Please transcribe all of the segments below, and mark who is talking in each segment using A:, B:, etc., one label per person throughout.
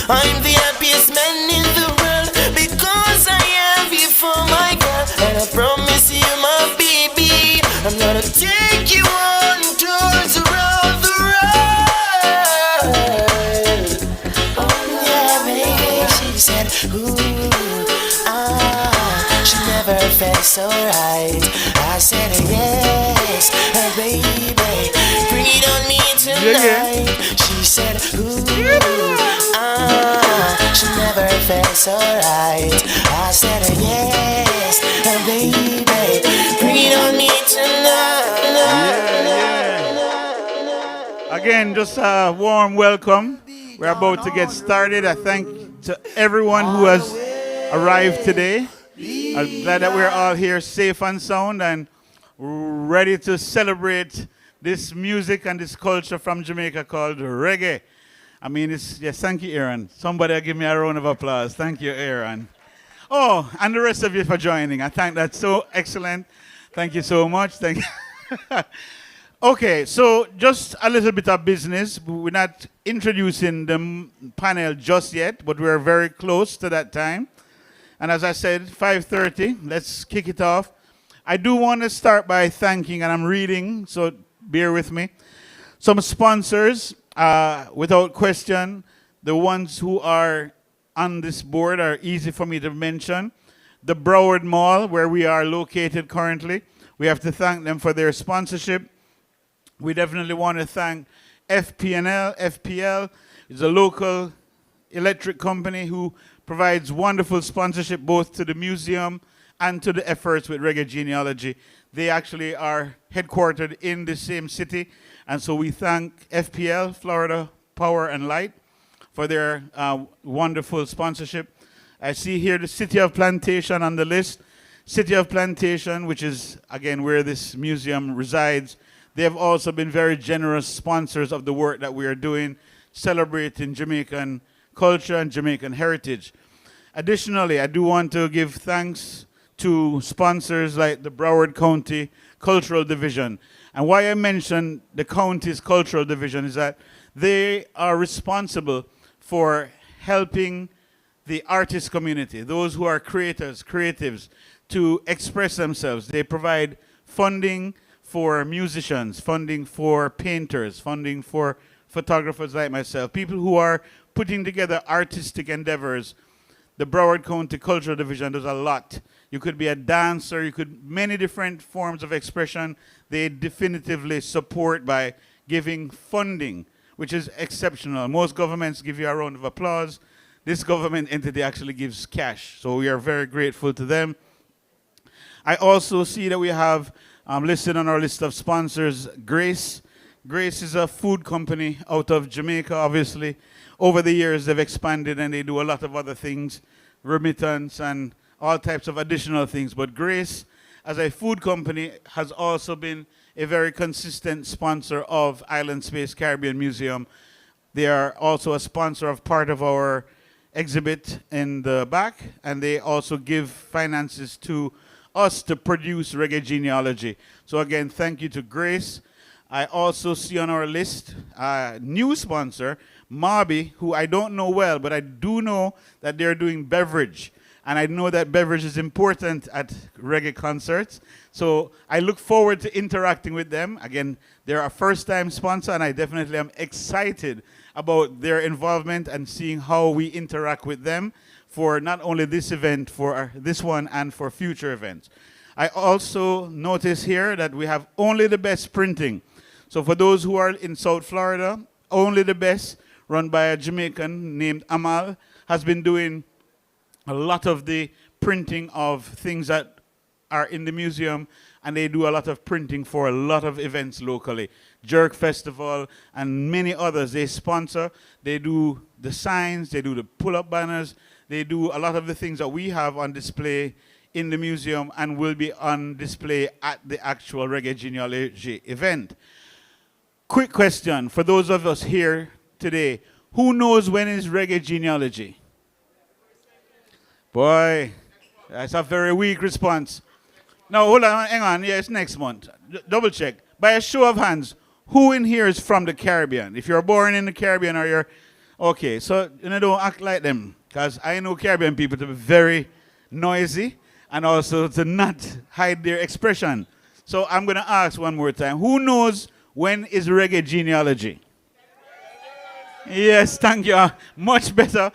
A: I'm the happiest man in the world because I have you for my girl. And I promise you, my baby, I'm gonna take you on tours around the world. Oh yeah, baby, she said, ooh, she never felt so right. I said yes, baby, bring it on me tonight. She said, ooh, she never felt so right. I said yes, baby, bring it on me tonight.
B: Again, just a warm welcome. We're about to get started. I thank to everyone who has arrived today. I'm glad that we're all here safe and sound and ready to celebrate this music and this culture from Jamaica called reggae. I mean, yes, thank you, Aaron. Somebody give me a round of applause. Thank you, Aaron. Oh, and the rest of you for joining. I think that's so excellent. Thank you so much. Thank you. Okay, so just a little bit of business. We're not introducing the panel just yet, but we're very close to that time. And as I said, 5:30, let's kick it off. I do want to start by thanking, and I'm reading, so bear with me, some sponsors. Without question, the ones who are on this board are easy for me to mention. The Broward Mall, where we are located currently, we have to thank them for their sponsorship. We definitely want to thank FPL. FPL is a local electric company who provides wonderful sponsorship both to the museum and to the efforts with reggae genealogy. They actually are headquartered in the same city, and so we thank FPL, Florida Power and Light, for their wonderful sponsorship. I see here the City of Plantation on the list. City of Plantation, which is, again, where this museum resides, they have also been very generous sponsors of the work that we are doing, celebrating Jamaican culture and Jamaican heritage. Additionally, I do want to give thanks to sponsors like the Broward County Cultural Division. And why I mention the county's cultural division is that they are responsible for helping the artist community, those who are creators, creatives, to express themselves. They provide funding for musicians, funding for painters, funding for photographers like myself, people who are putting together artistic endeavors. The Broward County Cultural Division does a lot. You could be a dancer, you could, many different forms of expression. They definitively support by giving funding, which is exceptional. Most governments give you a round of applause. This government entity actually gives cash, so we are very grateful to them. I also see that we have listed on our list of sponsors, Grace. Grace is a food company out of Jamaica, obviously. Over the years, they've expanded and they do a lot of other things, remittance and all types of additional things. But Grace, as a food company, has also been a very consistent sponsor of Island Space Caribbean Museum. They are also a sponsor of part of our exhibit in the back, and they also give finances to us to produce reggae genealogy. So again, thank you to Grace. I also see on our list a new sponsor, Marby, who I don't know well, but I do know that they're doing beverage. And I know that beverage is important at reggae concerts. So I look forward to interacting with them. Again, they're a first-time sponsor, and I definitely am excited about their involvement and seeing how we interact with them for not only this event, for this one, and for future events. I also notice here that we have Only the Best Printing. So for those who are in South Florida, Only the Best, run by a Jamaican named Amal, has been doing a lot of the printing of things that are in the museum, and they do a lot of printing for a lot of events locally. Jerk Festival and many others they sponsor. They do the signs, they do the pull-up banners, they do a lot of the things that we have on display in the museum and will be on display at the actual Reggae Genealogy event. Quick question for those of us here today. Who knows when is Reggae Genealogy? Boy, that's a very weak response. Now, hold on, hang on. Yeah, it's next month. Double check. By a show of hands, who in here is from the Caribbean? If you're born in the Caribbean or you're... Okay, so don't act like them, because I know Caribbean people to be very noisy and also to not hide their expression. So I'm going to ask one more time. Who knows when is reggae genealogy? Yes, thank you. Much better.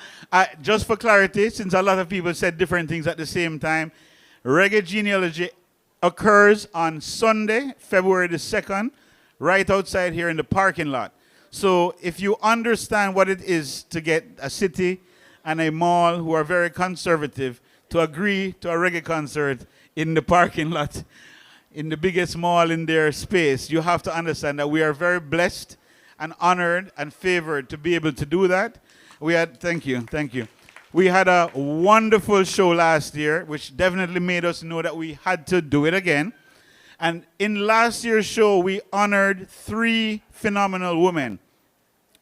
B: Just for clarity, since a lot of people said different things at the same time, reggae genealogy occurs on Sunday, February the 2nd, right outside here in the parking lot. So if you understand what it is to get a city and a mall who are very conservative to agree to a reggae concert in the parking lot, in the biggest mall in their space, you have to understand that we are very blessed and honored and favored to be able to do that. Thank you. We had a wonderful show last year, which definitely made us know that we had to do it again. And in last year's show, we honored 3 phenomenal women,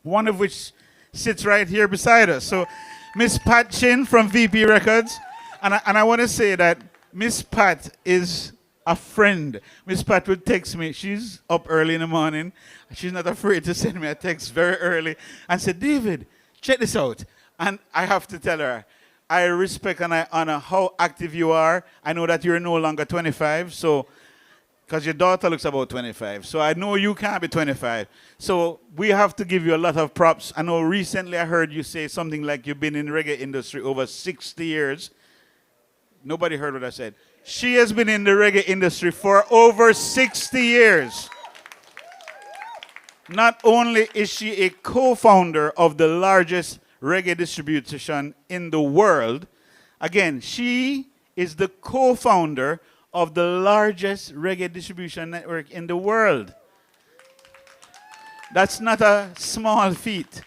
B: one of which sits right here beside us. So Miss Pat Chin from VP Records. And I want to say that Miss Pat is a friend. Miss Pat would text me. She's up early in the morning. She's not afraid to send me a text very early and say, David, check this out. And I have to tell her, I respect and I honor how active you are. I know that you're no longer 25, so because your daughter looks about 25. So I know you can't be 25. So we have to give you a lot of props. I know recently I heard you say something like you've been in the reggae industry over 60 years. Nobody heard what I said. She has been in the reggae industry for over 60 years. Not only is she a co-founder of the largest reggae distribution in the world, again, she is the co-founder of the largest reggae distribution network in the world. That's not a small feat.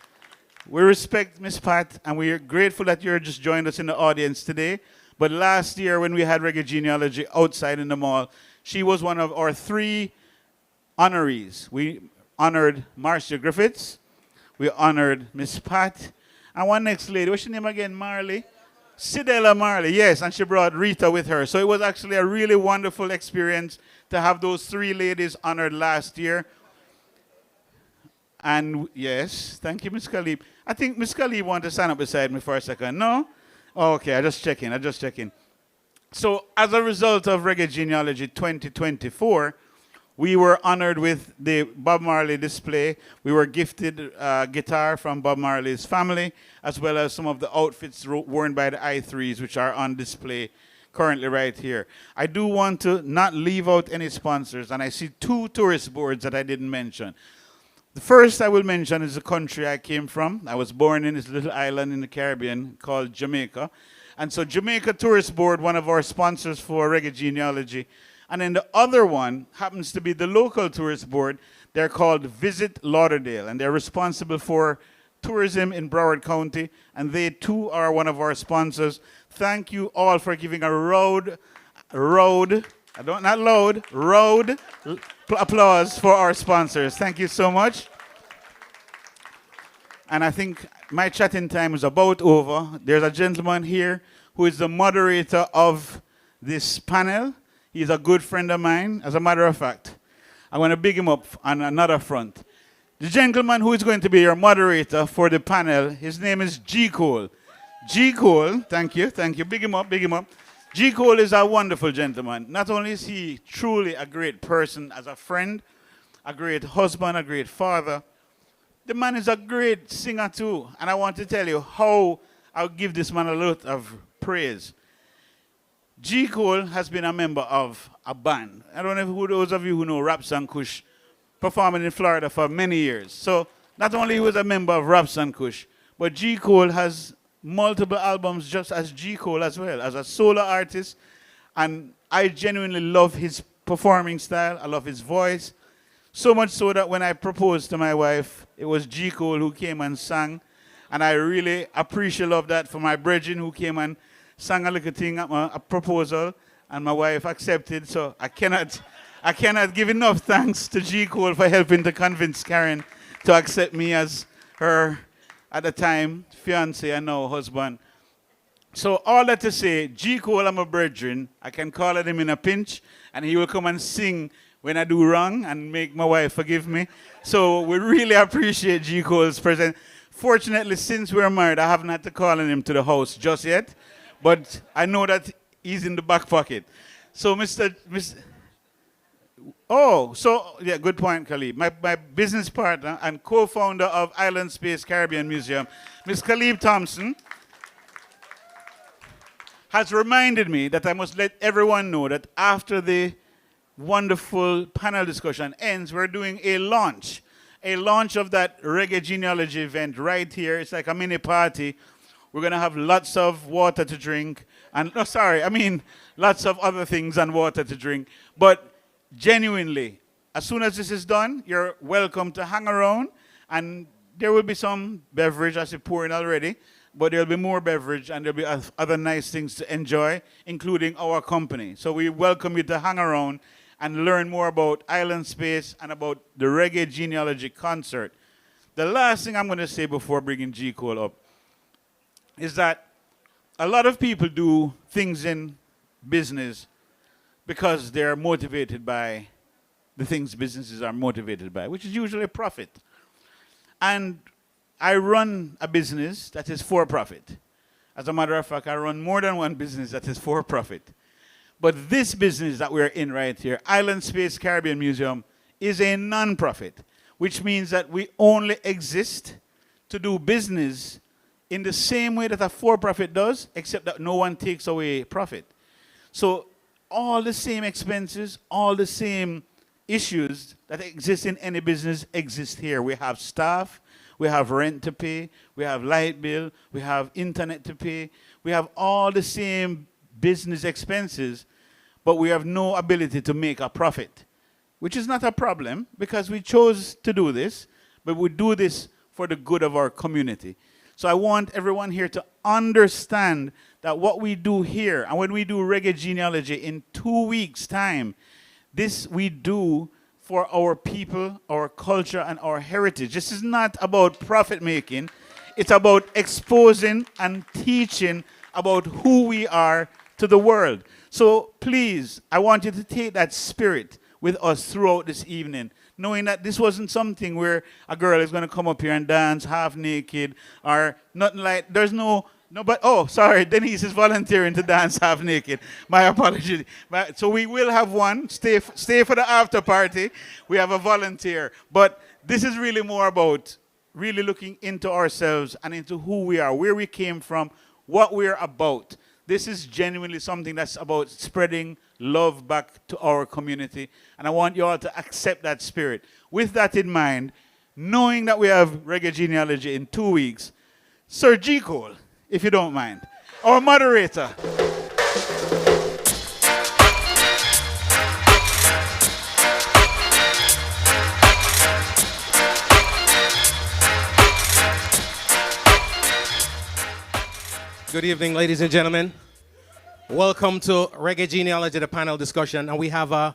B: We respect Miss Pat, and we are grateful that you're just joined us in the audience today. But last year, when we had reggae genealogy outside in the mall, she was one of our 3 honorees. We honored Marcia Griffiths, we honored Miss Pat, and one next lady, what's her name again, Marley? Sidella Marley, yes, and she brought Rita with her. So it was actually a really wonderful experience to have those 3 ladies honored last year. And yes, thank you, Miss Khalib. I think Miss Khalib wanted to stand up beside me for a second. No? Oh, okay, I just checking. So as a result of Reggae Genealogy 2024, we were honored with the Bob Marley display. We were gifted a guitar from Bob Marley's family, as well as some of the outfits worn by the I3s, which are on display currently right here. I do want to not leave out any sponsors, and I see 2 tourist boards that I didn't mention. The first I will mention is the country I came from. I was born in this little island in the Caribbean called Jamaica. And so Jamaica Tourist Board, one of our sponsors for Reggae Genealogy. And then the other one happens to be the local tourist board. They're called Visit Lauderdale, and they're responsible for tourism in Broward County, and they too are one of our sponsors. Thank you all for giving a road applause for our sponsors. Thank you so much. And I think my chatting time is about over. There's a gentleman here who is the moderator of this panel. He's a good friend of mine. As a matter of fact, I want to big him up on another front. The gentleman who is going to be your moderator for the panel, his name is G. Cole. G. Cole, thank you. Big him up. G. Cole is a wonderful gentleman. Not only is he truly a great person as a friend, a great husband, a great father, the man is a great singer too. And I want to tell you how I'll give this man a lot of praise. G. Cole has been a member of a band. I don't know who those of you who know Raps and Kush, performing in Florida for many years. So not only he was a member of Raps and Kush, but G. Cole has multiple albums just as G. Cole as well, as a solo artist. And I genuinely love his performing style. I love his voice. So much so that when I proposed to my wife, it was G. Cole who came and sang. And I really appreciate love that for my brethren who came and sang a little thing at a proposal. And my wife accepted. So I cannot give enough thanks to G. Cole for helping to convince Karen to accept me as her, at the time, fiancé and now husband. So all that to say, G. Cole, I'm a brethren. I can call on him in a pinch, and he will come and sing when I do wrong and make my wife forgive me. So we really appreciate G. Cole's presence. Fortunately, since we're married, I haven't had to call on him to the house just yet, but I know that he's in the back pocket. So, Mr. Oh, so yeah, good point, Khalib. My business partner and co-founder of Island Space Caribbean Museum, Ms. Khalib Thompson, has reminded me that I must let everyone know that after the wonderful panel discussion ends, we're doing a launch of that Reggae Genealogy event right here. It's like a mini party. We're going to have lots of water to drink. And, no, sorry, I mean lots of other things and water to drink. But genuinely, as soon as this is done, you're welcome to hang around. And there will be some beverage, as you pouring already. But there'll be more beverage and there'll be other nice things to enjoy, including our company. So we welcome you to hang around and learn more about Island Space and about the Reggae Genealogy concert. The last thing I'm going to say before bringing G. Cole up is that a lot of people do things in business because they're motivated by the things businesses are motivated by, which is usually profit. And I run a business that is for profit. As a matter of fact, I run more than one business that is for profit. But this business that we're in right here, Island Space Caribbean Museum, is a non-profit, which means that we only exist to do business in the same way that a for-profit does, except that no one takes away profit. So all the same expenses, all the same issues that exist in any business exist here. We have staff, we have rent to pay, we have light bill, we have internet to pay, we have all the same business expenses, but we have no ability to make a profit, which is not a problem because we chose to do this, but we do this for the good of our community. So I want everyone here to understand that what we do here, and when we do Reggae Genealogy in 2 weeks' time, this we do for our people, our culture, and our heritage. This is not about profit making. It's about exposing and teaching about who we are to the world. So please, I want you to take that spirit with us throughout this evening, knowing that this wasn't something where a girl is going to come up here and dance half naked or nothing like, there's no, but, oh, sorry, Denise is volunteering to dance half naked. My apologies. So we will have one. Stay for the after party. We have a volunteer. But this is really more about really looking into ourselves and into who we are, where we came from, what we're about. This is genuinely something that's about spreading love back to our community. And I want you all to accept that spirit. With that in mind, knowing that we have Reggae Genealogy in 2 weeks, Sir G. Cole, if you don't mind, our moderator.
C: Good evening, ladies and gentlemen. Welcome to Reggae Genealogy, the panel discussion. And we have an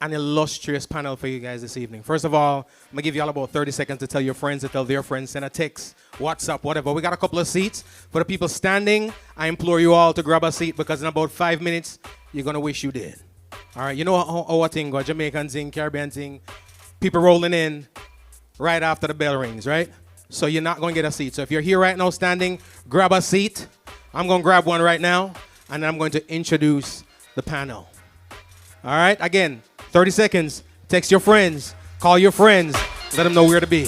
C: illustrious panel for you guys this evening. First of all, I'm going to give you all about 30 seconds to tell your friends, to tell their friends, send a text, WhatsApp, whatever. We got a couple of seats. For the people standing, I implore you all to grab a seat because in about 5 minutes, you're going to wish you did. All right, you know how a thing goes, Jamaican thing, Caribbean thing, people rolling in right after the bell rings, right? So you're not going to get a seat. So if you're here right now standing, grab a seat. I'm going to grab one right now, and then I'm going to introduce the panel. All right, again, 30 seconds. Text your friends, call your friends, let them know where to be.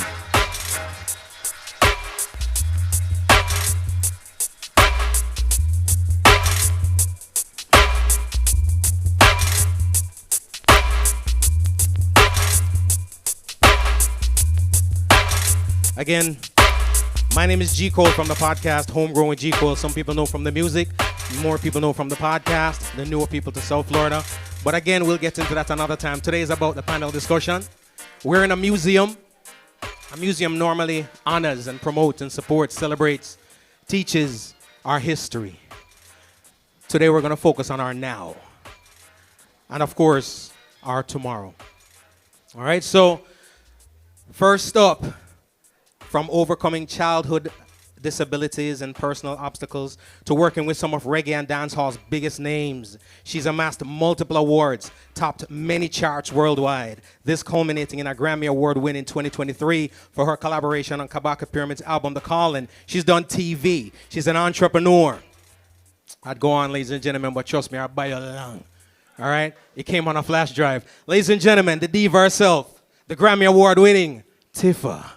C: Again, my name is G. Cole from the podcast Homegrown with G. Cole. Some people know from the music, more people know from the podcast, the newer people to South Florida. But again, we'll get into that another time. Today is about the panel discussion. We're in a museum. A museum normally honors and promotes and supports, celebrates, teaches our history. Today we're going to focus on our now. And of course, our tomorrow. All right, so first up, from overcoming childhood disabilities and personal obstacles to working with some of reggae and dancehall's biggest names. She's amassed multiple awards, topped many charts worldwide, this culminating in a Grammy Award win in 2023 for her collaboration on Kabaka Pyramid's album, The Calling. She's done TV. She's an entrepreneur. I'd go on, ladies and gentlemen, but trust me, I'll buy you along. All right? It came on a flash drive. Ladies and gentlemen, the diva herself, the Grammy Award winning Tifa.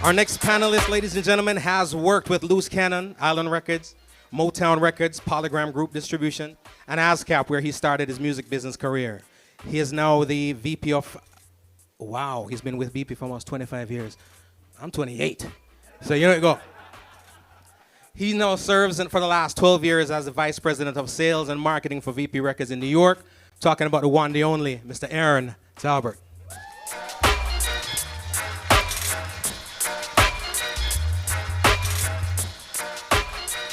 C: Our next panelist, ladies and gentlemen, has worked with Loose Cannon, Island Records, Motown Records, Polygram Group Distribution, and ASCAP, where he started his music business career. He is now the VP of, wow, he's been with VP for almost 25 years. I'm 28, so you know you go. He now serves for the last 12 years as the Vice President of Sales and Marketing for VP Records in New York, talking about the one, the only, Mr. Aaron Talbert.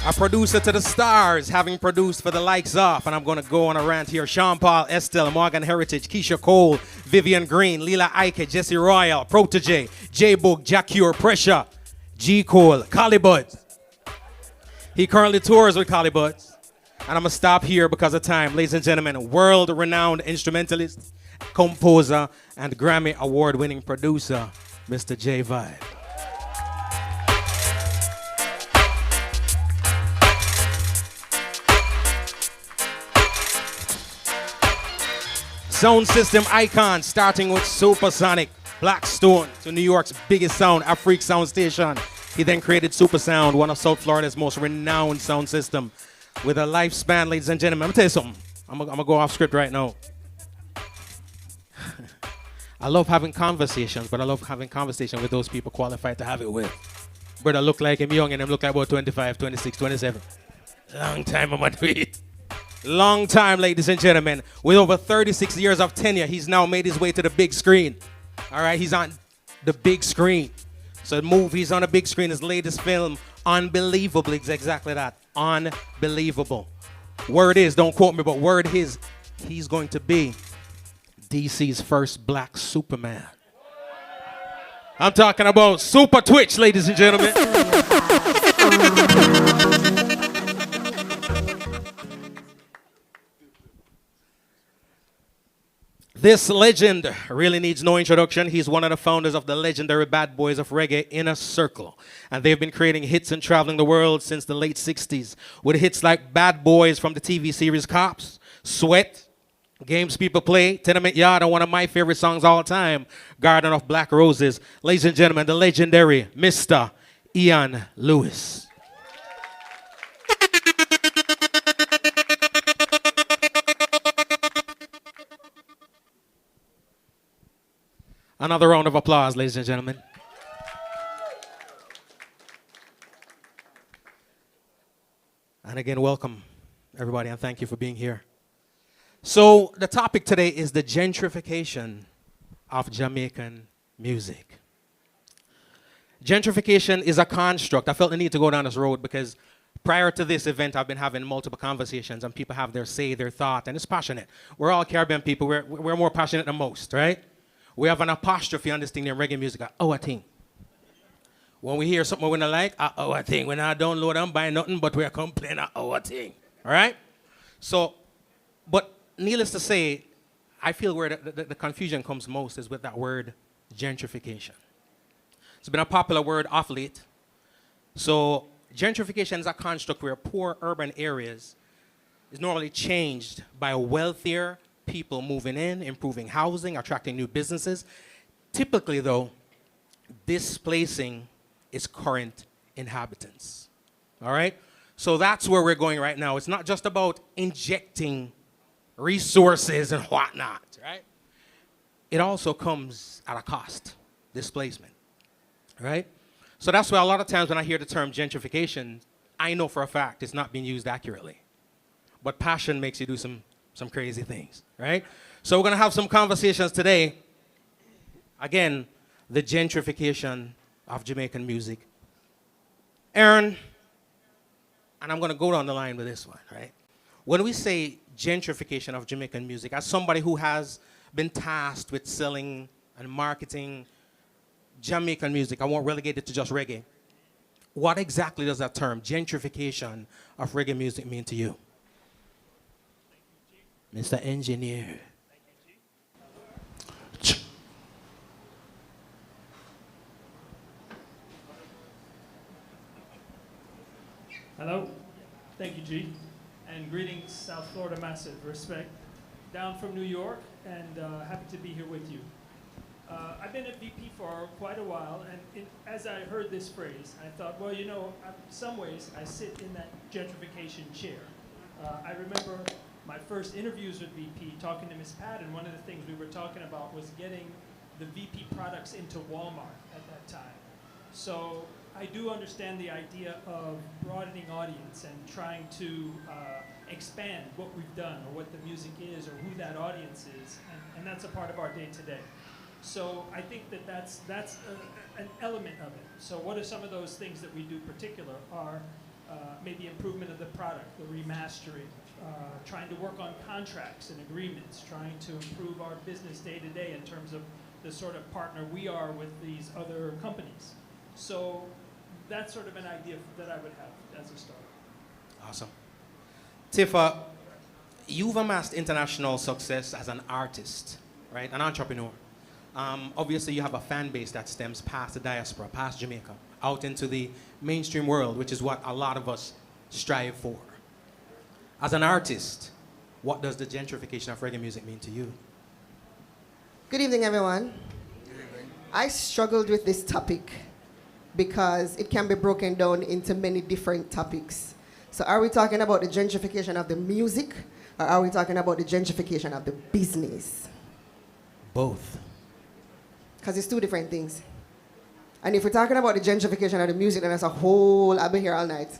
C: A producer to the stars, having produced for the likes of, and I'm going to go on a rant here, Sean Paul, Estelle, Morgan Heritage, Keisha Cole, Vivian Green, Leela Ike, Jesse Royal, Protege, J-Book, Jacure, Pressure, G. Cole, Collie He currently tours with Collie and I'm going to stop here because of time. Ladies and gentlemen, world-renowned instrumentalist, composer, and Grammy Award-winning producer, Mr. J. Vibe. Sound system icon, starting with Supersonic, Blackstone, to New York's biggest sound, Afrique Sound Station. He then created Super Sound, one of South Florida's most renowned sound system, with a lifespan, ladies and gentlemen. I'm gonna tell you something. I'm gonna go off script right now. I love having conversations, but I love having conversation with those people qualified to have it with. Brother look like him young and him look like about 25, 26, 27. Long time I'm gonna do it. Long time, ladies and gentlemen. With over 36 years of tenure, he's now made his way to the big screen. All right, he's on the big screen. So the movie's on the big screen. His latest film, Unbelievable, is exactly that. Unbelievable. Word is, don't quote me, but word is, he's going to be DC's first black Superman. I'm talking about Super Twitch, ladies and gentlemen. This legend really needs no introduction. He's one of the founders of the legendary Bad Boys of Reggae, Inner Circle. And they've been creating hits and traveling the world since the late 60s, with hits like Bad Boys from the TV series Cops, Sweat, Games People Play, Tenement Yard, and one of my favorite songs all time, Garden of Black Roses. Ladies and gentlemen, the legendary Mr. Ian Lewis. Another round of applause, ladies and gentlemen. And again, welcome, everybody, and thank you for being here. So the topic today is the gentrification of Jamaican music. Gentrification is a construct. I felt the need to go down this road because prior to this event, I've been having multiple conversations, and people have their say, their thought, and it's passionate. We're all Caribbean people. We're more passionate than most, right? We have an apostrophe on this thing in reggae music, a thing. When we hear something we don't like, a thing. When I download and buy nothing, but we're complaining, a thing. All right? So, but needless to say, I feel where the confusion comes most is with that word gentrification. It's been a popular word off late. So gentrification is a construct where poor urban areas is normally changed by wealthier people moving in, improving housing, attracting new businesses. Typically, though, displacing its current inhabitants. All right? So that's where we're going right now. It's not just about injecting resources and whatnot, right? It also comes at a cost, displacement, right? So that's why a lot of times when I hear the term gentrification, I know for a fact it's not being used accurately. But passion makes you do some crazy things, right? So we're gonna have some conversations today. Again, the gentrification of Jamaican music. Aaron, and I'm gonna go down the line with this one, right? When we say gentrification of Jamaican music, as somebody who has been tasked with selling and marketing Jamaican music, I won't relegate it to just reggae. What exactly does that term, gentrification of reggae music, mean to you? Mr. Engineer.
D: Hello. Thank you, G. And greetings, South Florida Massive. Respect. Down from New York, and happy to be here with you. I've been at VP for quite a while, and as I heard this phrase, I thought, well, you know, in some ways, I sit in that gentrification chair. I remember my first interviews with VP, talking to Miss Pat, and one of the things we were talking about was getting the VP products into Walmart at that time. So I do understand the idea of broadening audience and trying to expand what we've done or what the music is or who that audience is, and that's a part of our day-to-day. So I think that that's an element of it. So what are some of those things that we do particular are maybe improvement of the product, the remastering, trying to work on contracts and agreements, trying to improve our business day-to-day in terms of the sort of partner we are with these other companies. So that's sort of an idea that I would have as a start.
C: Awesome. Tifa, you've amassed international success as an artist, right? An entrepreneur. Obviously, you have a fan base that stems past the diaspora, past Jamaica, out into the mainstream world, which is what a lot of us strive for. As an artist, what does the gentrification of reggae music mean to you?
E: Good evening, everyone. Good evening. I struggled with this topic because it can be broken down into many different topics. So are we talking about the gentrification of the music, or are we talking about the gentrification of the business?
C: Both.
E: Because it's two different things. And if we're talking about the gentrification of the music, then that's a whole, I'll be here all night.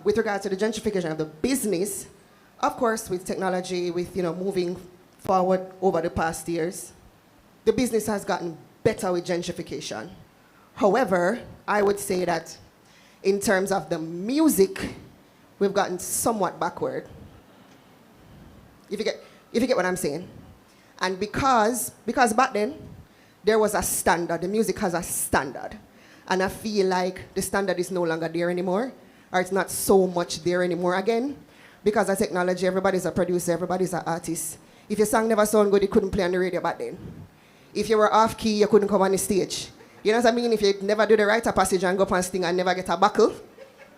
E: With regards to the gentrification of the business, of course, with technology, with moving forward over the past years, the business has gotten better with gentrification. However, I would say that in terms of the music, we've gotten somewhat backward. If you get what I'm saying. And because back then, there was a standard. The music has a standard. And I feel like the standard is no longer there anymore, or it's not so much there anymore again. Because of technology, everybody's a producer, everybody's an artist. If your song never sounded good, you couldn't play on the radio back then. If you were off key, you couldn't come on the stage. You know what I mean? If you never do the writer passage and go up and sing and never get a buckle,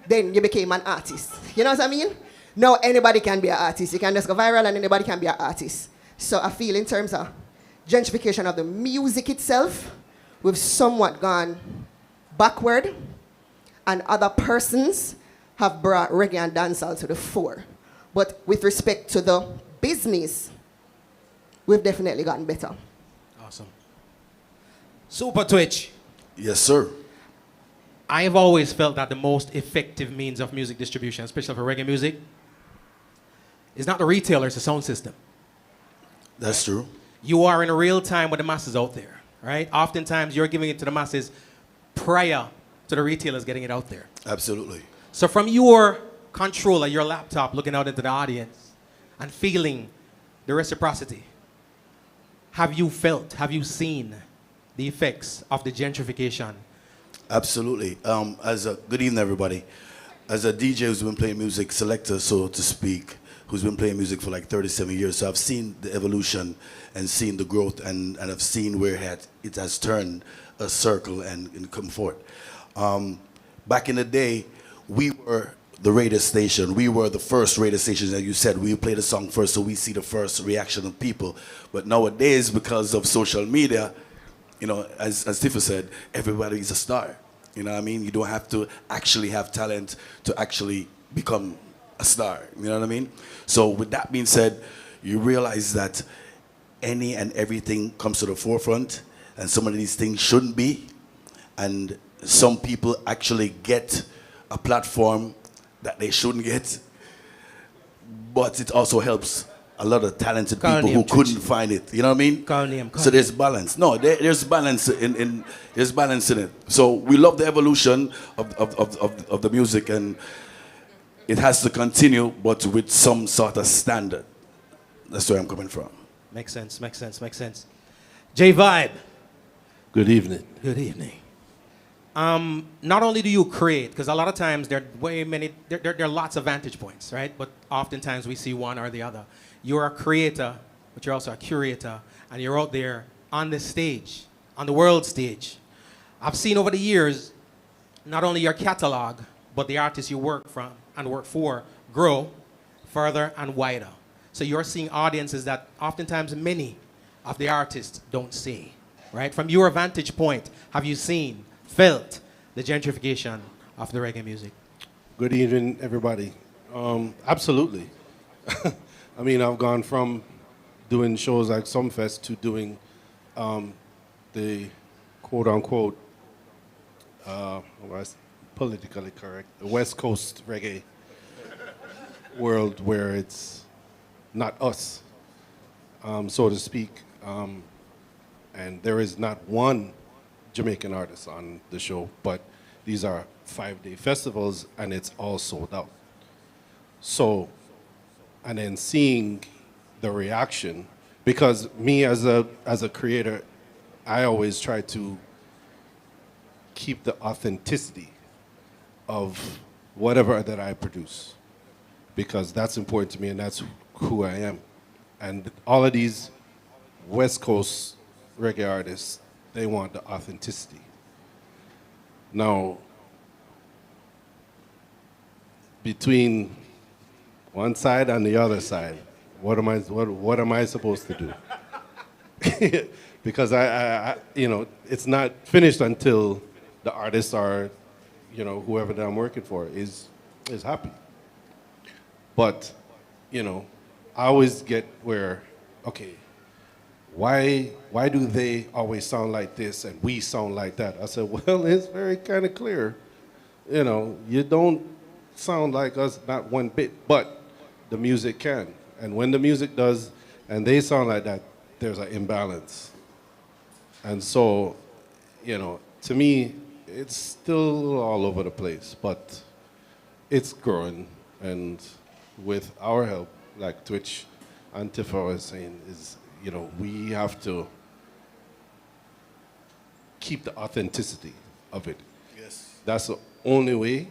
E: then you became an artist. You know what I mean? Now anybody can be an artist. You can just go viral and anybody can be an artist. So I feel in terms of gentrification of the music itself, we've somewhat gone backward, and other persons have brought reggae and dancehall to the fore. But with respect to the business, we've definitely gotten better.
C: Awesome. Super Twitch.
F: Yes, sir.
C: I have always felt that the most effective means of music distribution, especially for reggae music, is not the retailer, it's the sound system.
F: That's true.
C: You are in real time with the masses out there, right? Oftentimes, you're giving it to the masses prior to the retailers getting it out there.
F: Absolutely.
C: So from your controller, your laptop, looking out into the audience and feeling the reciprocity, have you seen the effects of the gentrification?
F: Absolutely. Good evening, everybody. As a DJ who's been playing music, selector, so to speak, who's been playing music for like 37 years, so I've seen the evolution and seen the growth, and I've seen where it has turned a circle and come forth. Back in the day, we were the radio station. We were the first radio station, as you said. We play the song first, so we see the first reaction of people. But nowadays, because of social media, as Tifa said, everybody's a star. You know what I mean? You don't have to actually have talent to actually become a star. You know what I mean? So with that being said, you realize that any and everything comes to the forefront, and some of these things shouldn't be. And some people actually get a platform that they shouldn't get. But it also helps a lot of talented people who couldn't find it. You know what I mean? So there's balance. No, there's balance there's balance in it. So we love the evolution of the music, and it has to continue, but with some sort of standard. That's where I'm coming from.
C: Makes sense, makes sense, makes sense. J Vibe.
G: Good evening.
C: Good evening. Not only do you create, because a lot of times there are lots of vantage points, right? But oftentimes we see one or the other. You're a creator, but you're also a curator, and you're out there on the stage, on the world stage. I've seen over the years, not only your catalog, but the artists you work from and work for grow further and wider. So you're seeing audiences that oftentimes many of the artists don't see, right? From your vantage point, have you seen, felt the gentrification of the reggae music?
G: Good evening, everybody. Absolutely. I mean, I've gone from doing shows like Sumfest to doing the quote-unquote, politically correct, the West Coast reggae world where it's not us, so to speak. And there is not one Jamaican artist on the show, but these are 5-day festivals and it's all sold out. So, and then seeing the reaction, because me as a creator, I always try to keep the authenticity of whatever that I produce, because that's important to me and that's who I am. And all of these West Coast reggae artists, they want the authenticity. Now, between one side and the other side, what am I supposed to do? Because I you know, it's not finished until the artists are, you know, whoever that I'm working for is happy. But, you know, I always get where, okay, why do they always sound like this and we sound like that? I said, well, it's very kind of clear. You know, you don't sound like us, not one bit, but the music can. And when the music does, and they sound like that, there's an imbalance. And so, you know, to me, it's still all over the place, but it's growing. And with our help, like Twitch, Antifa was saying, is, you know, we have to keep the authenticity of it.
F: Yes.
G: That's the only way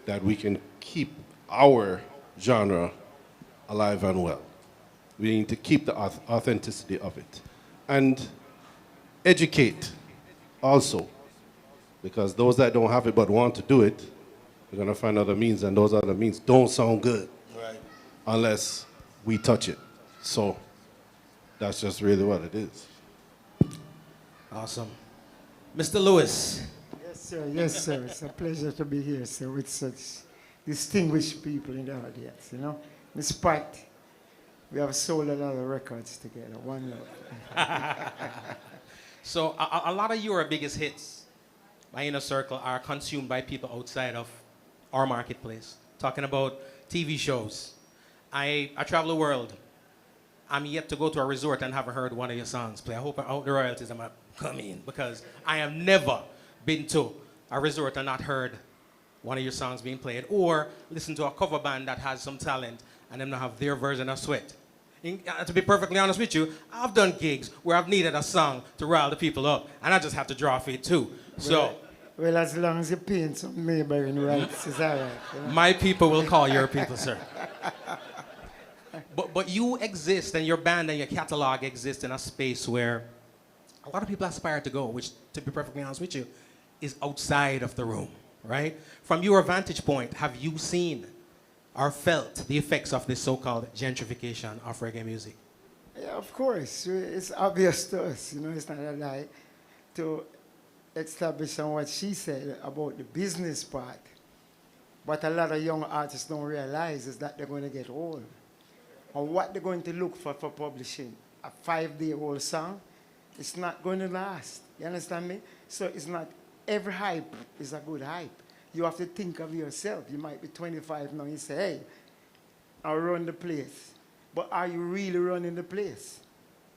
G: that we can keep our genre alive and well. We need to keep the authenticity of it. And educate also, because those that don't have it but want to do it, they're gonna find other means, and those other means don't sound good.
F: Right.
G: Unless we touch it. So that's just really what it is.
C: Awesome. Mr. Lewis.
H: Yes, sir. Yes, sir. It's a pleasure to be here, sir, with such distinguished people in the audience, you know. Miss Pat, we have sold a lot of records together. One love.
C: So a lot of your biggest hits by Inner Circle are consumed by people outside of our marketplace. Talking about TV shows. I travel the world. I'm yet to go to a resort and haven't heard one of your songs play. I hope the royalties are coming in, because I have never been to a resort and not heard one of your songs being played, or listen to a cover band that has some talent and them not have their version of Sweat. To be perfectly honest with you, I've done gigs where I've needed a song to rile the people up, and I just have to draw feet too. So,
H: well, as long as you're paying some neighboring rights, it's all right. You know?
C: my people will call your people, sir. But you exist, and your band and your catalog exist in a space where a lot of people aspire to go, which, to be perfectly honest with you, is outside of the room, right? From your vantage point, have you seen or felt the effects of this so-called gentrification of reggae music?
H: Yeah, of course. It's obvious to us, you know, it's not a lie, to establish on what she said about the business part. What a lot of young artists don't realize is that they're going to get old. And what they're going to look for publishing a 5-day-old song, it's not going to last. You understand me? So it's not, every hype is a good hype. You have to think of yourself. You might be 25 now, you say, hey, I'll run the place. But are you really running the place?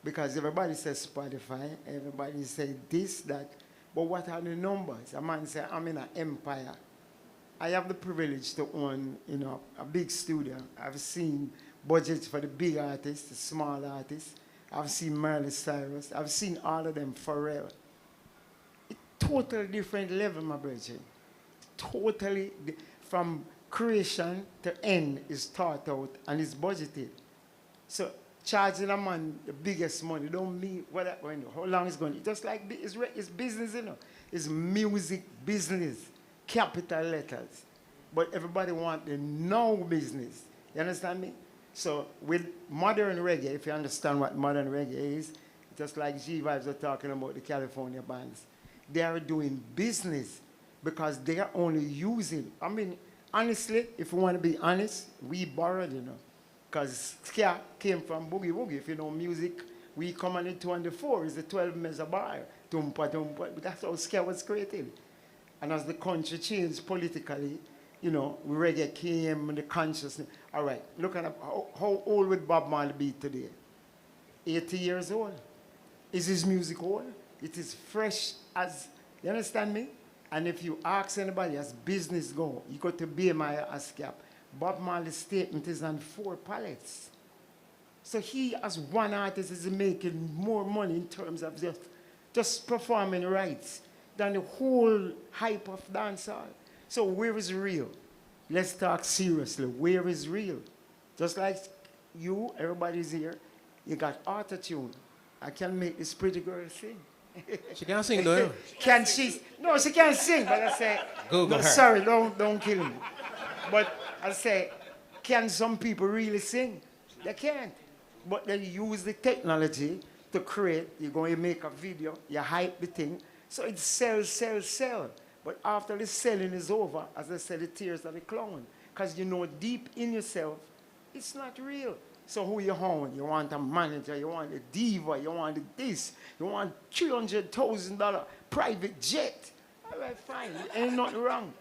H: Because everybody says Spotify, everybody says this, that. But what are the numbers? A man says, I'm in an empire. I have the privilege to own, you know, a big studio. I've seen budgets for the big artists, the small artists. I've seen Miley Cyrus. I've seen all of them, Pharrell. Totally different level, my brother. Totally, from creation to end is thought out and is budgeted. So charging a man the biggest money don't mean what how long it's going to. Just like it's business, you know. It's music business, capital letters. But everybody want the now business. You understand me? So with modern reggae, if you understand what modern reggae is, just like G-Vibes are talking about the California bands, they are doing business because they are only using. I mean, honestly, if you want to be honest, we borrowed, you know. Because ska came from boogie woogie. If you know music, we come on it 24. It's a 12 measure bar. Tumpa, tumpa. That's how ska was created. And as the country changed politically, you know, reggae came and the consciousness. All right, look at how old would Bob Marley be today? 80 years old. Is his music old? It is fresh as, you understand me? And if you ask anybody as business go, you go to BMI ASCAP, Bob Marley's statement is on 4 pallets. So he, as one artist, is making more money in terms of just performing rights than the whole hype of dancehall. So where is real? Let's talk seriously. Where is real? Just like you, everybody's here, you got auto-tune. I can make this pretty girl sing.
C: She can't sing, though.
H: Can she? No, she can't sing, but I say,
C: Google
H: no,
C: her.
H: sorry, don't kill me. But I say, can some people really sing? They can't. But they use the technology to create. You're going to make a video, you hype the thing, so it sells, sells, sells. But after the selling is over, as I said, the tears of the clown. Because you know deep in yourself, it's not real. So who you want? You want a manager, you want a diva, you want this, you want $300,000 private jet. All right, fine, ain't nothing wrong.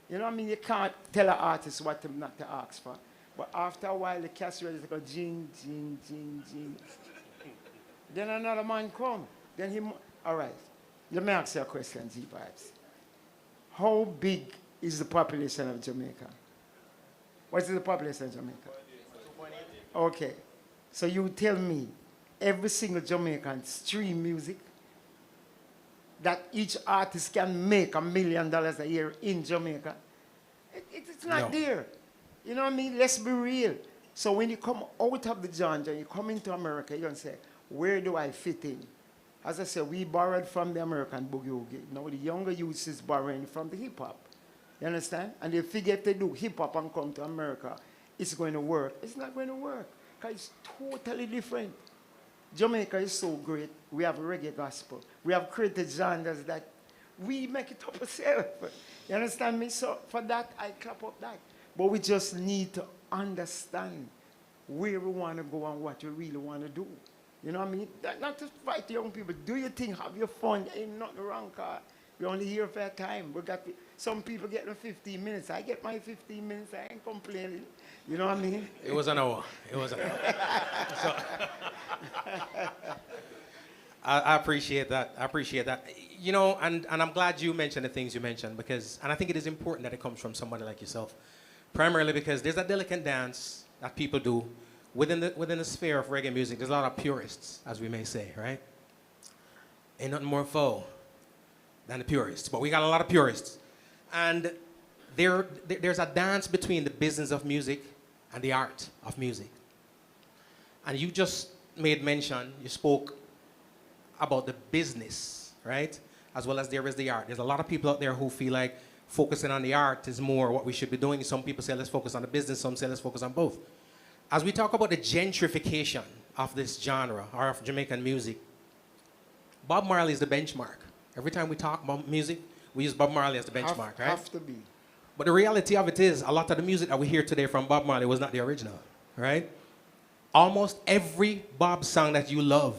H: You know what I mean? You can't tell an artist what to not to ask for. But after a while, the cash register go jing, jing, jing, jing. Then another man come. Then he, all right, let me ask you a question, G-Vibes. How big is the population of Jamaica? What is the population of Jamaica? Okay, so you tell me, every single Jamaican stream music, that each artist can make $1 million a year in Jamaica. It's not there. You know what I mean? Let's be real. So when you come out of the genre, you come into America, you're going to say, where do I fit in? As I said, we borrowed from the American boogie-woogie. Now the younger youth is borrowing from the hip-hop. You understand? And they figure if they do hip-hop and come to America, it's going to work. It's not going to work because it's totally different. Jamaica is so great. We have reggae gospel. We have created genres that we make it up ourselves. You understand me? So for that, I clap up that. But we just need to understand where we want to go and what we really want to do. You know what I mean? Not to fight young people. Do your thing, have your fun. There ain't nothing wrong, car. We're only here for a time. We got some people get 15 minutes. I get my 15 minutes. I ain't complaining. You know what I mean?
C: It was an hour. It was an hour. So, I appreciate that. I appreciate that. You know, and I'm glad you mentioned the things you mentioned because, and I think it is important that it comes from somebody like yourself. Primarily because there's a delicate dance that people do within the sphere of reggae music. There's a lot of purists, as we may say, right? Ain't nothing more faux than the purists, but we got a lot of purists. And there's a dance between the business of music and the art of music. And you just made mention, you spoke about the business, right? As well as there is the art. There's a lot of people out there who feel like focusing on the art is more what we should be doing. Some people say let's focus on the business, some say let's focus on both. As we talk about the gentrification of this genre, or of Jamaican music, Bob Marley is the benchmark. Every time we talk about music, we use Bob Marley as the benchmark, right?
H: Have to be.
C: But the reality of it is, a lot of the music that we hear today from Bob Marley was not the original, right? Almost every Bob song that you love,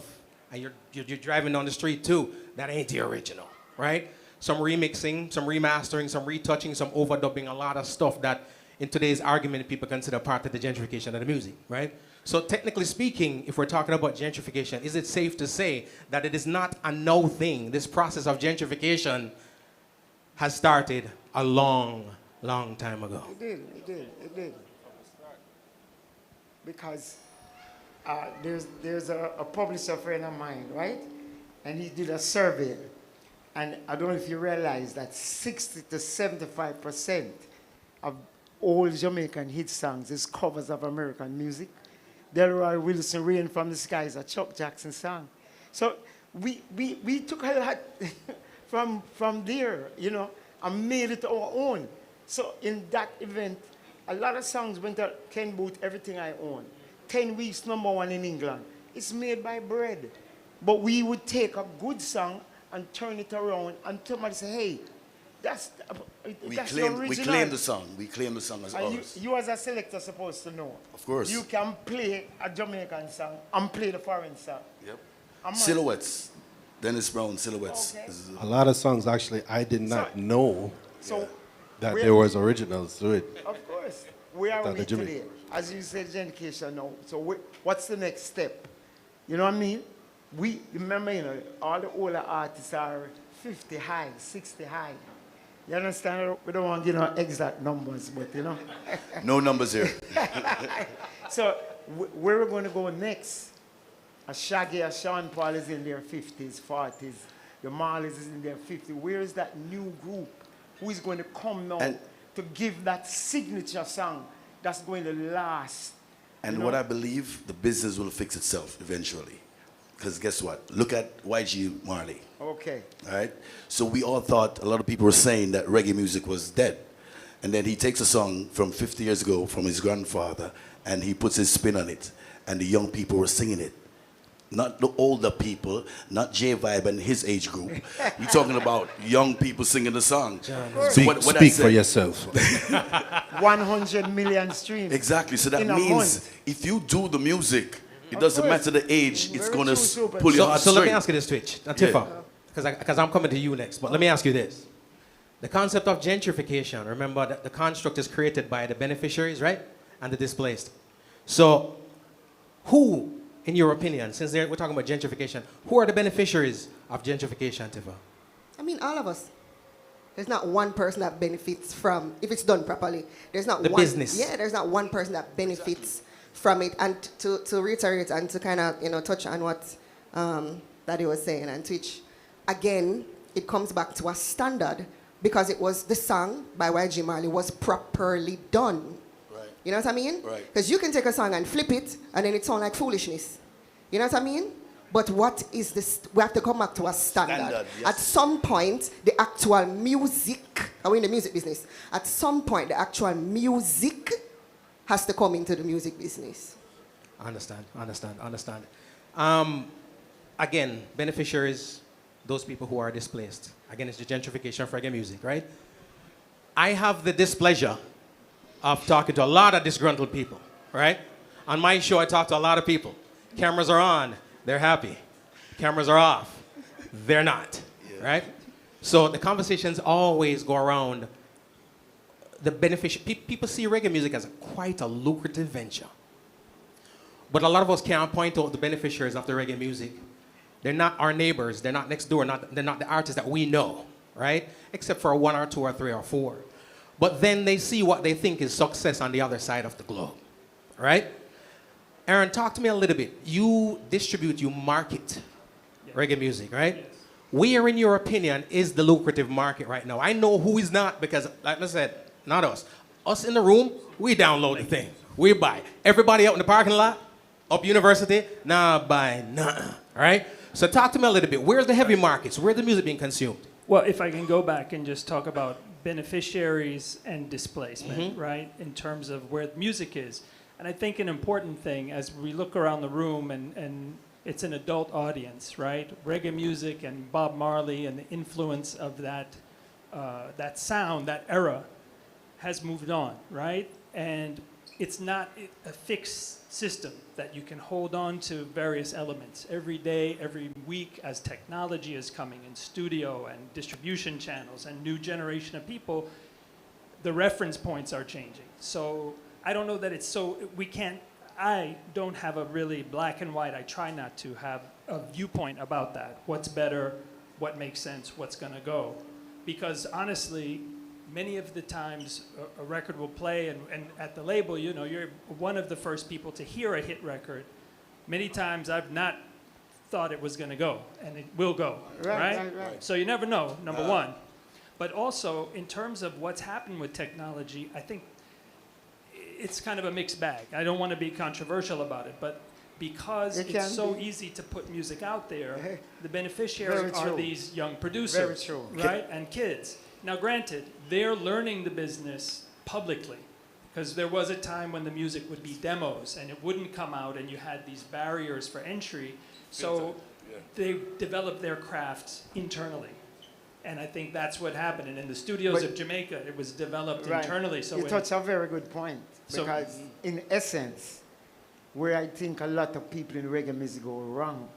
C: and you're driving down the street too, that ain't the original, right? Some remixing, some remastering, some retouching, some overdubbing, a lot of stuff that in today's argument people consider part of the gentrification of the music, right? So technically speaking, if we're talking about gentrification, is it safe to say that it is not a no thing? This process of gentrification has started a long long time ago.
H: It did. Because there's a publisher friend of mine, right? And he did a survey. And I don't know if you realize that 60 to 75% of all Jamaican hit songs is covers of American music. Delroy Wilson, Rain from the Sky is a Chuck Jackson song. So we took a lot from there, you know, and made it our own. So in that event, a lot of songs went to Ken Booth, Everything I Own. 10 weeks #1 in England. It's made by Bread. But we would take a good song and turn it around and somebody say, hey, that's the original.
F: We claim the song. We claim the song as
H: And
F: ours.
H: you as a selector are supposed to know.
F: Of course.
H: You can play a Jamaican song and play the foreign song.
F: Yep.
H: I'm
F: Silhouettes. Dennis Brown, Silhouettes.
H: Okay.
F: This is
G: A lot of songs, actually, I did not know
H: So
G: that
H: we're-
G: there was originals to it.
H: Of course. Where are
G: Dr.
H: we
G: Jimmy.
H: today? As you said, Gentrification now. So what's the next step? You know what I mean? We remember, you know, all the older artists are 50 high, 60 high. You understand? We don't want to give no exact numbers, but you know.
F: no numbers here.
H: So where we're going to go next? A Shaggy, a Sean Paul is in their 50s, 40s. The Marleys is in their 50s. Where is that new group who is going to come now
F: And-
H: to give that signature song that's going to last?
F: And
H: You
F: what
H: know?
F: I believe, the business will fix itself eventually. Because guess what? Look at YG Marley.
H: Okay.
F: All right? So we all thought, a lot of people were saying that reggae music was dead. And then he takes a song from 50 years ago from his grandfather and he puts his spin on it. And the young people were singing it. Not the older people, not J-Vibe and his age group. You're talking about young people singing the song. So
G: Speak,
F: what I
G: speak
F: said-
G: for yourself.
H: 100 million streams.
F: Exactly. So that
H: In a
F: means
H: month.
F: if you do the music, it
H: Of
F: doesn't
H: course.
F: matter the age, it's
H: Very
F: going to
H: true, super.
F: pull your
C: So let me
F: heartstring.
C: ask you this, Twitch. Now,
F: Yeah.
C: Tifa, because I'm coming to you next, but let me ask you this. The concept of gentrification, remember that the construct is created by the beneficiaries, right? And the displaced. So who, in your opinion, since we're talking about gentrification, who are the beneficiaries of gentrification, Tifa?
E: I mean, all of us. There's not one person that benefits from, if it's done properly, there's not
C: The
E: one.
C: business.
E: Yeah, there's not one person that benefits from it. And to reiterate and to kind of, you know, touch on what Daddy was saying and Twitch, again, it comes back to a standard because it was the song by YG Marley was properly done.
F: Right.
E: You know what I mean?
F: Right.
E: Because you can take a song and flip it and then it sounds like foolishness. You know what I mean? But what is this? We have to come back to a standard.
F: Standard, yes.
E: At some point, the actual music, are we in the music business? At some point, the actual music has to come into the music business.
C: Understand. Again, beneficiaries, those people who are displaced. Again, it's the gentrification of reggae music, right? I have the displeasure of talking to a lot of disgruntled people, right? On my show, I talk to a lot of people. Cameras are on, they're happy. Cameras are off, they're not, right? So the conversations always go around the beneficial. People see reggae music as quite a lucrative venture. But a lot of us can't point out the beneficiaries of the reggae music. They're not our neighbors, they're not next door, they're not the artists that we know, right? Except for 1 or 2 or 3 or 4. But then they see what they think is success on the other side of the globe, right? Aaron, talk to me a little bit. You distribute, you market reggae music, right?
D: Yes.
C: Where, in your opinion, is the lucrative market right now? I know who is not because, like I said, not us. Us in the room, we download the thing. We buy. Everybody out in the parking lot, up university, nah, buy, nah, all right? So talk to me a little bit. Where's the heavy markets? Where's the music being consumed?
D: Well, if I can go back and just talk about beneficiaries and displacement, right, in terms of where the music is. And I think an important thing as we look around the room and it's an adult audience, right? Reggae music and Bob Marley and the influence of that, that sound, that era has moved on, right? And it's not a fixed system that you can hold on to various elements every day, every week as technology is coming in studio and distribution channels and new generation of people, the reference points are changing. So I don't know that it's so, I don't have a really black and white, I try not to have a viewpoint about that. What's better, what makes sense, what's gonna go. Because honestly, many of the times a record will play, and at the label, you know, you're one of the first people to hear a hit record. Many times I've not thought it was going to go, and it will go, right? So you never know, number one. But also, in terms of what's happened with technology, I think it's kind of a mixed bag. I don't want to be controversial about it, but because it's so easy to put music out there, the beneficiaries are these young producers, right? And kids. Now, granted, they're learning the business publicly, because there was a time when the music would be demos and it wouldn't come out, and you had these barriers for entry. So they developed their craft internally. And I think that's what happened. And in the studios of Jamaica, it was developed internally. So
H: you touch a very good point. Because in essence, where I think a lot of people in reggae music go wrong,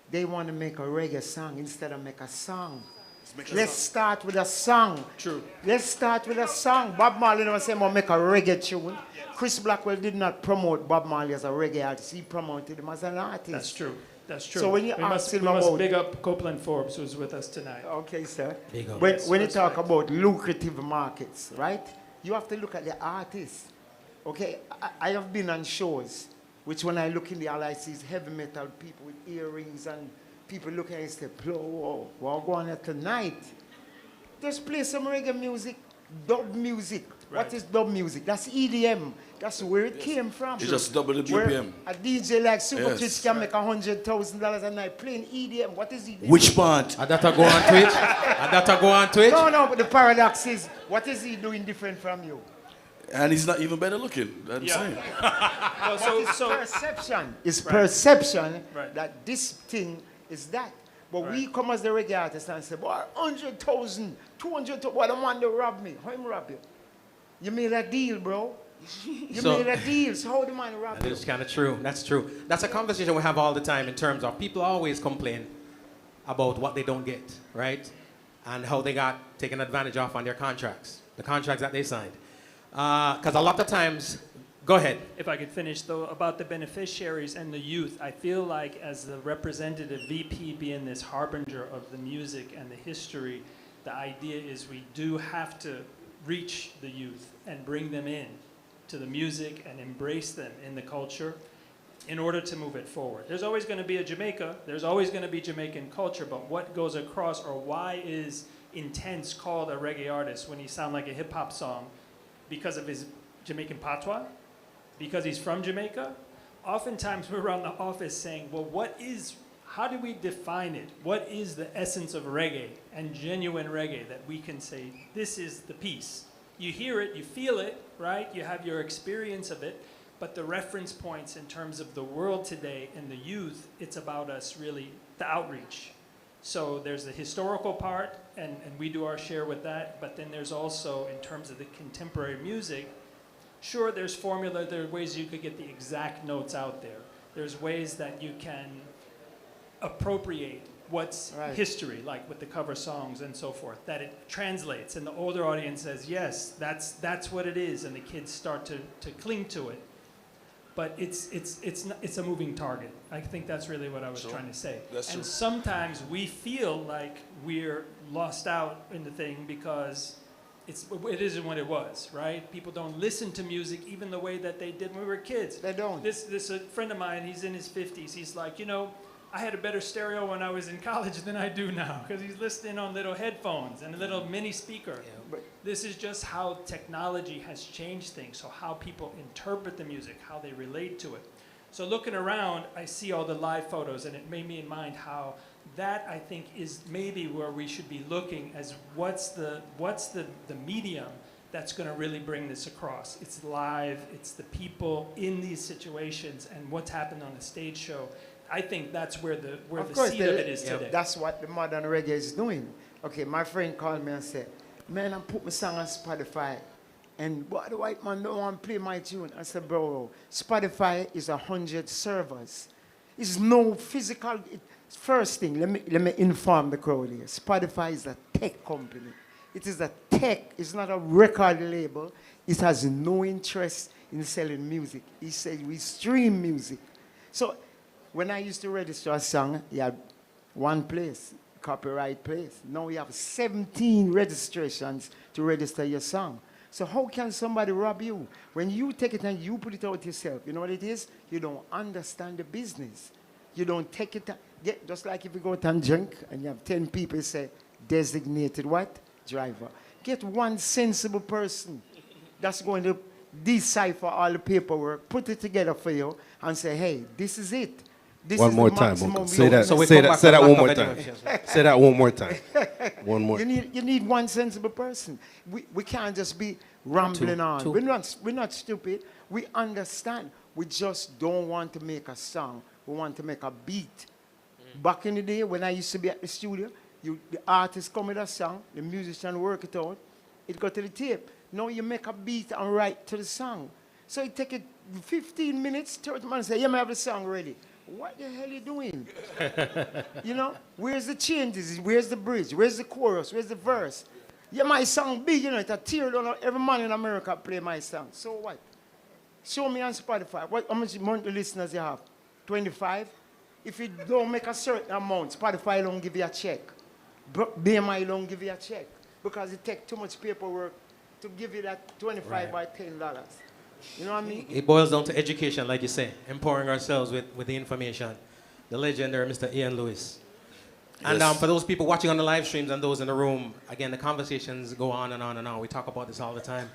H: they want to make a reggae song instead of make a song. Let's start with a song.
D: True.
H: Let's start with a song. Bob Marley never said, "I'll make a reggae tune." Chris Blackwell did not promote Bob Marley as a reggae artist. He promoted him as an artist.
D: That's true. That's true.
H: So when you
D: we
H: ask him
D: must
H: about...
D: big up Copeland Forbes, who's with us tonight.
H: Okay, sir.
C: Big up.
H: When you talk about lucrative markets, right? You have to look at the artists. Okay, I have been on shows, which when I look in the all I see is heavy metal people with earrings, and people looking at it and say, "Whoa, we're going there tonight." Just play some reggae music, dub music.
D: Right.
H: What is dub music? That's EDM. That's where it came from.
F: It's just double the
H: Where
F: BPM.
H: a DJ like Super
F: Yes.
H: Twitch can make $100,000 a night playing EDM. What is EDM?
F: Which part?
C: And that go on Twitch? And that go on Twitch?
H: No, but the paradox is, what is he doing different from you?
F: And he's not even better looking. That's
D: Yeah.
F: saying.
D: Well,
H: It's perception. It's perception
D: Right.
H: that this thing is that. But we come as the reggae artists and say, "Boy, 100,000, 200,000, boy, I don't want to rob me." How him rob you? You made a deal, bro. You made a deal, so how the man rob
C: That
H: you?
C: is kind of true. That's true. That's a conversation we have all the time in terms of people always complain about what they don't get, right? And how they got taken advantage of on their contracts, the contracts that they signed. Because a lot of times, go ahead.
D: if I could finish, though, about the beneficiaries and the youth, I feel like as the representative VP being this harbinger of the music and the history, the idea is we do have to reach the youth and bring them in to the music and embrace them in the culture in order to move it forward. There's always going to be a Jamaica, there's always going to be Jamaican culture, but what goes across, or why is Intense called a reggae artist when he sounds like a hip hop song? Because of his Jamaican patois? Because he's from Jamaica? Oftentimes we're around the office saying, well, how do we define it? What is the essence of reggae and genuine reggae that we can say, this is the piece? You hear it, you feel it, right? You have your experience of it, but the reference points in terms of the world today and the youth, it's about us really, the outreach. So there's the historical part, and we do our share with that, but then there's also, in terms of the contemporary music, sure, there's formula, there are ways you could get the exact notes out there. There's ways that you can appropriate what's history, like with the cover songs and so forth, that it translates, and the older audience says, yes, that's what it is, and the kids start to cling to it. But it's a moving target. I think that's really what I was trying to say. And sometimes we feel like we're lost out in the thing because it isn't what it was, right? People don't listen to music even the way that they did when we were kids.
H: They don't.
D: This a friend of mine, he's in his 50s. He's like, you know, I had a better stereo when I was in college than I do now, because he's listening on little headphones and a little mini speaker.
H: Yeah,
D: this is just how technology has changed things, so how people interpret the music, how they relate to it. So looking around, I see all the live photos, and it made me in mind how that, I think, is maybe where we should be looking as what's the medium that's going to really bring this across. It's live, it's the people in these situations, and what's happened on a stage show. I think that's where the seed of it is today.
H: That's what the modern reggae is doing. Okay, my friend called me and said, "Man, I put my song on Spotify, and what the white man don't want to play my tune." I said, "Bro, Spotify is 100 servers. It's no physical." First thing, let me inform the crowd here. Spotify is a tech company. It is a tech. It's not a record label. It has no interest in selling music. He said we stream music. So when I used to register a song, you had one place, copyright place. Now we have 17 registrations to register your song. So how can somebody rob you? When you take it and you put it out yourself, you know what it is? You don't understand the business. You don't take it, just like if you go to a junk and you have 10 people say, designated what? Driver. Get one sensible person that's going to decipher all the paperwork, put it together for you, and say, hey, this is it. This
G: One
H: is
G: more
H: the
G: time.
H: maximum
G: Uncle.
H: we
G: Say
H: owe.
G: that.
C: So we
G: Say
C: come
G: that.
C: back
G: Say
C: to
G: that
C: lack
G: one
C: of
G: more time.
C: education.
G: Say that one more time. One more.
H: You need one sensible person. We can't just be rambling on.
C: two.
H: We're not stupid. We understand. We just don't want to make a song. We want to make a beat. Back in the day when I used to be at the studio, the artist come with a song, the musician work it out, it go to the tape. Now you make a beat and write to the song. So it take it 15 minutes, 30 minutes, say, yeah, I have the song ready. What the hell are you doing? You know, where's the changes? Where's the bridge? Where's the chorus? Where's the verse? Yeah, my song big, you know, it's a tear down. Every man in America play my song. So what? Show me on Spotify. How much monthly listeners you have? 25? If you don't make a certain amount, Spotify don't give you a check. BMI don't give you a check. Because it takes too much paperwork to give you that 25 by $10. You know what I mean?
C: It boils down to education, like you say, empowering ourselves with the information. The legendary Mr. Ian Lewis. And
F: Yes.
C: for those people watching on the live streams and those in the room, again, the conversations go on and on and on. We talk about this all the time.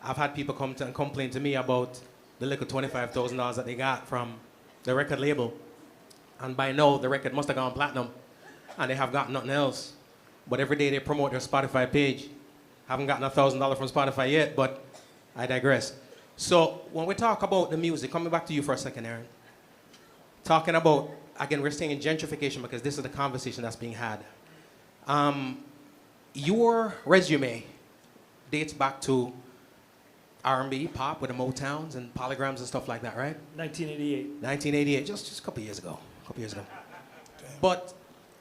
C: I've had people come to and complain to me about the little $25,000 that they got from the record label. And by now, the record must have gone platinum. And they have got nothing else. But every day they promote their Spotify page. Haven't gotten $1,000 from Spotify yet, but I digress. So when we talk about the music, coming back to you for a second, Aaron. Talking about, again, we're staying in gentrification because this is the conversation that's being had. Your resume dates back to R&B, pop with the Motowns and polygams and stuff like that, right?
D: 1988.
C: 1988, just a couple years ago. But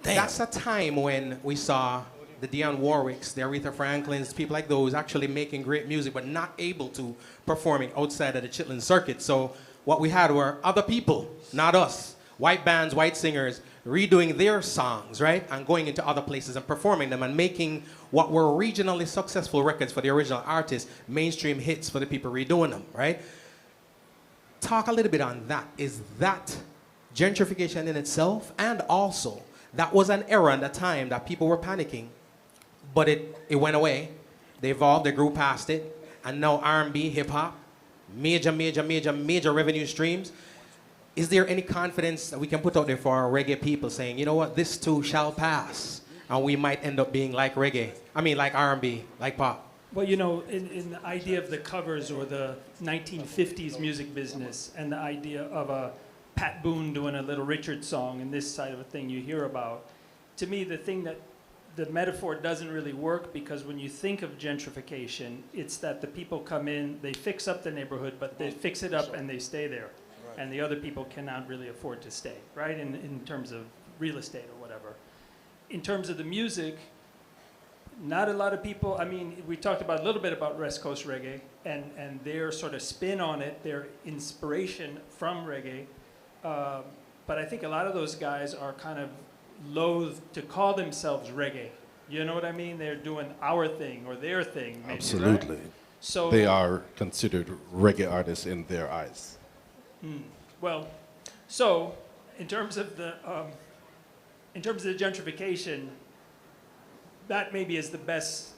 C: that's a time when we saw the Dionne Warwicks, the Aretha Franklins, people like those actually making great music but not able to performing outside of the Chitlin circuit. So what we had were other people, not us, white bands, white singers, redoing their songs, right? And going into other places and performing them and making what were regionally successful records for the original artists, mainstream hits for the people redoing them, right? Talk a little bit on that. Is that gentrification in itself? And also, that was an era and a time that people were panicking, but it went away. They evolved, they grew past it, and now R&B, hip-hop, major revenue streams. Is there any confidence that we can put out there for our reggae people saying, you know what, this too shall pass, and we might end up being like reggae, like R&B, like pop?
D: Well, you know, in the idea of the covers or the 1950s music business and the idea of a Pat Boone doing a Little Richard song and this side of a thing you hear about, to me, the metaphor doesn't really work, because when you think of gentrification, it's that the people come in, they fix up the neighborhood, but they fix it up and they stay there. And the other people cannot really afford to stay, right? In terms of real estate or whatever. In terms of the music, not a lot of people, we talked about a little bit about West Coast reggae and their sort of spin on it, their inspiration from reggae. But I think a lot of those guys are kind of loath to call themselves reggae. You know what I mean? They're doing our thing or their thing. Maybe,
G: Absolutely.
D: right? So
G: They are considered reggae artists in their eyes.
D: Well, so in terms of the gentrification, that maybe is the best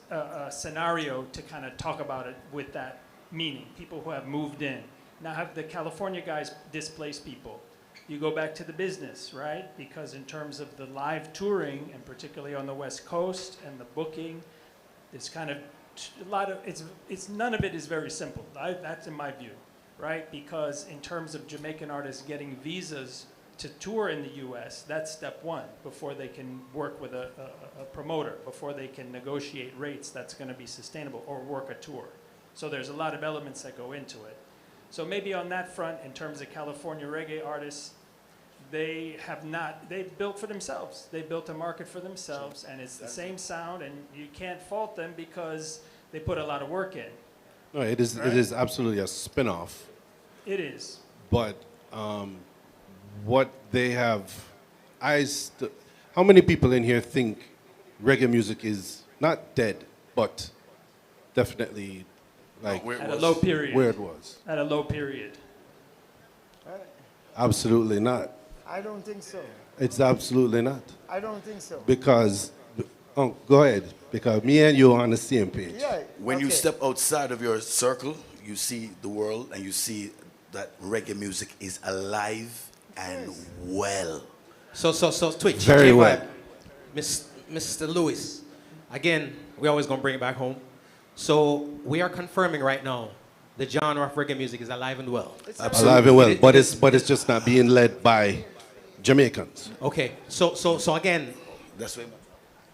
D: scenario to kind of talk about it with that meaning. People who have moved in. Now have the California guys displaced people. You go back to the business, right? Because in terms of the live touring, and particularly on the West Coast, and the booking, it's kind of a lot of, it's none of it is very simple. That's in my view, right? Because in terms of Jamaican artists getting visas to tour in the US, that's step one before they can work with a promoter, before they can negotiate rates that's gonna be sustainable or work a tour. So there's a lot of elements that go into it. So maybe on that front, in terms of California reggae artists, they built for themselves. They built a market for themselves, and it's the same sound, and you can't fault them because they put a lot of work in.
G: No, it is.
D: Right?
G: It is absolutely a spin-off.
D: It is.
G: But what they have, How many people in here think reggae music is not dead, but definitely like
F: Where it
D: At a
F: was.
D: low period.
G: where it was?
D: At a low period.
G: Absolutely not.
H: I don't think so.
G: It's absolutely not.
H: I don't think so.
G: Because, oh, go ahead. Because me and you are on the same page.
H: Yeah.
F: When you
H: okay.
F: step outside of your circle, you see the world and you see that reggae music is alive and well.
C: So Twitch.
G: Very
C: J-Vibe,
G: well.
C: Mr. Lewis. Again, we always gonna bring it back home. So we are confirming right now the genre of reggae music is alive and well.
G: Alive and well, but it's just not being led by Jamaicans.
C: Okay. So again,
F: That's why.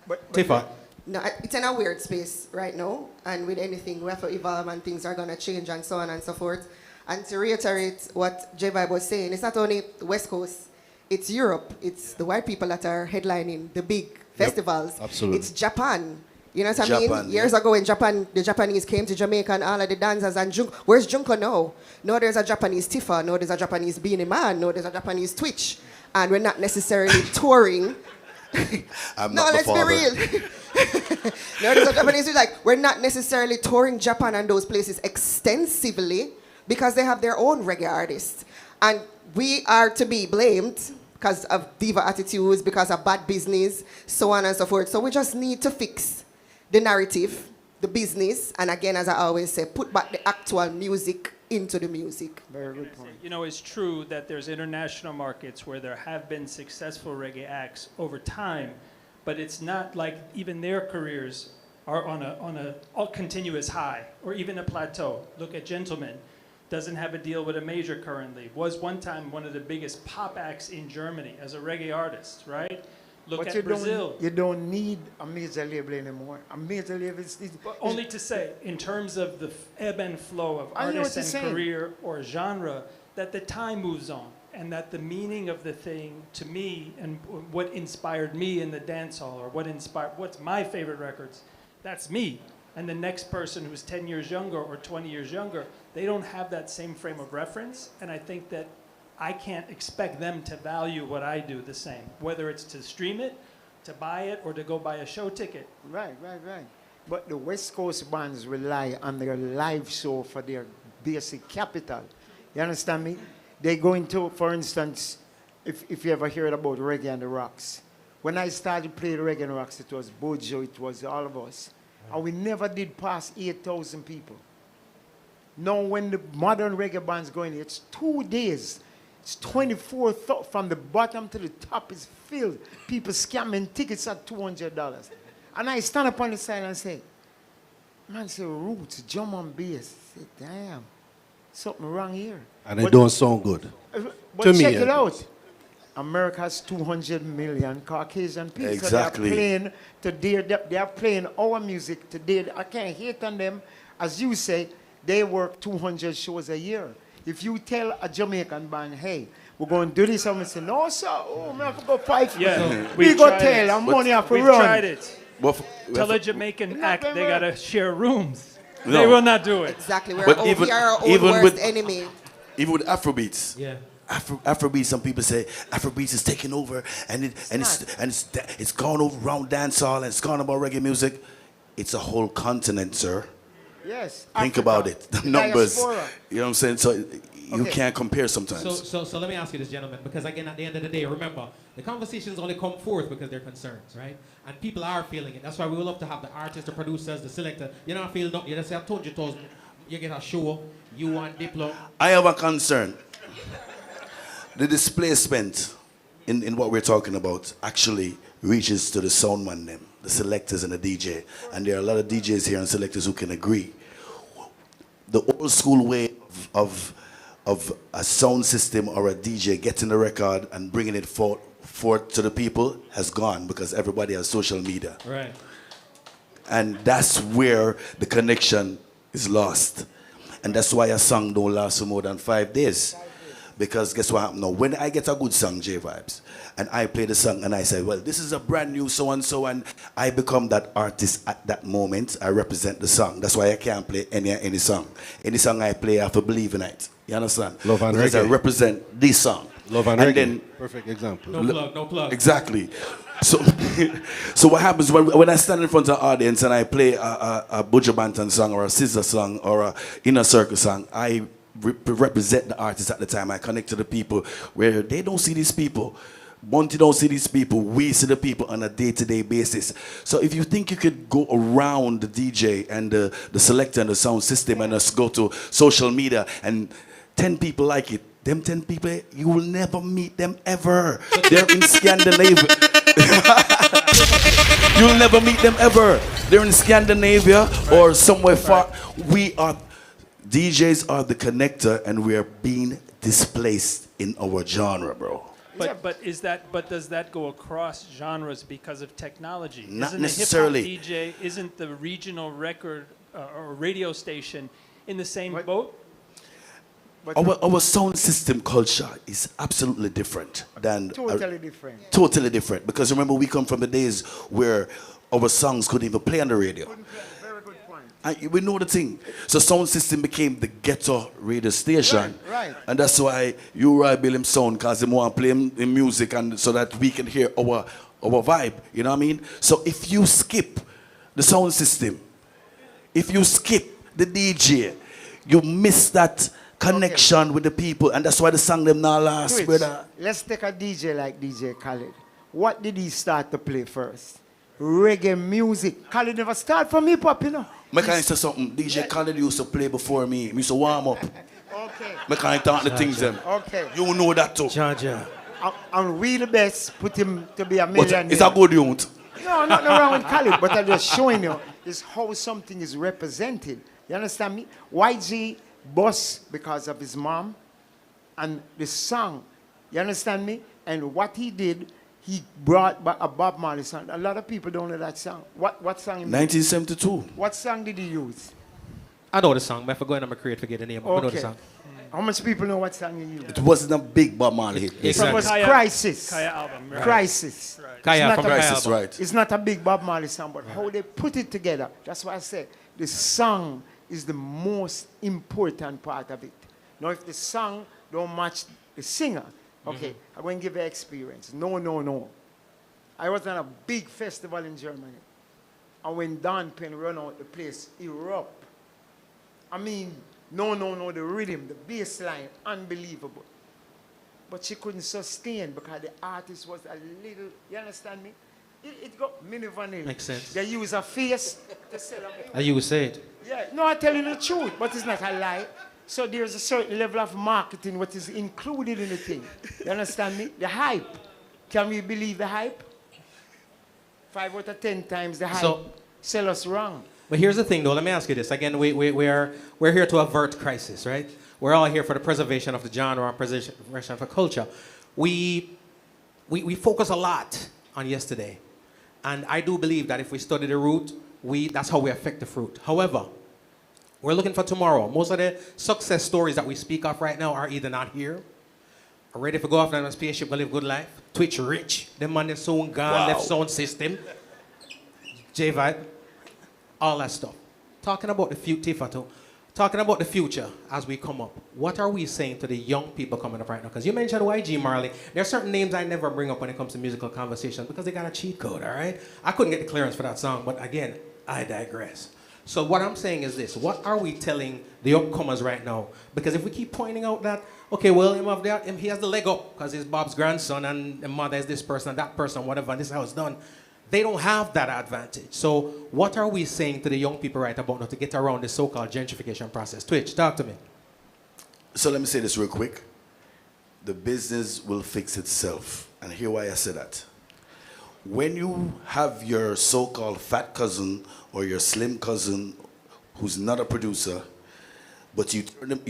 H: But
C: Tifa.
E: No, it's in a weird space right now, and with anything, we have to evolve and things are going to change and so on and so forth. And to reiterate what J-Vibe was saying, it's not only the West Coast, it's Europe, it's the white people that are headlining the big festivals.
G: absolutely.
E: It's Japan. You know what I
F: Japan,
E: mean? Years ago when Japan, the Japanese came to Jamaica and all of the dancers and where's Junko now? No, there's a Japanese Tifa. No, there's a Japanese Beanie Man. No, there's a Japanese Twitch. And we're not necessarily touring.
F: I'm
E: No,
F: not the
E: let's be
F: father.
E: real. No, there's a Japanese, like, we're not necessarily touring Japan and those places extensively because they have their own reggae artists. And we are to be blamed because of diva attitudes, because of bad business, so on and so forth. So we just need to fix the narrative, the business, and again, as I always say, put back the actual music into the music.
H: Very good point.
D: You know, it's true that there's international markets where there have been successful reggae acts over time, but it's not like even their careers are on a continuous high or even a plateau. Look at Gentleman. Doesn't have a deal with a major currently. Was one time one of the biggest pop acts in Germany as a reggae artist, right? Look
H: But
D: at Brazil.
H: you don't need a major label anymore. A major label is
D: But only to say, in terms of the ebb and flow of
H: I know what
D: artist
H: you're
D: and
H: saying.
D: career or genre, that the time moves on, and that the meaning of the thing, to me, and what inspired me in the dance hall, or what's my favorite records, that's me. And the next person who's 10 years younger or 20 years younger, they don't have that same frame of reference, and I think that I can't expect them to value what I do the same, whether it's to stream it, to buy it, or to go buy a show ticket.
H: Right. But the West Coast bands rely on their live show for their basic capital. You understand me? They go into, for instance, if you ever heard about Reggae and the Rocks. When I started playing Reggae and the Rocks, it was Bojo, it was all of us. And we never did pass 8,000 people. Now when the modern reggae band's going, it's 2 days. It's 24 from the bottom to the top is filled. People scamming tickets at $200. And I stand up on the side and say, man, say roots, drum and bass. I say, damn, something wrong here.
G: And it don't sound good.
H: But
G: To me,
H: check it
G: at
H: out.
G: least.
H: America has 200 million Caucasian people.
F: Exactly.
H: So they are playing today. They are playing our music today. I can't hate on them. As you say, they work 200 shows a year. If you tell a Jamaican band, hey, we're going to do this, I'm going to say, no, sir. Oh, man, I have to go fight.
D: Yeah,
H: We
D: we've
H: go
D: tried
H: tell,
D: it.
H: I'm money off to
D: We've
H: run.
D: tried it. Tell a Jamaican
H: Not
D: act they
H: very
D: gotta share rooms.
F: No.
D: They will not do it.
E: Exactly.
F: But
E: We are our own
F: even
E: worst
F: with-
E: enemy.
F: Even with Afrobeats.
C: Yeah.
F: Afrobeats, some people say Afrobeats is taking over and it's gone over around dancehall and it's gone about reggae music. It's a whole continent, sir.
H: Yes.
F: Think
H: Africa,
F: about it. The numbers.
H: diaspora.
F: You know what I'm saying? So you
H: Okay.
F: can't compare sometimes.
C: So let me ask you this, gentlemen, because again, at the end of the day, remember, the conversations only come forth because they're concerns, right? And people are feeling it. That's why we would love to have the artists, the producers, the selector. You don't feel, you just say, I told you, you get a show, you want Diplo.
F: I have a concern. The displacement in what we're talking about actually reaches to the soundman them, the selectors and the DJ. And there are a lot of DJs here and selectors who can agree. The old school way of a sound system or a DJ getting the record and bringing it forth to the people has gone because everybody has social media.
C: Right.
F: And that's where the connection is lost. And that's why a song don't last for more than 5 days. Because guess what happened now? When I get a good song, J-Vibes, and I play the song and I say, well, this is a brand new so-and-so, and I become that artist at that moment. I represent the song. That's why I can't play any song. Any song I play, I have to believe in it. You understand?
G: Love and
F: because I
G: reggae.
F: represent this song.
G: Love and
F: And
G: reggae.
F: then
G: Perfect example.
C: No plug, no plug.
F: exactly. So, so what happens when I stand in front of the audience and I play a Buju Banton song or a Scissor song or a Inner Circle song, I represent the artist at the time. I connect to the people where they don't see these people. Monty don't see these people. We see the people on a day-to-day basis. So if you think you could go around the DJ and the selector and the sound system and just go to social media and 10 people like it, them 10 people, you will never meet them ever. They're in Scandinavia. You'll never meet them ever. They're in Scandinavia or somewhere far. DJs are the connector, and we are being displaced in our genre, bro.
D: But does that go across genres because of technology?
F: Not
D: isn't
F: necessarily.
D: The hip-hop DJ, isn't the regional record or radio station in the same boat?
H: But
F: Our sound system culture is absolutely different than
H: totally different.
F: totally different. Because remember, we come from the days where our songs couldn't even play on the radio.
H: Very good point.
F: And we know the thing. So sound system became the ghetto radio station.
H: Right.
F: And that's why you right Bill him sound, because he want to play him in music and so that we can hear our vibe. You know what I mean? So if you skip the sound system, if you skip the DJ, you miss that connection with the people, and that's why the song them now last,
H: Twitch,
F: brother.
H: let's take a DJ like DJ Khaled. What did he start to play first? Reggae music. Khaled never started from hip hop, you know.
F: I can say something. DJ Khaled used to play before me. He used to warm up.
H: Okay.
F: I can't talk the things them.
H: Okay.
F: You know that too.
C: Georgia.
H: And we the best put him to be a
F: But
H: millionaire.
F: it's a good youth.
H: No, nothing wrong with Khaled, but I'm just showing you is how something is represented. You understand me? YG boss because of his mom and the song. You understand me? And what he did, he brought back a Bob Marley song. A lot of people don't know that song. What song?
F: 1972.
H: What song did he use?
C: I know the song, but if I go in, I'm going to forget the name. I know the
H: Okay.
C: song.
H: How much people know what song he used?
F: It wasn't a big Bob Marley hit.
H: It
C: Exactly.
H: was
D: Kaya-
H: Crisis.
D: Kaya album, right?
H: Crisis.
C: Kaya
H: It's
C: from
H: not a-
C: Kaya
F: Crisis,
C: album.
F: right.
H: It's not a big Bob Marley song, but how they put it together. That's why I say the song is the most important part of it. Now, if the song don't match the singer, okay, I'm going to give you experience. No. I was on a big festival in Germany, and when Don Penn run out, the place erupt. I mean, no, the rhythm, the bass line, unbelievable. But she couldn't sustain because the artist was a little, you understand me? It got mini vanilla.
C: Makes sense.
H: They use a face to sell a
C: You would say it.
H: yeah, no, I tell you the truth, but it's not a lie. So there's a certain level of marketing what is included in the thing. You understand me? The hype. Can we believe the hype? 5 out of 10 times the hype
C: So-
H: sell us wrong.
C: But here's the thing, though. Let me ask you this. Again, we're here to avert crisis, right? We're all here for the preservation of the genre and preservation of the culture. We focus a lot on yesterday. And I do believe that if we study the root, that's how we affect the fruit. However, we're looking for tomorrow. Most of the success stories that we speak of right now are either not here, are ready to go off on a spaceship and live good life. Twitch rich. Them man is soon gone,
F: Wow.
C: left sound system. J-Vibe. All that stuff. Talking about the future, talking about the future as we come up. What are we saying to the young people coming up right now? Because you mentioned YG Marley. There are certain names I never bring up when it comes to musical conversations because they got a cheat code, all right? I couldn't get the clearance for that song, but again, I digress. So what I'm saying is this. What are we telling the upcomers right now? Because if we keep pointing out that, okay, well, he has the leg up because he's Bob's grandson and the mother is this person and that person, whatever, and this is how it's done. They don't have that advantage. So what are we saying to the young people right about now to get around the so-called gentrification process? Twitch, talk to me.
F: So let me say this real quick. The business will fix itself. And here why I say that. When you have your so-called fat cousin or your slim cousin who's not a producer, but you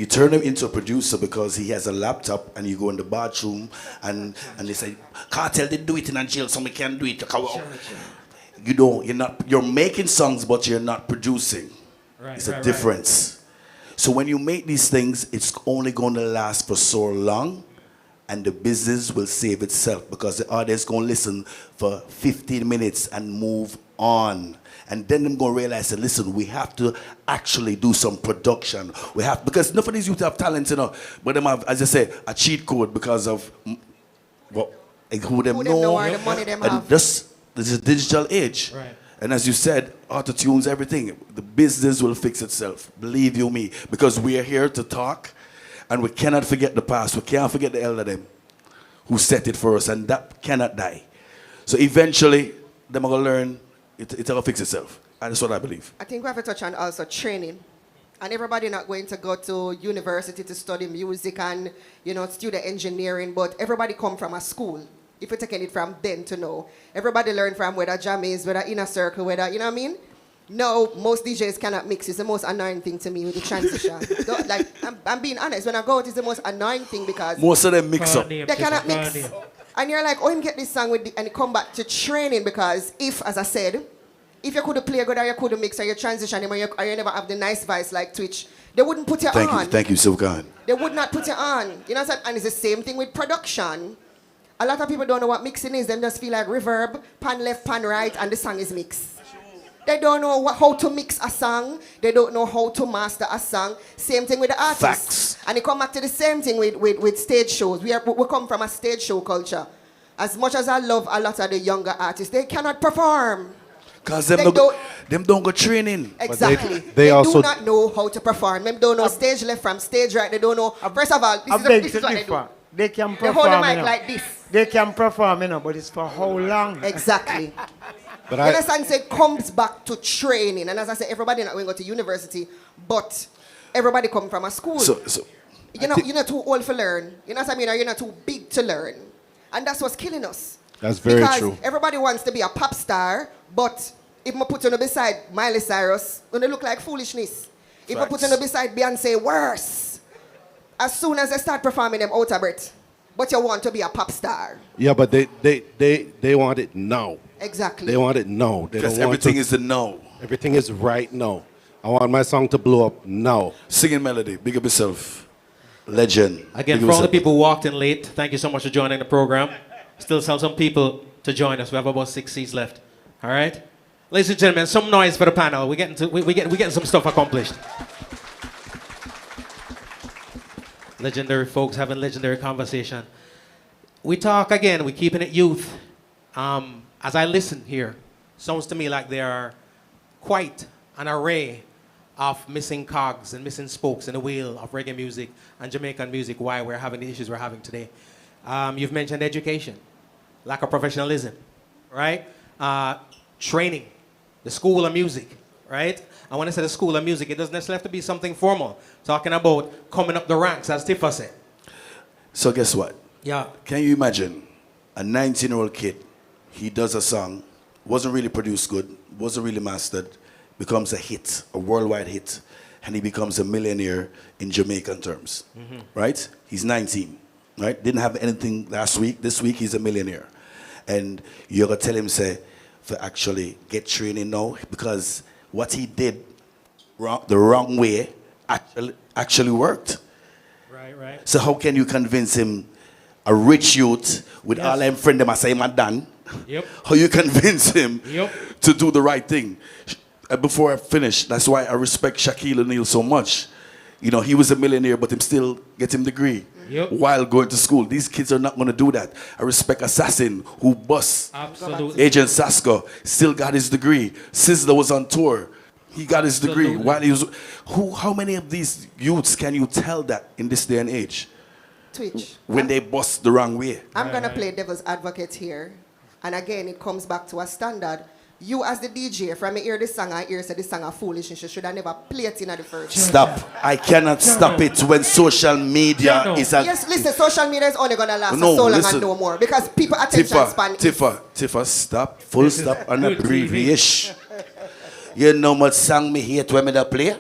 F: turn him into a producer because he has a laptop and you go in the bathroom and they say, Cartel didn't do it in a jail, so we can't do it. You're making songs, but you're not producing.
C: Right,
F: It's a difference. So when you make these things, it's only going to last for so long, and the business will save itself because the audience going to listen for 15 minutes and move on. And then them gonna realize that, listen, we have to actually do some production. We have, because none of these youth have talent, you know, but them have, as I say, a cheat code because of what, who them know,
E: or the money them
F: and
E: have.
F: this is a digital age.
C: Right.
F: And as you said, auto-tunes, everything. The business will fix itself. Believe you me. Because we are here to talk, and we cannot forget the past. We can't forget the elder them who set it for us, and that cannot die. So eventually, them are going to learn, it'll fix itself. And that's what I believe.
E: I think we have to touch on also training. And everybody not going to go to university to study music and, you know, study engineering, but everybody come from a school. If you're taking it from then to now. Everybody learn from whether jam is, whether inner circle, whether, you know what I mean? No, most DJs cannot mix. It's the most annoying thing to me with the transition. Like, I'm being honest. When I go out, it's the most annoying thing because
F: Most of them mix up.
E: they cannot mix. And you're like, oh, him get this song with and come back to training because if, as I said, if you could play good or you could mix or you transition him or you never have the nice voice like Twitch, they wouldn't put you on.
F: Thank you, Silkan.
E: They would not put you on. You know what I'm saying? And it's the same thing with production. A lot of people don't know what mixing is. They just feel like reverb, pan left, pan right, and the song is mixed. They don't know how to mix a song. They don't know how to master a song. Same thing with the artists.
F: Facts.
E: And it come back to the same thing with stage shows. We come from a stage show culture. As much as I love a lot of the younger artists, they cannot perform.
F: Because them don't go training.
E: Exactly.
G: They also
E: do not know how to perform. They don't know stage left from stage right. They don't know. First of all, this is what they do.
H: They can
E: They
H: perform.
E: hold the mic
H: you know.
E: like this.
H: They can perform, you know, but it's for how long?
E: Exactly.
G: But
E: You understand? So it comes back to training. And as I said, everybody not going to go to university, but everybody come from a school.
F: So
E: you're not too old to learn. You know what I mean? Or you're not too big to learn. And that's what's killing us.
G: That's very
E: because
G: true.
E: Everybody wants to be a pop star, but if I put you beside Miley Cyrus, they look like foolishness. If I put you beside Beyonce, worse. As soon as they start performing them out of breath. But you want to be a pop star.
G: Yeah, but they want it now.
E: Exactly.
G: They want it now. They
F: because
G: don't want
F: everything
G: to,
F: is the no.
G: everything is right now. I want my song to blow up now.
F: Singing melody. Big up yourself. Legend.
C: Again,
F: Big up
C: for all the
F: yourself.
C: people who walked in late, thank you so much for joining the program. Still some people to join us. We have about 6 seats left. All right? Ladies and gentlemen, some noise for the panel. We're getting some stuff accomplished. Legendary folks having legendary conversation. We talk again, we're keeping it youth. As I listen here, sounds to me like there are quite an array of missing cogs and missing spokes in the wheel of reggae music and Jamaican music, why we're having the issues we're having today. You've mentioned education, lack of professionalism, right? Training, the school of music, right? And when I say the school of music, it doesn't necessarily have to be something formal. Talking about coming up the ranks, as Tifa said.
F: So guess what?
C: Yeah.
F: Can you imagine a 19-year-old kid, he does a song, wasn't really produced good, wasn't really mastered, becomes a hit, a worldwide hit, and he becomes a millionaire in Jamaican terms, right? He's 19, right? Didn't have anything last week. This week, he's a millionaire. And you're going to tell him, say, for actually get training now, because what he did the wrong way actually worked.
C: Right.
F: So how can you convince him, a rich youth with all them friends them say man done?
C: Yep.
F: How you convince him
C: Yep.
F: to do the right thing? Before I finish, that's why I respect Shaquille O'Neal so much. You know, he was a millionaire, but him still get him degree while going to school. These kids are not going to do that. I respect Assassin, who bust
C: Absolutely.
F: Agent Sasko, still got his degree. Sizzler was on tour. He got his degree
C: Absolutely.
F: while he was. How many of these youths can you tell that in this day and age?
E: Twitch.
F: When they bust the wrong way.
E: I'm going to play devil's advocate here. And again, it comes back to a standard. You as the DJ, from me hear this song, I hear say this song a foolish and she should have never played it in the first.
F: Stop. I cannot stop it when social media is a...
E: Yes, listen, social media is only going to last
F: No,
E: so long
F: listen.
E: and no more. Because people attention span is...
F: Tifa, stop. Full stop and abbreviation. You know how much song me hate when me da play?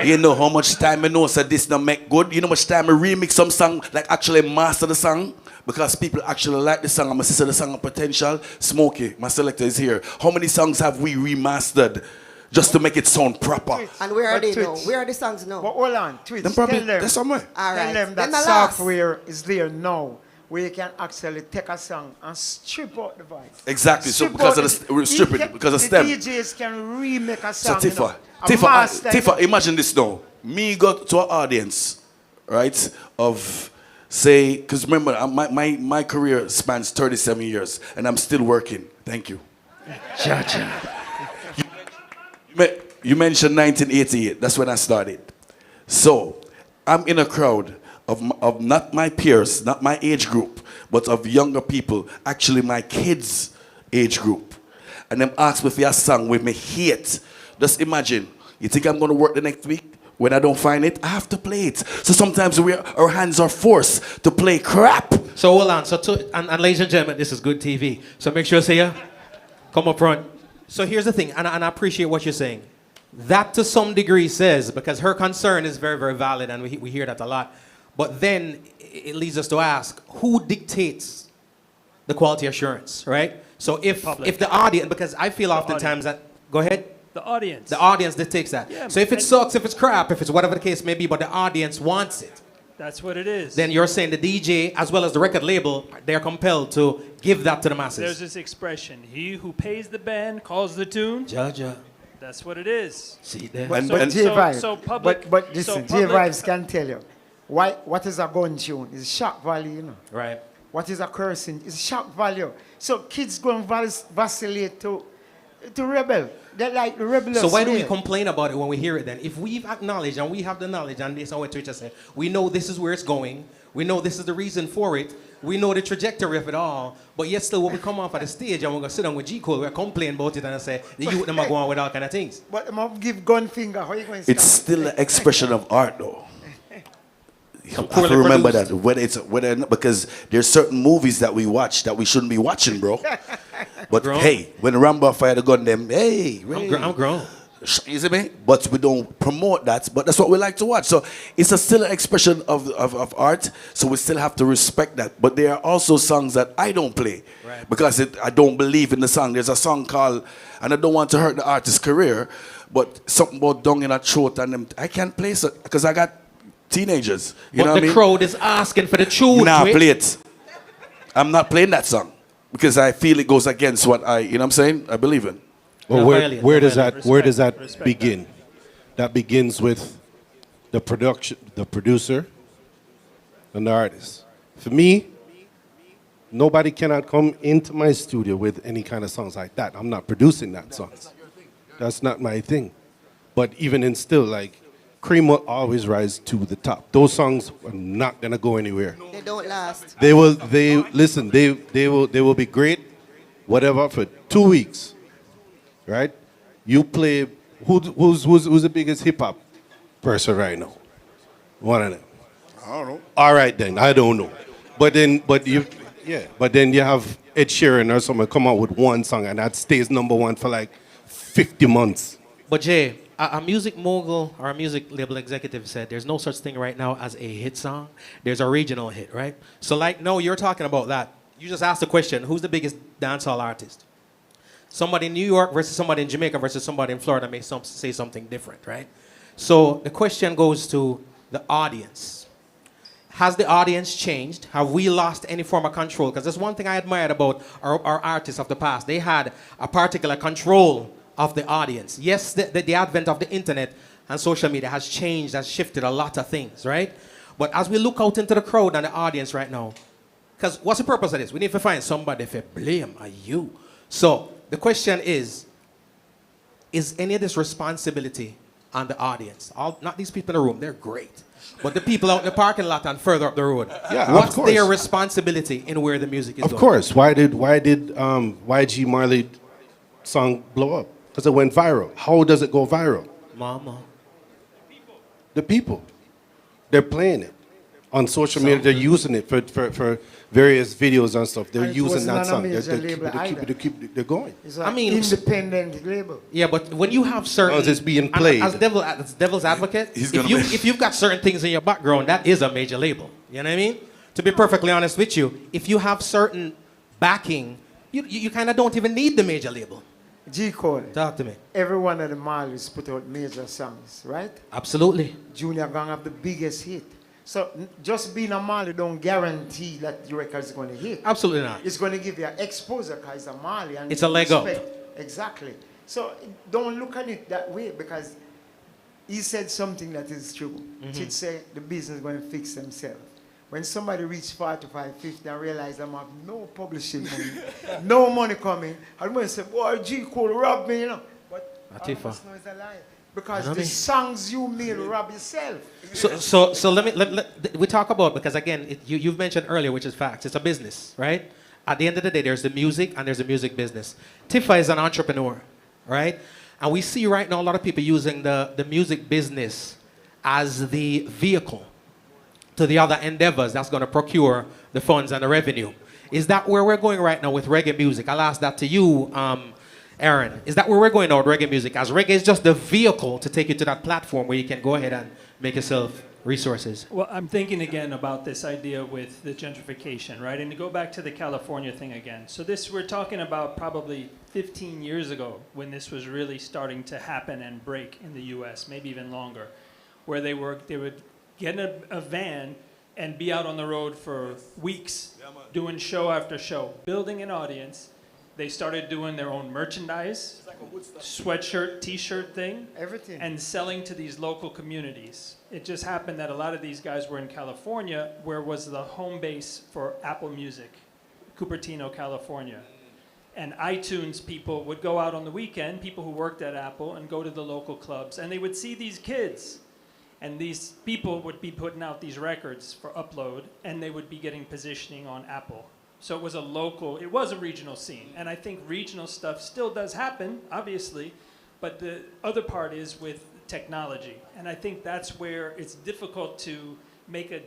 F: You know how much time I know so this not make good? You know how much time I remix some song, like actually master the song? Because people actually like the song. I'm going to say the song of potential. Smokey, my selector is here. How many songs have we remastered just to make it sound proper?
E: And where are
H: But
E: they now?
H: Twitch.
E: Where are the songs now?
H: But hold on, Twitch.
F: Them probably,
H: Tell them,
F: they're somewhere.
E: All
H: tell
E: right.
H: them
E: Then
H: that
E: the last.
H: software is there now. where you can actually take a song and strip out the voice.
F: Exactly. So
H: Strip
F: because
H: out
F: of the we strip it because of
H: the
F: STEM.
H: DJs can remake a
F: So
H: song. you know,
F: Tifa, imagine this now. Me go to an audience, right? Of say, because remember, my career spans 37 years, and I'm still working. Thank you. You mentioned 1988. That's when I started. So I'm in a crowd of not my peers, not my age group, but of younger people, actually my kids' age group. And them ask me for a song with me hate. Just imagine, you think I'm going to work the next week? When I don't find it, I have to play it. So sometimes our hands are forced to play crap.
C: So hold on. And ladies and gentlemen, this is good TV. So make sure you say yeah. Come up front. So here's the thing, and I appreciate what you're saying. That to some degree says, because her concern is very, very valid, and we hear that a lot. But then it leads us to ask, who dictates the quality assurance, right? So if the audience, because I feel oftentimes that, go ahead.
D: The audience.
C: The audience dictates that.
D: Yeah,
C: so if it sucks, if it's crap, if it's whatever the case may be, but the audience wants it.
D: That's what it is.
C: Then you're saying the DJ, as well as the record label, they're compelled to give that to the masses.
D: There's this expression, he who pays the band calls the tune.
C: Jaja.
D: That's what it is.
C: See there.
H: But
D: So-
H: J-Vibes,
D: so public-
H: but listen,
D: so public-
H: J-Vibes can tell you, what is a gun tune? It's shock value, you know.
C: Right.
H: What is a cursing? It's shock value. So kids go and vacillate to rebel. They're like the rebellious.
C: So why do we
H: spirit.
C: complain about it when we hear it then? If we've acknowledged and we have the knowledge, and this is what Twitter said, we know this is where it's going, we know this is the reason for it, we know the trajectory of it all, but yet still when we come off at the stage and we're going to sit down with G Cole, we're complaining about it and say, the youth them are going with all kind of things.
H: But I'm gonna give gun finger. How you going to
F: It's still an expression of art, though. You have
C: Poorly
F: to remember
C: produced.
F: that whether because there's certain movies that we watch that we shouldn't be watching, bro. But
C: Grown.
F: hey, when Rambo fired the gun, them hey,
C: I'm grown.
F: You see me? But we don't promote that. But that's what we like to watch. So it's still an expression of art. So we still have to respect that. But there are also songs that I don't play because I don't believe in the song. There's a song called, and I don't want to hurt the artist's career, but something about dung in a throat and them. I can't play it because I got teenagers. You know
C: But
F: what I
C: the
F: mean?
C: crowd is asking for the tune.
F: Nah,
C: Twitch.
F: play it. I'm not playing that song because I feel it goes against what you know what I'm saying? I believe in.
G: Well,
C: No,
G: where
C: violent,
G: does
C: violent.
G: that
D: Respect
G: begin? That begins with the producer, and the artist. For me, nobody cannot come into my studio with any kind of songs like that. I'm not producing that songs. That's not my thing. But even in still, like, cream will always rise to the top. Those songs are not gonna go anywhere.
E: They don't last.
G: They will be great, whatever, for 2 weeks. Right? You play who's the biggest hip hop person right now? One of them.
F: I don't know.
G: All right then, I don't know. But then you have Ed Sheeran or someone come out with one song and that stays #1 for like 50 months.
C: But Jay, a music mogul or a music label executive said there's no such thing right now as a hit song. There's a regional hit, right? So like, no, you're talking about that. You just asked the question, who's the biggest dancehall artist? Somebody in New York versus somebody in Jamaica versus somebody in Florida may say something different, right? So the question goes to the audience. Has the audience changed? Have we lost any form of control? Because there's one thing I admired about our artists of the past. They had a particular control of the audience. Yes, the advent of the internet and social media has changed, has shifted a lot of things, right? But as we look out into the crowd and the audience right now, because what's the purpose of this? We need to find somebody to blame you. So the question is any of this responsibility on the audience? Not these people in the room, they're great. But the people out in the parking lot and further up the road.
G: Yeah,
C: what's
G: of course.
C: their responsibility in where the music is
G: Of
C: going?
G: course. Why did YG Marley song blow up? Because it went viral. How does it go viral?
C: Mama.
G: The people. They're playing it. On social media, they're using it for various videos and stuff. They're
H: And it
G: using
H: wasn't
G: that
H: on a
G: song.
H: major label either.
G: They're going.
H: It's
C: I
H: an
C: mean,
H: independent label.
C: Yeah, but when you have certain...
G: As it's being
C: and
G: played.
C: As devil's advocate,
F: He's
C: if,
F: gonna be-
C: if you've got certain things in your background, that is a major label. You know what I mean? To be perfectly honest with you, if you have certain backing, you kind of don't even need the major label.
H: G Cole.
C: Talk to me.
H: Every one of the Marleys put out major songs, right?
C: Absolutely.
H: Junior Gang have the biggest hit. So just being a Mali don't guarantee that the record is going to hit.
C: Absolutely not.
H: It's going to give you an exposure because it's a Mali. And
C: It's a leg up.
H: Exactly. So don't look at it that way because he said something that is true. He'd say the business is going to fix themselves. When somebody reach 45, 50 and realize them have no publishing money, no money coming, I'm going to say, boy, G. Cole robbed me, you know. But all of us know it's a lie. Because the songs you made rob yourself.
C: So let we talk about, because again, you've mentioned earlier, which is facts. It's a business, right? At the end of the day, there's the music and there's the music business. Tifa is an entrepreneur, right? And we see right now a lot of people using the music business as the vehicle to the other endeavors that's going to procure the funds and the revenue. Is that where we're going right now with reggae music? I'll ask that to you, Aaron. Is that where we're going now with reggae music? As reggae is just the vehicle to take you to that platform where you can go ahead and make yourself resources.
D: Well, I'm thinking again about this idea with the gentrification, right? And to go back to the California thing again. So this, we're talking about probably 15 years ago when this was really starting to happen and break in the US, maybe even longer, where they would get in a van and be out on the road for weeks, doing show after show, building an audience. They started doing their own merchandise, sweatshirt, t-shirt thing,
H: everything,
D: and selling to these local communities. It just happened that a lot of these guys were in California, where was the home base for Apple Music, Cupertino, California. And iTunes people would go out on the weekend, people who worked at Apple, and go to the local clubs, and they would see these kids. And these people would be putting out these records for upload, and they would be getting positioning on Apple. So it was a regional scene. And I think regional stuff still does happen, obviously, but the other part is with technology. And I think that's where it's difficult to make a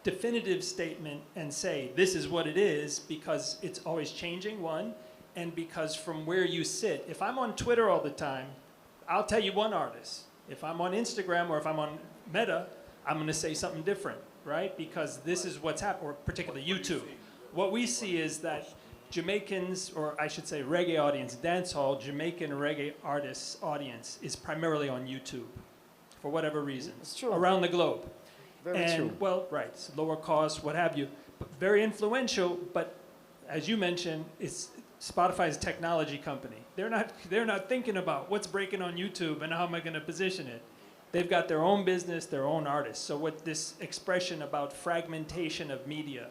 D: definitive statement and say, this is what it is, because it's always changing, one, and because from where you sit. If I'm on Twitter all the time, I'll tell you one artist. If I'm on Instagram or if I'm on Meta, I'm going to say something different, right? Because this is what's happening, or particularly YouTube. What we see is that Jamaicans, or I should say reggae audience, dancehall, Jamaican reggae artists audience is primarily on YouTube, for whatever reason.
H: It's true.
D: Around the globe.
H: Very true.
D: Well, right, it's lower cost, what have you. But very influential, but as you mentioned, it's Spotify's technology company. They're not thinking about what's breaking on YouTube and how am I going to position it. They've got their own business, their own artists. So with this expression about fragmentation of media,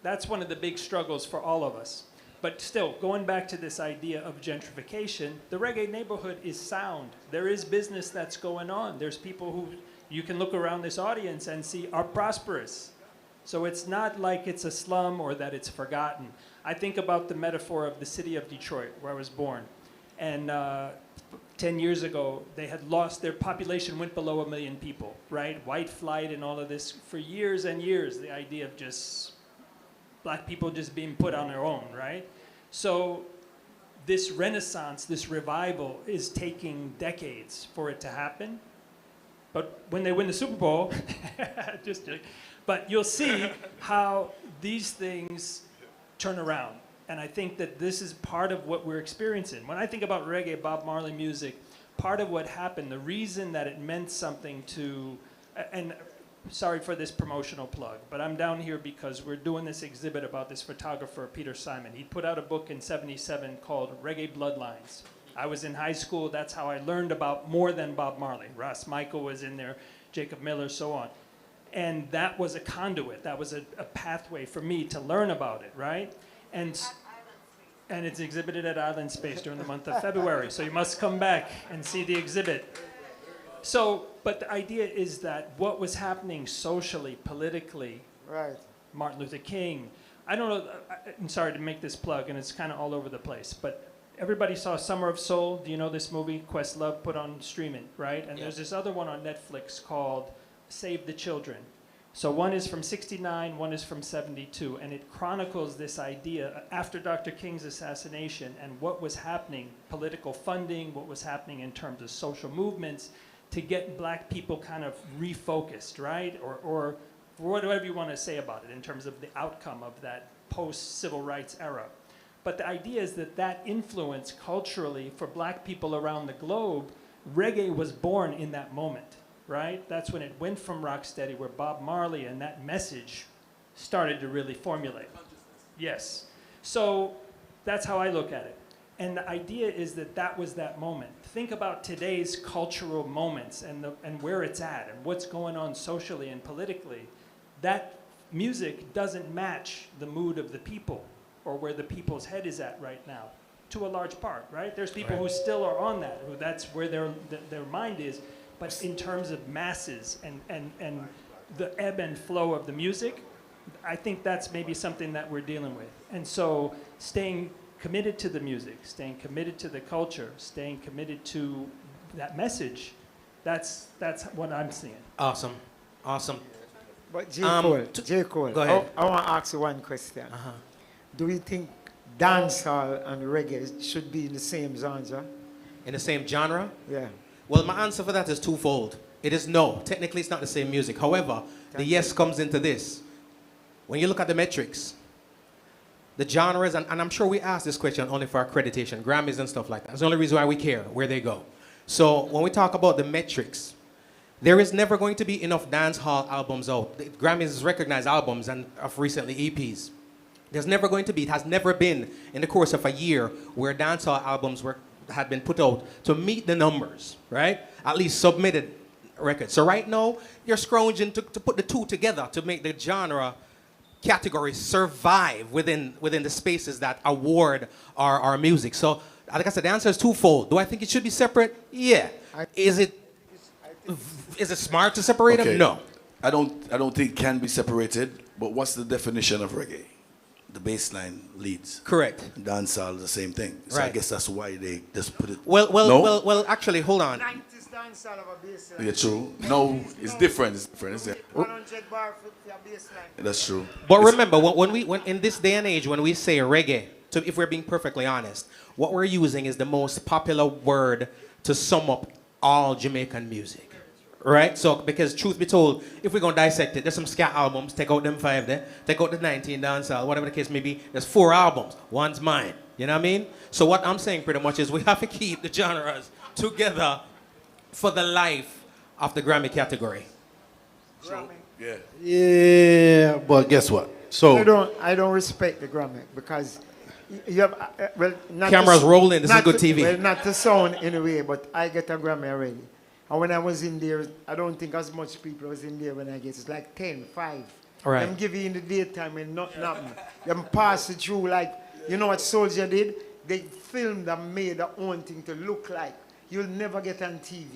D: that's one of the big struggles for all of us. But still, going back to this idea of gentrification, the reggae neighborhood is sound. There is business that's going on. There's people who you can look around this audience and see are prosperous. So it's not like it's a slum or that it's forgotten. I think about the metaphor of the city of Detroit, where I was born. And 10 years ago, they had lost, their population went below 1 million people, right? White flight and all of this. For years and years, the idea of just black people just being put on their own, right? So this renaissance, this revival is taking decades for it to happen. But when they win the Super Bowl, just joking. But you'll see how these things turn around. And I think that this is part of what we're experiencing. When I think about reggae, Bob Marley music, part of what happened, the reason that it meant something to, and sorry for this promotional plug, but I'm down here because we're doing this exhibit about this photographer, Peter Simon. He put out a book in '77 called Reggae Bloodlines. I was in high school, that's how I learned about more than Bob Marley. Ross Michael was in there, Jacob Miller, so on. And that was a conduit, that was a pathway for me to learn about it, right? And it's exhibited at Island Space during the month of February, so you must come back and see the exhibit. So, but the idea is that what was happening socially, politically,
H: right?
D: Martin Luther King, I don't know, I'm sorry to make this plug, and it's kind of all over the place, but everybody saw Summer of Soul. Do you know this movie? Questlove put on streaming, right? And there's this other one on Netflix called Save the Children. So one is from '69, one is from '72, and it chronicles this idea after Dr. King's assassination and what was happening, political funding, what was happening in terms of social movements to get black people kind of refocused, right? Or whatever you want to say about it in terms of the outcome of that post-civil rights era. But the idea is that that influence culturally for black people around the globe, reggae was born in that moment, right? That's when it went from rocksteady, where Bob Marley and that message started to really formulate. Yes. So that's how I look at it. And the idea is that that was that moment. Think about today's cultural moments and where it's at and what's going on socially and politically. That music doesn't match the mood of the people or where the people's head is at right now, to a large part, right? There's people who still are on that, who that's where their mind is. But in terms of masses and the ebb and flow of the music, I think that's maybe something that we're dealing with. And so staying committed to the music, staying committed to the culture, staying committed to that message, that's what I'm seeing.
C: Awesome. Awesome.
H: But J. Cole,
C: go ahead.
H: I want to ask you one question. Do you think dancehall and reggae should be in the same genre?
C: In the same genre?
H: Yeah.
C: Well, my answer for that is twofold. It is no. Technically, it's not the same music. However, the yes comes into this. When you look at the metrics, the genres, and I'm sure we ask this question only for accreditation, Grammys and stuff like that. That's the only reason why we care, where they go. So when we talk about the metrics, there is never going to be enough dance hall albums out. The Grammys recognize albums and of recently EPs. There's never going to be, it has never been in the course of a year where dance hall albums had been put out to meet the numbers, right? At least submitted records. So right now, you're scrounging to put the two together to make the genre categories survive within the spaces that award our music. So, like I said, the answer is twofold. Do I think it should be separate? Yeah. Is it smart to separate them? No.
F: I don't think it can be separated, but what's the definition of reggae? The bass line leads.
C: Correct.
F: Dancehall is the same thing. So I guess that's why they just put it.
C: Well, actually, hold on.
H: 90s dancehall of a bass line.
F: Yeah, true. No, it's different. It's different. Isn't it?
H: 100 bar for a bass line.
F: That's true.
C: But remember, when in this day and age, when we say reggae, if we're being perfectly honest, what we're using is the most popular word to sum up all Jamaican music. Right? So, because truth be told, if we're going to dissect it, there's some ska albums, take out them 5 there, take out the 19 dancehall, whatever the case may be, there's 4 albums, one's mine. You know what I mean? So what I'm saying pretty much is we have to keep the genres together for the life of the Grammy category.
H: Grammy.
F: Yeah.
G: Yeah, but guess what? So
H: I don't respect the Grammy because you have not
C: Cameras rolling, this is good TV.
H: Well, not the sound in a way, but I get a Grammy already. And when I was in there, I don't think as much people was in there when I get. It's like 10, 5.
C: All right.
H: Them give you in the daytime and nothing happen. Them pass it through like, you know what Soldier did? They filmed and made their own thing to look like. You'll never get on TV.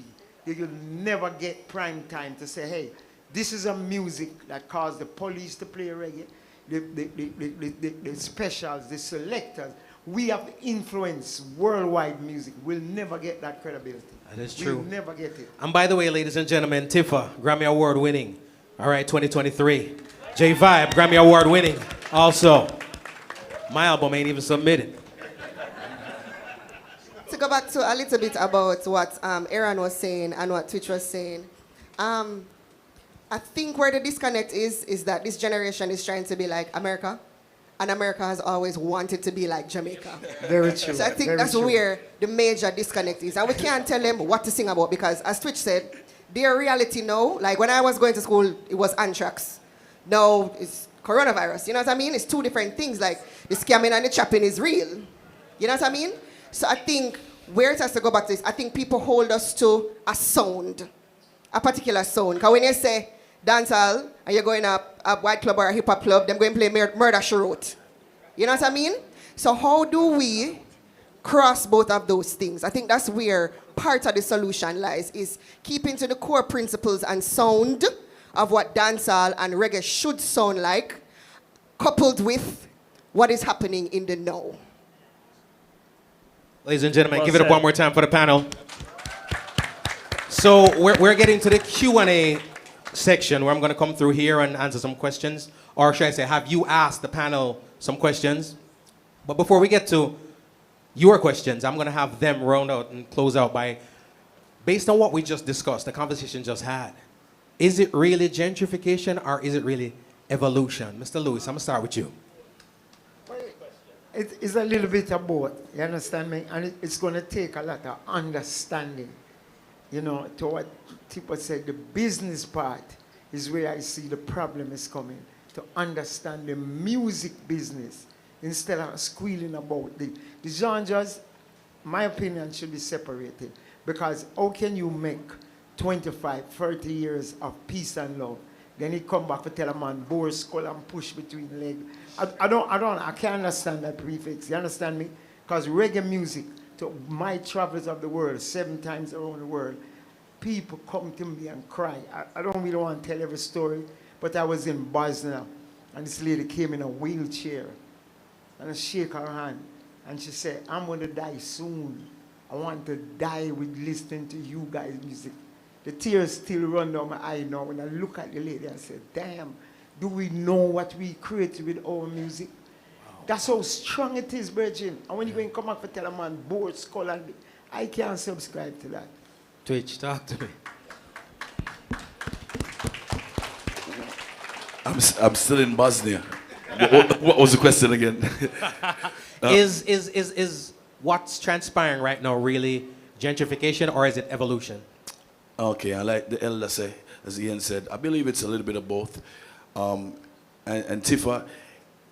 H: You'll never get prime time to say, hey, this is a music that caused the police to play reggae, the specials, the selectors. We have influenced worldwide music. We'll never get that credibility.
C: That is true.
H: We'll never get it.
C: And by the way, ladies and gentlemen, Tifa, Grammy Award winning. All right, 2023. J Vibe, Grammy Award winning. Also, my album ain't even submitted.
E: To go back to a little bit about what Aaron was saying and what Twitch was saying, I think where the disconnect is that this generation is trying to be like America, and America has always wanted to be like Jamaica.
H: Very true.
E: So I think that's where the major disconnect is. And we can't tell them what to sing about because, as Twitch said, their reality now, like when I was going to school, it was anthrax. Now it's coronavirus. You know what I mean? It's two different things. Like the scamming and the trapping is real. You know what I mean? So I think where it has to go back to is, I think people hold us to a sound, a particular sound. Because when you say dancehall and you're going up a white club or a hip hop club, them going to play Murder She Wrote. You know what I mean? So how do we cross both of those things? I think that's where part of the solution lies, is keeping to the core principles and sound of what dancehall and reggae should sound like, coupled with what is happening in the now.
C: Ladies and gentlemen,
D: Well
C: give it up
D: said.
C: one more time for the panel. So we're getting to the Q&A section where I'm going to come through here and answer some questions. Or should I say, have you asked the panel some questions? But before we get to your questions, I'm going to have them round out and close out by, based on what we just discussed, the conversation just had, is it really gentrification or is it really evolution? Mr. Lewis, I'm going to start with you.
H: It's a little bit of both, you understand me? And it's going to take a lot of understanding you know, to what Tipo said, the business part is where I see the problem is coming. To understand the music business instead of squealing about the genres, my opinion should be separated. Because how can you make 25, 30 years of peace and love? Then he come back to tell a man, bore skull and push between legs. I can't understand that prefix. You understand me? Because reggae music, to my travels of the world, 7 times around the world, people come to me and cry. I don't really want to tell every story, but I was in Bosnia, and this lady came in a wheelchair, and I shake her hand, and she said, I'm going to die soon. I want to die with listening to you guys' music. The tears still run down my eye now when I look at the lady and say, damn, do we know what we create with our music? Wow. That's how strong it is, Virgin. And when you go and come up and tell a man, board, skull, and I can't subscribe to that.
C: Twitch, talk to me.
F: I'm still in Bosnia. What was the question again?
C: Is what's transpiring right now really gentrification or is it evolution?
F: Okay, I like the elder say, as Ian said, I believe it's a little bit of both. And Tifa,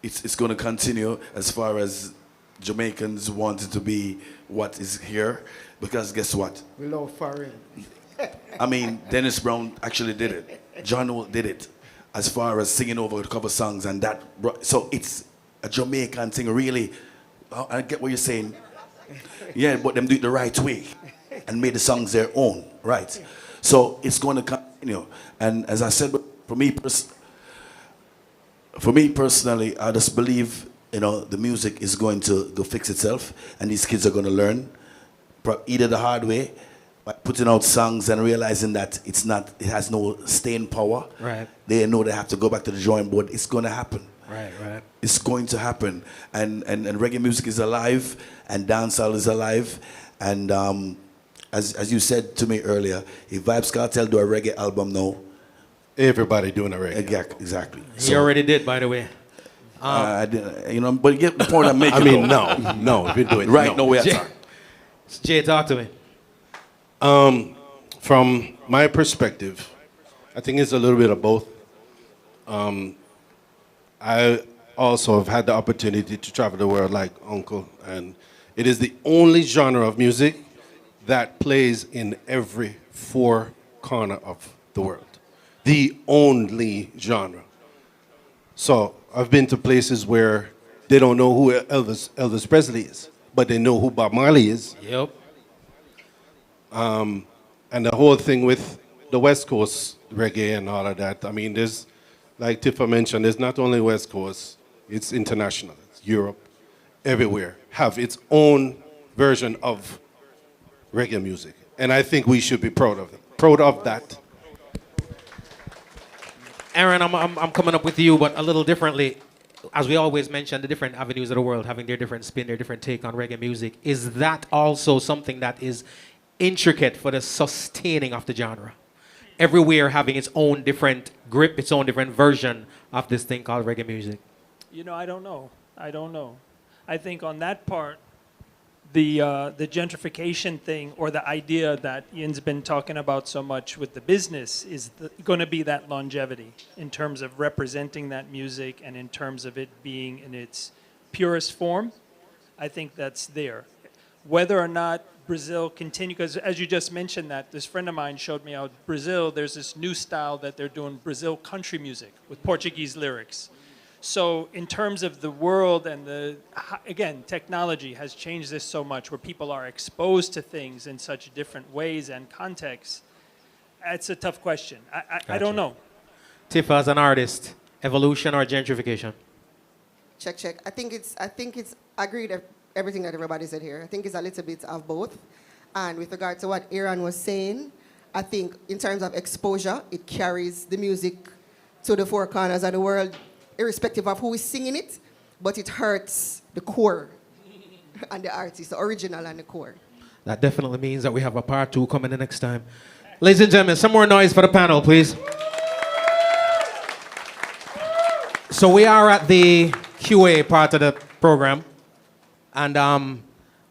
F: it's going to continue as far as Jamaicans wanting to be what is here, because guess what?
H: We love foreign.
F: I mean, Dennis Brown actually did it. John Holt did it, as far as singing over the cover songs and that. So it's a Jamaican thing, really. I get what you're saying. Yeah, but them do it the right way and made the songs their own, right? So it's going to continue. And as I said, for me personally, I just believe, you know, the music is going to go fix itself, and these kids are going to learn, either the hard way, by putting out songs and realizing that it has no staying power.
C: Right.
F: They know they have to go back to the drawing board. It's going to happen.
C: Right.
F: It's going to happen. And reggae music is alive, and dancehall is alive. And as you said to me earlier, if Vibes Cartel do a reggae album now,
G: Everybody doing a reggae.
F: exactly.
C: He already did, by the way.
F: I didn't, you know, but you get the point I'm making.
G: I mean, no, if you do it
F: right, no way.
C: Jay, talk to me.
G: From my perspective, I think it's a little bit of both. I also have had the opportunity to travel the world like Uncle, and it is the only genre of music that plays in every 4 corners of the world. The only genre. So I've been to places where they don't know who Elvis Presley is, but they know who Bob Marley is.
C: Yep.
G: And the whole thing with the West Coast reggae and all of that, I mean, there's, like Tifa mentioned, there's not only West Coast, it's international. It's Europe, everywhere, have its own version of reggae music. And I think we should be proud of it. Proud of that.
C: Aaron, I'm coming up with you, but a little differently. As we always mention, the different avenues of the world having their different spin, their different take on reggae music. Is that also something that is intricate for the sustaining of the genre? Everywhere having its own different grip, its own different version of this thing called reggae music.
D: You know, I don't know. I think on that part, the gentrification thing, or the idea that Ian's been talking about so much with the business, is going to be that longevity in terms of representing that music and in terms of it being in its purest form. I think that's there. Whether or not Brazil continue, because as you just mentioned that, this friend of mine showed me how Brazil, there's this new style that they're doing, Brazil country music with Portuguese lyrics. So in terms of the world and again, technology has changed this so much where people are exposed to things in such different ways and contexts. It's a tough question. I don't know.
C: Tifa, as an artist, evolution or gentrification?
E: Check. I think it's I agree with everything that everybody said here. I think it's a little bit of both. And with regard to what Aaron was saying, I think in terms of exposure, it carries the music to the 4 corners of the world, irrespective of who is singing it, but it hurts the core and the artist, the original and the core.
C: That definitely means that we have a part 2 coming the next time. Ladies and gentlemen, some more noise for the panel, please. So we are at the QA part of the program, and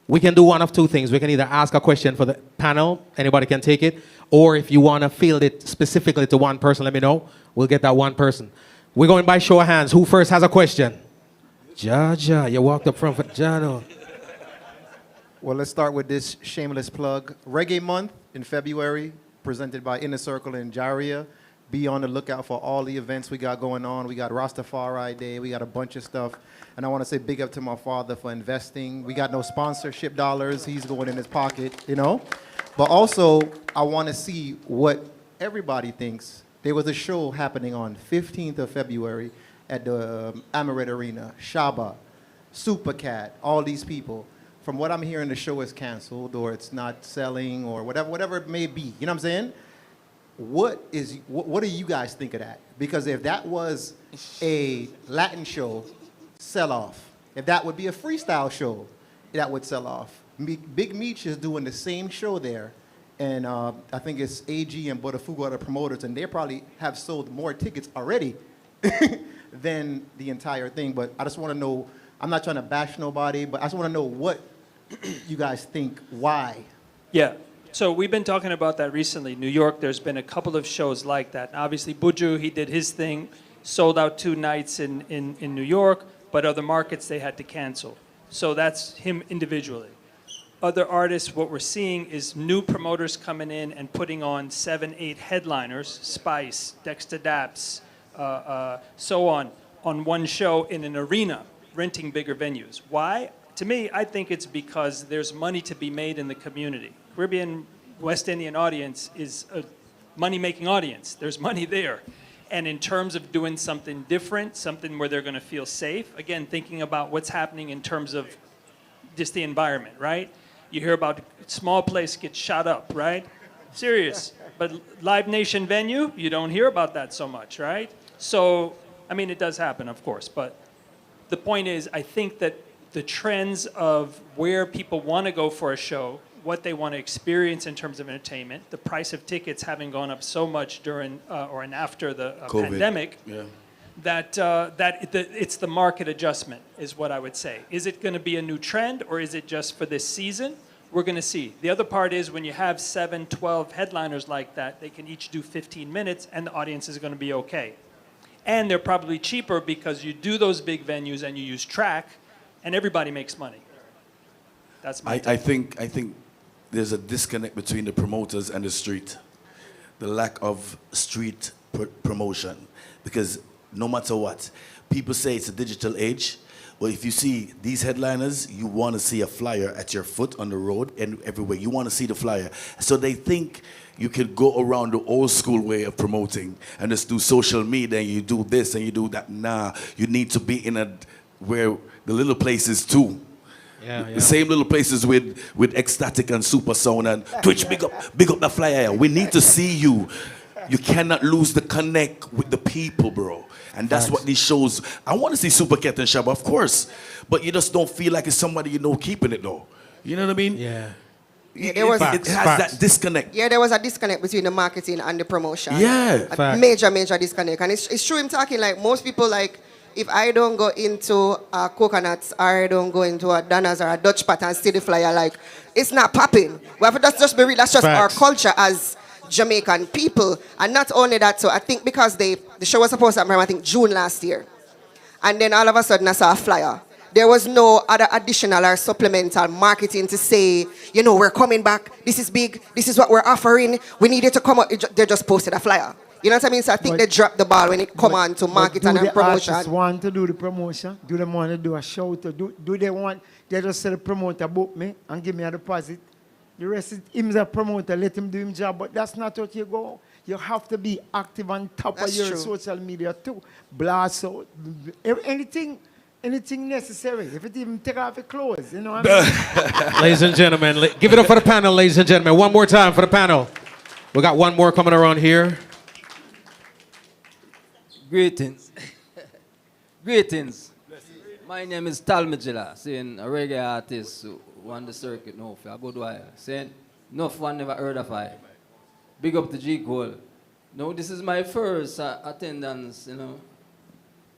C: We can do one of two things. We can either ask a question for the panel, anybody can take it, or if you want to field it specifically to one person, let me know. We'll get that one person. We're going by show of hands. Who first has a question? Jaja, you walked up front for Jano.
I: Well, let's start with this shameless plug. Reggae Month in February, presented by Inner Circle in Jaria. Be on the lookout for all the events we got going on. We got Rastafari Day. We got a bunch of stuff. And I want to say big up to my father for investing. We got no sponsorship dollars. He's going in his pocket, you know. But also, I want to see what everybody thinks. There was a show happening on 15th of February at the Amaret Arena. Shaba, Supercat, all these people. From what I'm hearing, the show is canceled or it's not selling or whatever it may be. You know what I'm saying? What do you guys think of that? Because if that was a Latin show, sell off. If that would be a freestyle show, that would sell off. Big Meech is doing the same show there, and I think it's AG and Botafugo are the promoters, and they probably have sold more tickets already than the entire thing. But I just want to know, I'm not trying to bash nobody, but I just want to know what you guys think, why.
D: Yeah. So we've been talking about that recently. New York, there's been a couple of shows like that. Obviously, Buju, he did his thing, sold out 2 nights in New York, but other markets they had to cancel. So that's him individually. Other artists, what we're seeing is new promoters coming in and putting on 7, 8 headliners, Spice, Dexter Daps, so on one show in an arena, renting bigger venues. Why? To me, I think it's because there's money to be made in the community. Caribbean West Indian audience is a money-making audience. There's money there. And in terms of doing something different, something where they're going to feel safe, again, thinking about what's happening in terms of just the environment, right? You hear about small place gets shot up, right? Serious. But Live Nation venue, you don't hear about that so much, right? So, I mean, it does happen, of course. But the point is, I think that the trends of where people want to go for a show, what they want to experience in terms of entertainment, the price of tickets having gone up so much during or and after the pandemic, that it's the market adjustment is what I would say. Is it going to be a new trend or is it just for this season? We're going to see. The other part is when you have 7, 12 headliners like that, they can each do 15 minutes and the audience is going to be okay. And they're probably cheaper because you do those big venues and you use track and everybody makes money. That's my
F: I think there's a disconnect between the promoters and the street. The lack of street promotion. Because no matter what, people say it's a digital age, but if you see these headliners, you want to see a flyer at your foot on the road and everywhere. You want to see the flyer. So they think you can go around the old school way of promoting and just do social media and you do this and you do that. Nah, you need to be in where the little places too.
C: Yeah.
F: The same little places with Ecstatic and Super Sound and Twitch, big up the flyer. We need to see you. You cannot lose the connect with the people, bro. And that's what these shows, I want to see Supercat and Shabba, of course. But you just don't feel like it's somebody you know keeping it though. You know what I mean?
C: Yeah.
F: It has that disconnect.
E: Yeah, there was a disconnect between the marketing and the promotion.
F: Yeah.
E: A major disconnect. And it's true him talking like most people like, if I don't go into Coconuts or I don't go into a Donna's or a Dutch Pot and see the flyer, like, it's not popping. Well, that's just be real. That's just our culture as Jamaican people. And not only that, so I think because the show was supposed to happen, I think, June last year. And then all of a sudden I saw a flyer. There was no other additional or supplemental marketing to say, you know, we're coming back. This is big. This is what we're offering. We need you to come out. They just posted a flyer. You know what I mean? So I think they dropped the ball when it come on to marketing and promotion.
H: Do the artists want to do the promotion? Do they want to do a show? Do they want, they just say the promoter book me and give me a deposit? The rest is him the promoter, let him do his job. But that's not what you go. You have to be active on top of your social media too. Blast out. Anything necessary. If it even take off your clothes, you know what I mean?
C: Ladies and gentlemen, give it up for the panel, ladies and gentlemen. One more time for the panel. We got one more coming around here.
J: Greetings. Greetings. My name is Tal Majila, saying a reggae artist who won the circuit, no, for a good while. Saying, no one never heard of I. Big up to G Cole. No, this is my first attendance, you know.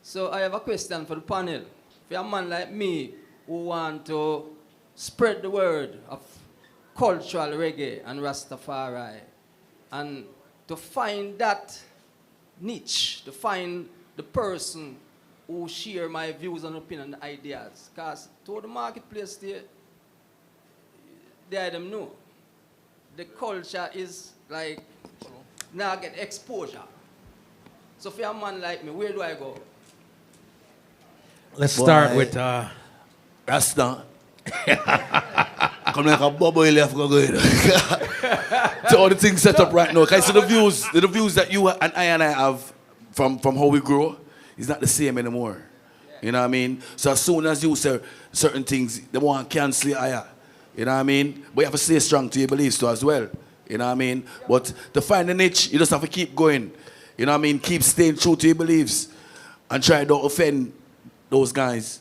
J: So I have a question for the panel. For a man like me who want to spread the word of cultural reggae and Rastafari, and to find that niche, to find the person who share my views and opinion and ideas. Because to the marketplace they them know. The culture is like, now get exposure. So for a man like me, where do I go?
C: Let's start with
F: Rasta. Come like a bubble left go good. So all the things set up right now. Okay, so the views that you and I have from how we grow is not the same anymore. You know what I mean? So as soon as you say certain things, they want to cancel you higher. You know what I mean? But you have to stay strong to your beliefs too as well. You know what I mean? But to find a niche, you just have to keep going. You know what I mean? Keep staying true to your beliefs and try not offend those guys.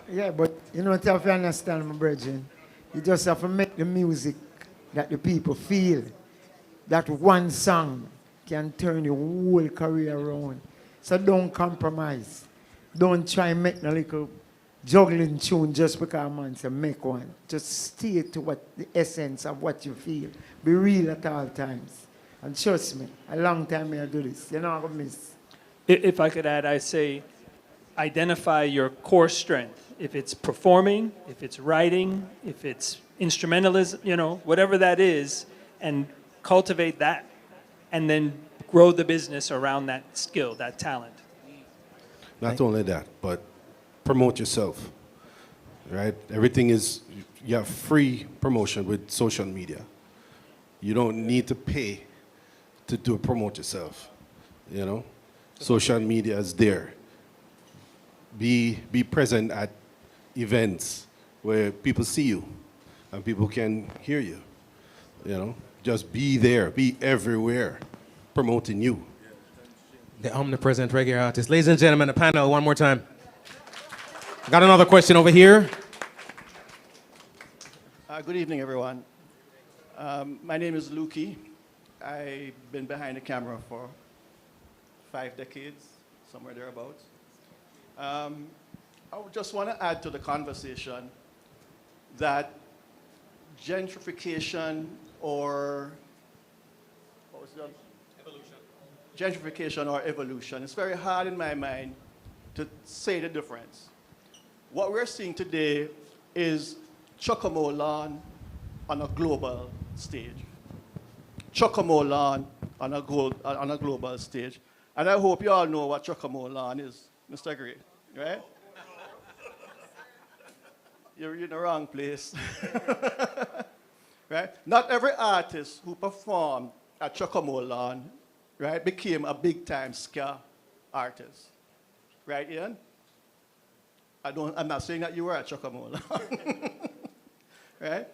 H: Yeah, but you know, if you understand, my brethren, you just have to make the music that the people feel. That one song can turn your whole career around. So don't compromise. Don't try and make a little juggling tune just because man say make one. Just stay to what the essence of what you feel. Be real at all times. And trust me, a long time I do this. You're not going to miss.
D: If I could add, I say identify your core strength. If it's performing, if it's writing, if it's instrumentalism, you know, whatever that is, and cultivate that. And then grow the business around that skill, that talent.
G: Not only that, but promote yourself, right? Everything is, you have free promotion with social media. You don't need to pay to promote yourself, you know? Social media is there. Be present at events where people see you and people can hear you, you know? Just be there, be everywhere, promoting you.
C: the omnipresent reggae artist. Ladies and gentlemen, the panel, one more time. Got another question over here.
K: Good evening, everyone. My name is Lukey. I've been behind the camera for 5 decades, somewhere thereabouts. I just want to add to the conversation that gentrification or what was the other? Evolution. Gentrification or evolution. It's very hard in my mind to say the difference. What we're seeing today is Chocomo Lawn on a global stage. Chocomo Lawn on a global stage. And I hope you all know what Chocomo Lawn is, Mr. Gray, right? You're in the wrong place. Right? Not every artist who performed at Chocomo Lawn, right, became a big-time ska artist. Right, Ian? I'm not saying that you were at Chocomo Lawn. Right?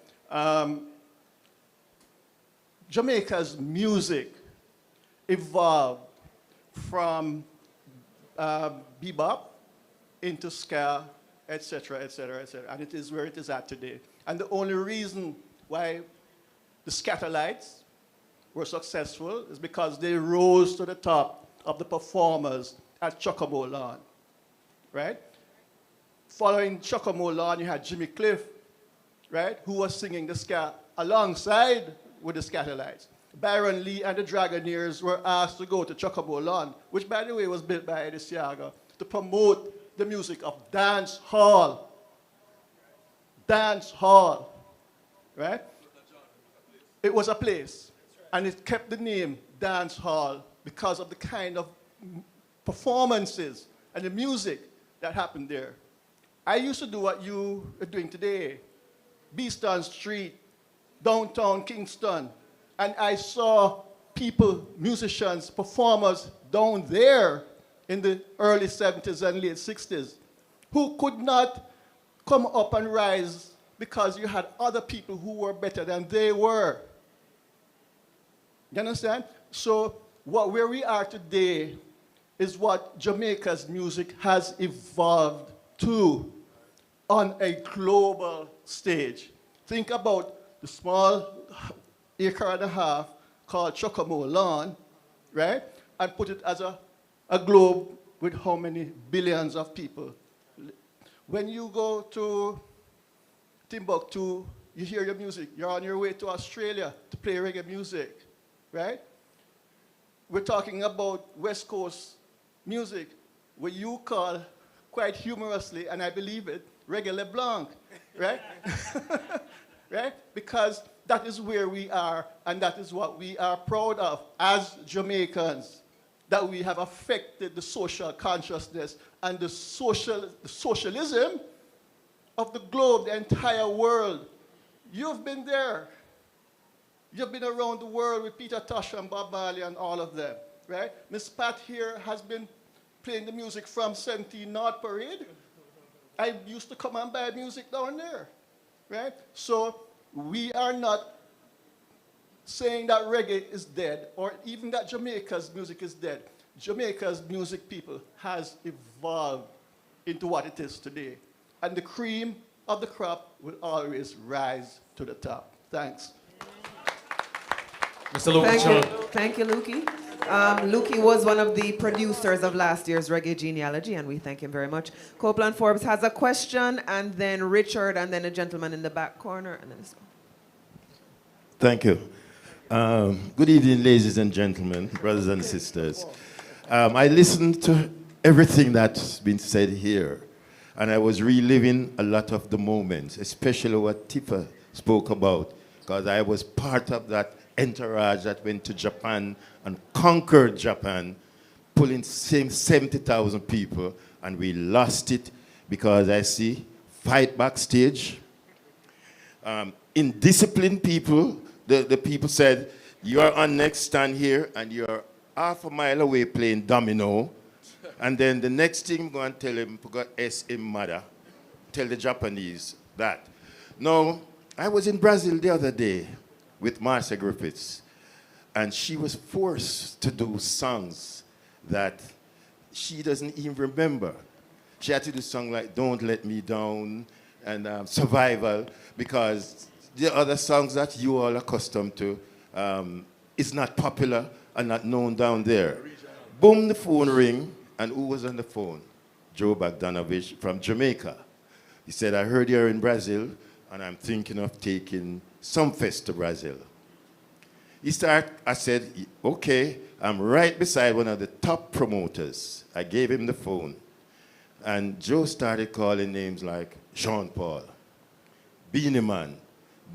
K: Jamaica's music evolved from bebop into ska, etc., etc., etc., and it is where it is at today. And the only reason why the Scatterlights were successful is because they rose to the top of the performers at Chocomo Lawn, right? Following Chocomo Lawn, you had Jimmy Cliff, right, who was singing the ska alongside with the Scatterlights. Byron Lee and the Dragoneers were asked to go to Chocomo Lawn, which, by the way, was built by Eddie Siaga, to promote the music of dance hall. Dance hall, right? It was a place, and it kept the name dance hall because of the kind of performances and the music that happened there. I used to do what you are doing today, Beeston Street, downtown Kingston, and I saw people, musicians, performers down there in the early 70s and late 60s who could not come up and rise because you had other people who were better than they were. You understand? So where we are today is what Jamaica's music has evolved to on a global stage. Think about the small acre and a half called Chocomo Lawn, right? And put it as a globe with how many billions of people. When you go to Timbuktu, you hear your music. You're on your way to Australia to play reggae music, right? We're talking about West Coast music, what you call, quite humorously, and I believe it, reggae LeBlanc, right? Right? Because that is where we are, and that is what we are proud of as Jamaicans, that we have affected the social consciousness and the socialism of the globe, the entire world. You've been there. You've been around the world with Peter Tosh and Bob Marley and all of them, right? Miss Pat here has been playing the music from 17 North Parade. I used to come and buy music down there, right? So we are not saying that reggae is dead or even that Jamaica's music is dead. Jamaica's music, people, has evolved into what it is today. And the cream of the crop will always rise to the top. Thanks.
C: Mr. Luke
E: Thank
C: Chung.
E: you. Thank you, Lukey. Lukey was one of the producers of last year's Reggae Genealogy, and we thank him very much. Copeland Forbes has a question, and then Richard, and then a gentleman in the back corner, and then this one.
L: Thank you. Good evening, ladies and gentlemen, brothers and sisters. I listened to everything that's been said here, and I was reliving a lot of the moments, especially what Tifa spoke about, because I was part of that entourage that went to Japan and conquered Japan, pulling 70,000 people, and we lost it because I see fight backstage. Indisciplined people, the people said, you're on next stand here and you're half a mile away playing domino. And then the next thing I'm going to tell him, forgot S in mother, tell the Japanese that. Now, I was in Brazil the other day with Marcia Griffiths, and she was forced to do songs that she doesn't even remember. She had to do songs like Don't Let Me Down and Survival, because the other songs that you all are accustomed to is not popular and not known down there. Boom, the phone ring, and who was on the phone? Joe Bogdanovich from Jamaica. He said, I heard you're in Brazil, and I'm thinking of taking some fest to Brazil. I said, okay, I'm right beside one of the top promoters. I gave him the phone. And Joe started calling names like Jean Paul, Beanie Man,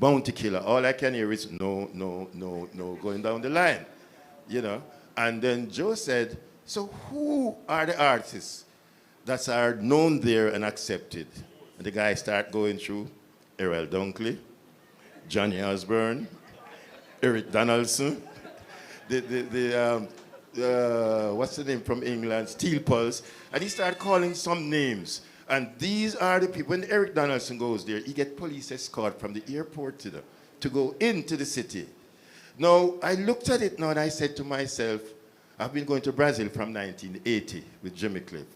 L: Bounty Killer. All I can hear is no, no, no, no, going down the line, you know. And then Joe said, so who are the artists that are known there and accepted? And the guy started going through Errol Dunkley, Johnny Osborne, Eric Donaldson, what's the name from England, Steel Pulse, and he started calling some names. And these are the people, when Eric Donaldson goes there, he gets police escort from the airport to go into the city. Now, I looked at it now and I said to myself, I've been going to Brazil from 1980 with Jimmy Cliff.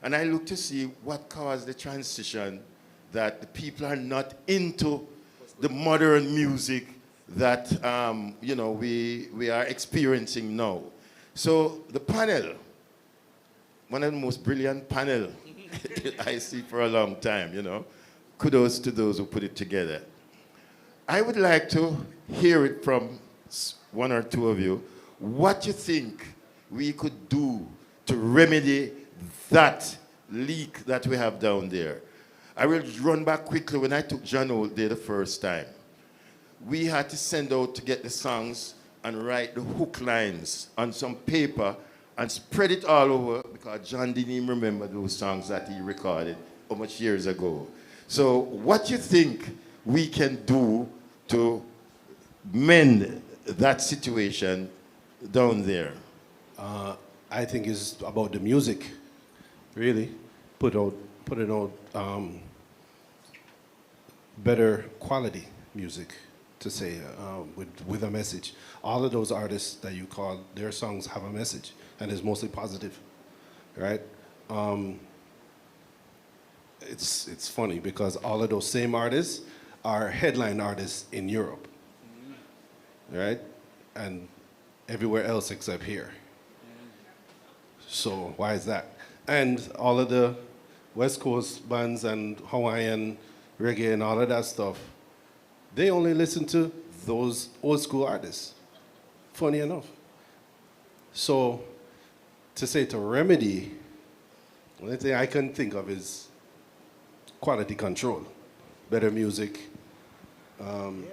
L: And I looked to see what caused the transition that the people are not into the modern music that you know, we are experiencing now. So the panel, one of the most brilliant panel I see for a long time, you know. Kudos to those who put it together. I would like to hear it from one or two of you, what you think we could do to remedy that leak that we have down there. I will run back quickly. When I took John out there the first time, we had to send out to get the songs and write the hook lines on some paper and spread it all over, because John didn't even remember those songs that he recorded how much years ago. So what you think we can do to mend that situation down there?
G: I think it's about the music, really. Put it out better quality music, to say, with a message. All of those artists that you call, their songs have a message, and it's mostly positive, right? It's funny because all of those same artists are headline artists in Europe, right? And everywhere else except here. So why is that? And all of the West Coast bands and Hawaiian reggae and all of that stuff, they only listen to those old school artists. Funny enough. So to say to remedy, the only thing I can think of is quality control, better music, and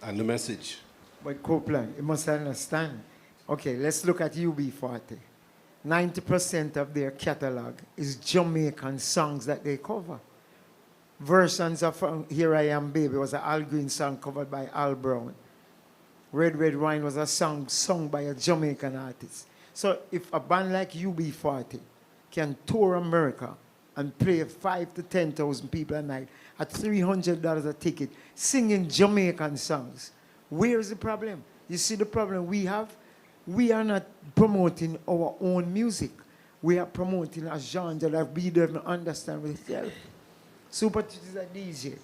G: the message.
H: But Copeland, you must understand. Okay, let's look at UB40. 90% of their catalog is Jamaican songs that they cover. Versions of Here I Am Baby was an Al Green song covered by Al Brown. Red Red Wine was a song sung by a Jamaican artist. So if a band like UB40 can tour America and play 5 to 10,000 people a night at $300 a ticket, singing Jamaican songs, where's the problem? You see the problem we have? We are not promoting our own music. We are promoting a genre that we don't understand with yourself. Super Tut is a DJ.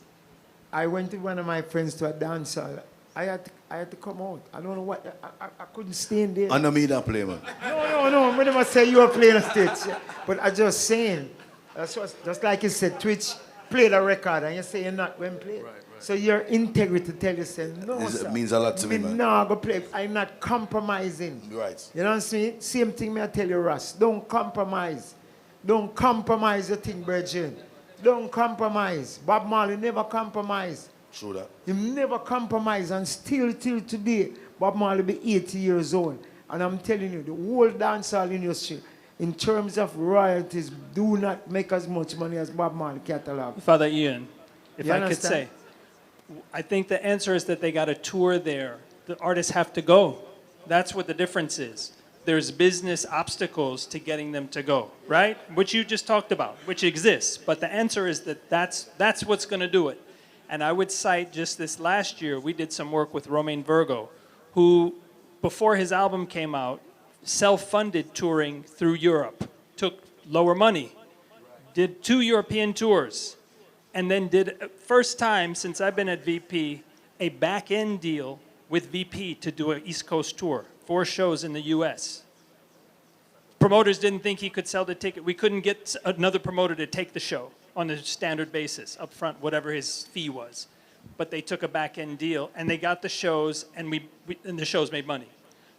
H: I went to one of my friends to a dance hall. I had to come out. I don't know what, I couldn't stay in there.
F: I know me that play, man.
H: No. I never say you are playing a stage. But I just saying, that's just like you said, Twitch, play the record and you say you're not going to play it. Right. So your integrity tell you, say, no, sir.
F: It means a lot to me, man.
H: No, go play. I'm not compromising.
F: Right.
H: You know what I'm saying? Same thing I tell you, Russ. Don't compromise. Don't compromise your thing, Virgin. Don't compromise. Bob Marley never compromised.
F: True that.
H: He never compromised, and still till today, Bob Marley be 80 years old. And I'm telling you, the whole dancehall industry, in terms of royalties, do not make as much money as Bob Marley catalog.
D: Father Ian, if
H: You
D: I could
H: understand?
D: say, I think the answer is that they got a tour there. The artists have to go. That's what the difference is. There's business obstacles to getting them to go, right? Which you just talked about, which exists. But the answer is that that's what's going to do it. And I would cite just this last year, we did some work with Romain Virgo, who, before his album came out, self-funded touring through Europe, took lower money, did 2 European tours, and then did, first time since I've been at VP, a back-end deal with VP to do an East Coast tour, 4 shows in the US. Promoters didn't think he could sell the ticket. We couldn't get another promoter to take the show on a standard basis, up front, whatever his fee was. But they took a back-end deal, and they got the shows, and and the shows made money.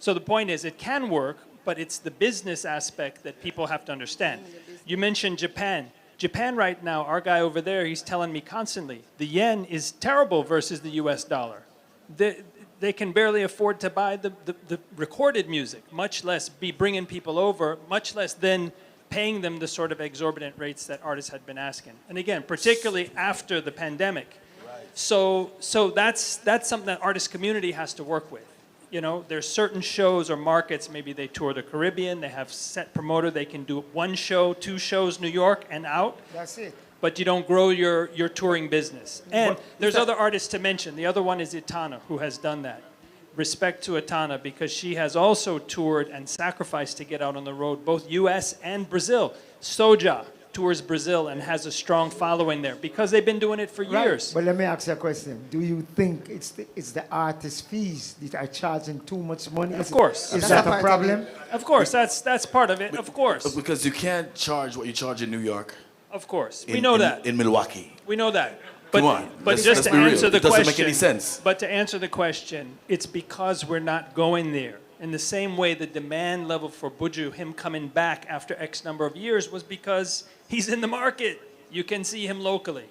D: So the point is, it can work, but it's the business aspect that people have to understand. You mentioned Japan. Japan right now, our guy over there, he's telling me constantly, the yen is terrible versus the US dollar. They can barely afford to buy the recorded music, much less be bringing people over, much less then paying them the sort of exorbitant rates that artists had been asking. And again, particularly after the pandemic. Right. So that's something that artist community has to work with. You know, there's certain shows or markets, maybe they tour the Caribbean, they have set promoter, they can do 1 show, 2 shows, New York and out.
H: That's it.
D: But you don't grow your touring business. And there's other artists to mention. The other one is Itana, who has done that. Respect to Itana, because she has also toured and sacrificed to get out on the road, both US and Brazil. Soja tours Brazil and has a strong following there because they've been doing it for years.
H: But let me ask you a question. Do you think it's the artist fees that are charging too much money?
D: Of course.
H: Is that a problem?
D: Of course, that's part of it, of course.
F: Because you can't charge what you charge in New York.
D: Of course, we know that.
F: In Milwaukee.
D: We know that.
F: Come on.
D: But just to answer the question,
F: it doesn't make any sense.
D: But to answer the question, it's because we're not going there. In the same way, the demand level for Buju, him coming back after X number of years, was because he's in the market. You can see him locally,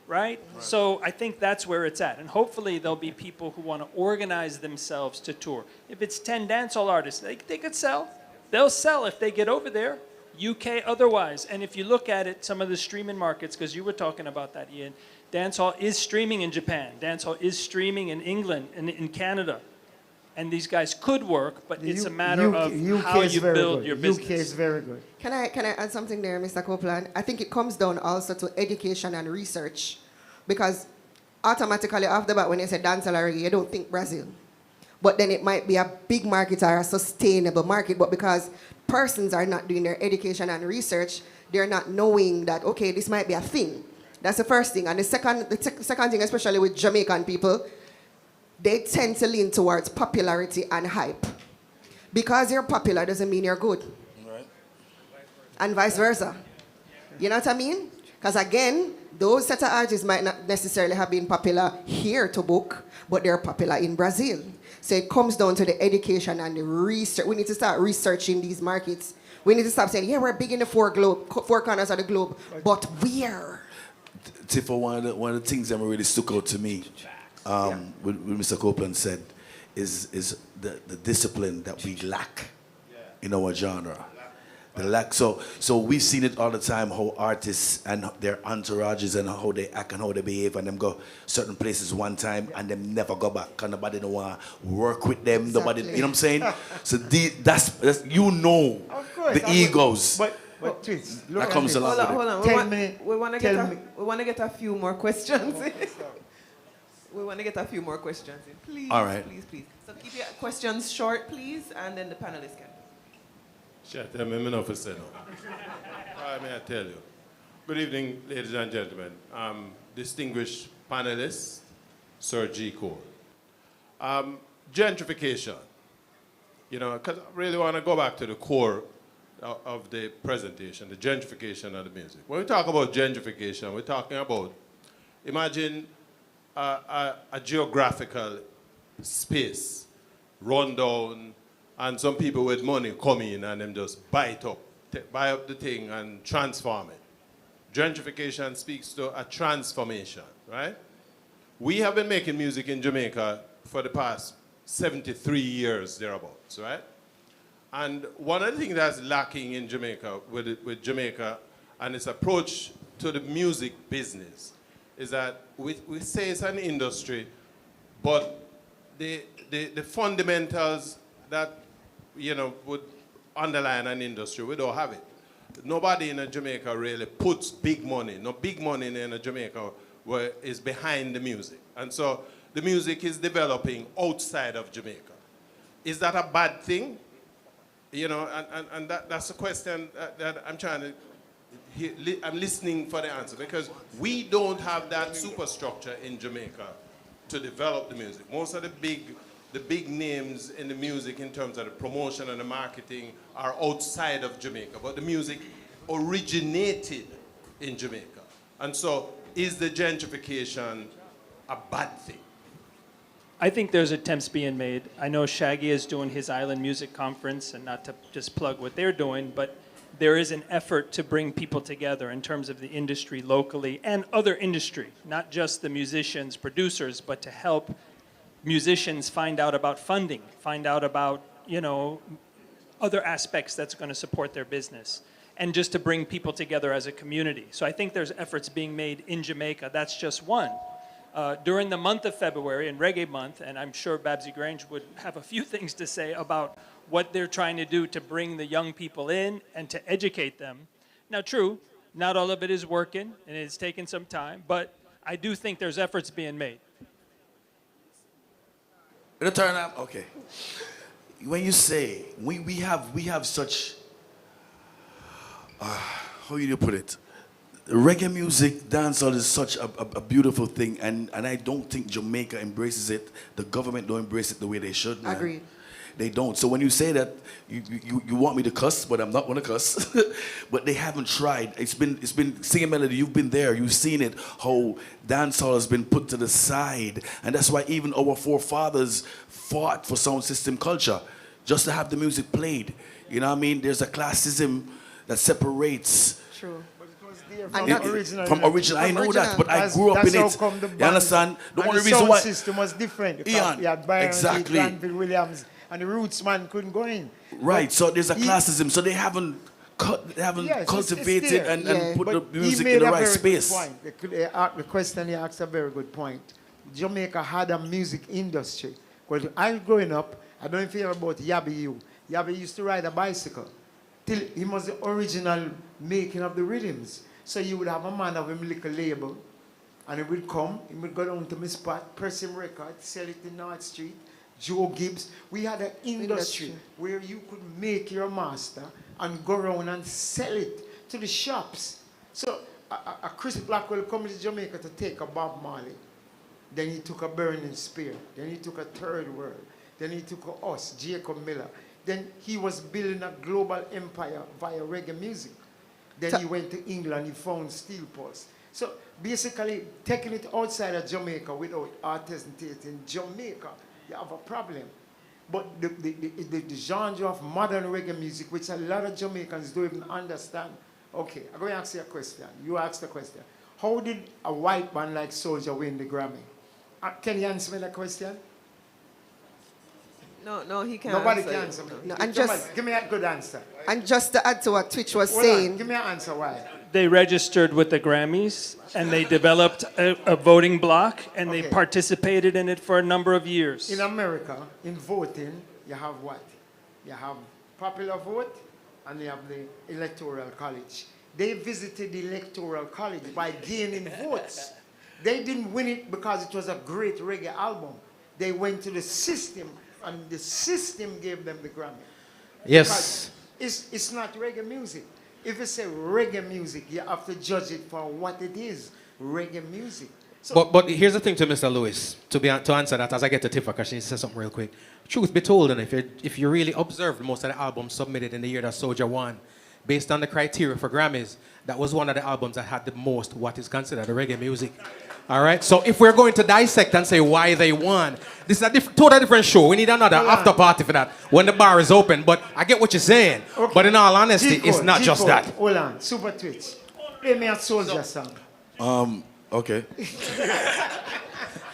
D: right? So I think that's where it's at. And hopefully there'll be people who want to organize themselves to tour. If it's 10 dancehall artists, they could sell. They'll sell if they get over there. UK otherwise. And if you look at it, some of the streaming markets, because you were talking about that, Ian, dancehall is streaming in Japan. Dancehall is streaming in England and in Canada. And these guys could work, but it's a matter of how you build your business.
H: UK is very good.
E: Can I add something there, Mr. Copeland? I think it comes down also to education and research. Because automatically after that, when you say dancehall or reggae, you don't think Brazil. But then it might be a big market or a sustainable market, but because persons are not doing their education and research, they're not knowing that, okay, this might be a thing. That's the first thing. And the second thing, especially with Jamaican people, they tend to lean towards popularity and hype. Because you're popular doesn't mean you're good. Right. And vice versa. You know what I mean? Because again, those set of artists might not necessarily have been popular here to book, but they're popular in Brazil. So it comes down to the education and the research. We need to start researching these markets. We need to stop saying, yeah, we're big in the four corners of the globe, but where?
F: Tiffo, one of the things that really stuck out to me, what Mr. Copeland said, is the discipline that we lack in our genre. The lack. So we've seen it all the time, how artists and their entourages and how they act and how they behave, and them go certain places one time and them never go back. Cause nobody don't want to work with them.
E: Exactly.
F: Nobody, you know what I'm saying? So that's you know,
H: Of course,
F: the egos.
H: But Twitch,
F: That comes along with it.
M: Hold on. We want to get a few more questions. We want to get a few more questions in. Please,
F: All right.
M: please. So keep your questions short, please, and then the panelists can.
N: Shut up, I'm enough to say no. All right, may I tell you. Good evening, ladies and gentlemen. Distinguished panelists, Sir G. Cole. Gentrification. You know, because I really want to go back to the core of the presentation, the gentrification of the music. When we talk about gentrification, we're talking about, imagine a geographical space, run down, and some people with money come in and them just buy up the thing and transform it. Gentrification speaks to a transformation, right? We have been making music in Jamaica for the past 73 years, thereabouts, right? And one of the things that's lacking in Jamaica, with Jamaica and its approach to the music business, is that we say it's an industry, but the fundamentals that, you know, would underline an industry, we don't have it. Nobody in Jamaica really puts big money. No big money in Jamaica where is behind the music. And so the music is developing outside of Jamaica. Is that a bad thing? You know, and that's a question that I'm trying to I'm listening for the answer, because we don't have that superstructure in Jamaica to develop the music. Most of the big names in the music in terms of the promotion and the marketing are outside of Jamaica, but the music originated in Jamaica. And so is the gentrification a bad thing?
D: I think there's attempts being made. I know Shaggy is doing his Island Music Conference, and not to just plug what they're doing, but there is an effort to bring people together in terms of the industry locally and other industry, not just the musicians, producers, but to help musicians find out about funding, find out about, you know, other aspects that's going to support their business, and just to bring people together as a community. So I think there's efforts being made in Jamaica. That's just one. During the month of February, and Reggae Month, and I'm sure Babsy Grange would have a few things to say about what they're trying to do to bring the young people in and to educate them. Now, true, not all of it is working, and it's taken some time, but I do think there's efforts being made.
F: It'll turn up. Okay. When you say we have such how you put it, reggae music, dancehall is such a beautiful thing, and I don't think Jamaica embraces it. The government don't embrace it the way they should. Man.
E: Agreed.
F: They don't. So when you say that, you want me to cuss, but I'm not gonna cuss. But they haven't tried. It's been Singing Melody. You've been there. You've seen it. How dancehall has been put to the side, and that's why even our forefathers fought for sound system culture, just to have the music played. You know what I mean? There's a classism that separates.
E: True.
F: From original, I know that, but I grew up in it. You understand? The only reason why
H: the system was different.
F: Ian,
H: You had Byron,
F: exactly.
H: Granville Williams, and the Roots man couldn't go in.
F: Right. So there's a classism. So they haven't cultivated and put the music in the right space.
H: The question he asked a very good point. Jamaica had a music industry. Well, I growing up, I don't know if you hear about Yabby U. Yabby used to ride a bicycle. Till he was the original making of the rhythms. So you would have a man of him little label, and he would come, he would go down to my spot, press him record, sell it in North Street, Joe Gibbs. We had an industry where you could make your master and go around and sell it to the shops. So a Chris Blackwell comes to Jamaica to take a Bob Marley. Then he took a Burning Spear. Then he took a Third World. Then he took us, Jacob Miller. Then he was building a global empire via reggae music. Then he went to England, he found steel pulse. So basically, taking it outside of Jamaica without authenticating Jamaica, you have a problem. But the genre of modern reggae music, which a lot of Jamaicans don't even understand. Okay, I'm going to ask you a question. You asked the question. How did a white band like Soulja win the Grammy? Can you answer me that question?
M: No, he can't.
H: Nobody can answer me.
E: No, and just
H: give me a good answer.
E: And just to add to what Twitch was
H: Hold
E: saying,
H: on, give me an answer why.
D: They registered with the Grammys and they developed a voting block and they participated in it for a number of years.
H: In America, in voting, you have what? You have popular vote and you have the electoral college. They visited the electoral college by gaining votes. They didn't win it because it was a great reggae album. They went to the system and the system gave them the Grammy.
C: Yes.
H: Because it's not reggae music. If it's a reggae music, you have to judge it for what it is, reggae music. So
C: But here's the thing to Mr. Lewis, to answer that as I get to Tifa, because she said something real quick. Truth be told, and if you really observed most of the albums submitted in the year that Soulja won, based on the criteria for Grammys, that was one of the albums that had the most what is considered reggae music. All right? So if we're going to dissect and say why they won, this is a totally different show. We need another after party for that when the bar is open. But I get what you're saying. Okay. But in all honesty, it's not just that.
H: Hold on. Super Twitch. Play me a Soulja song.
F: Okay.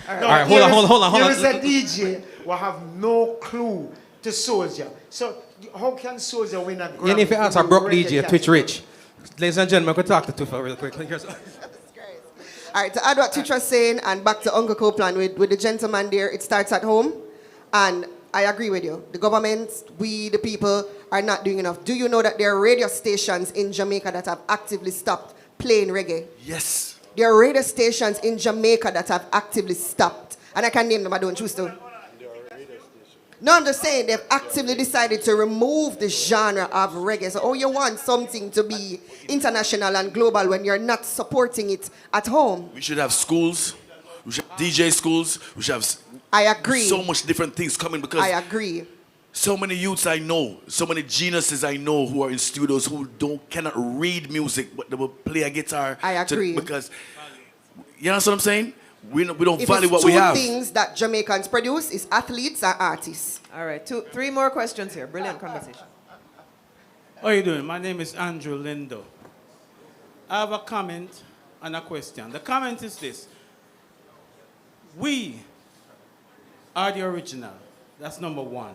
C: All right, hold on.
H: There is a DJ who have no clue to Soulja. So how can Soulja win a Grammy?
C: And if you ask our broke DJ, Twitch Rich. Ladies and gentlemen, we can talk to Tufa real quick.
E: all right, to add what Twitch was saying and back to Uncle Copeland with the gentleman there, it starts at home. And I agree with you. The government, we, the people, are not doing enough. Do you know that there are radio stations in Jamaica that have actively stopped playing reggae?
F: Yes.
E: There are radio stations in Jamaica that have actively stopped. And I can name them, I don't choose to. No, I'm just saying they've actively decided to remove the genre of reggae. So, you want something to be international and global when you're not supporting it at home.
F: We should have schools. We should have DJ schools. We should have
E: I agree.
F: so much different things coming because
E: I agree.
F: So many youths I know, so many geniuses I know who are in studios who cannot read music, but they will play a guitar.
E: I agree.
F: Because, you know what I'm saying? We don't
E: If
F: value
E: it's
F: what we have.
E: two things that Jamaicans produce is athletes and artists.
M: All right, three more questions here. Brilliant conversation.
O: How are you doing? My name is Andrew Lindo. I have a comment and a question. The comment is this. We are the original. That's number one.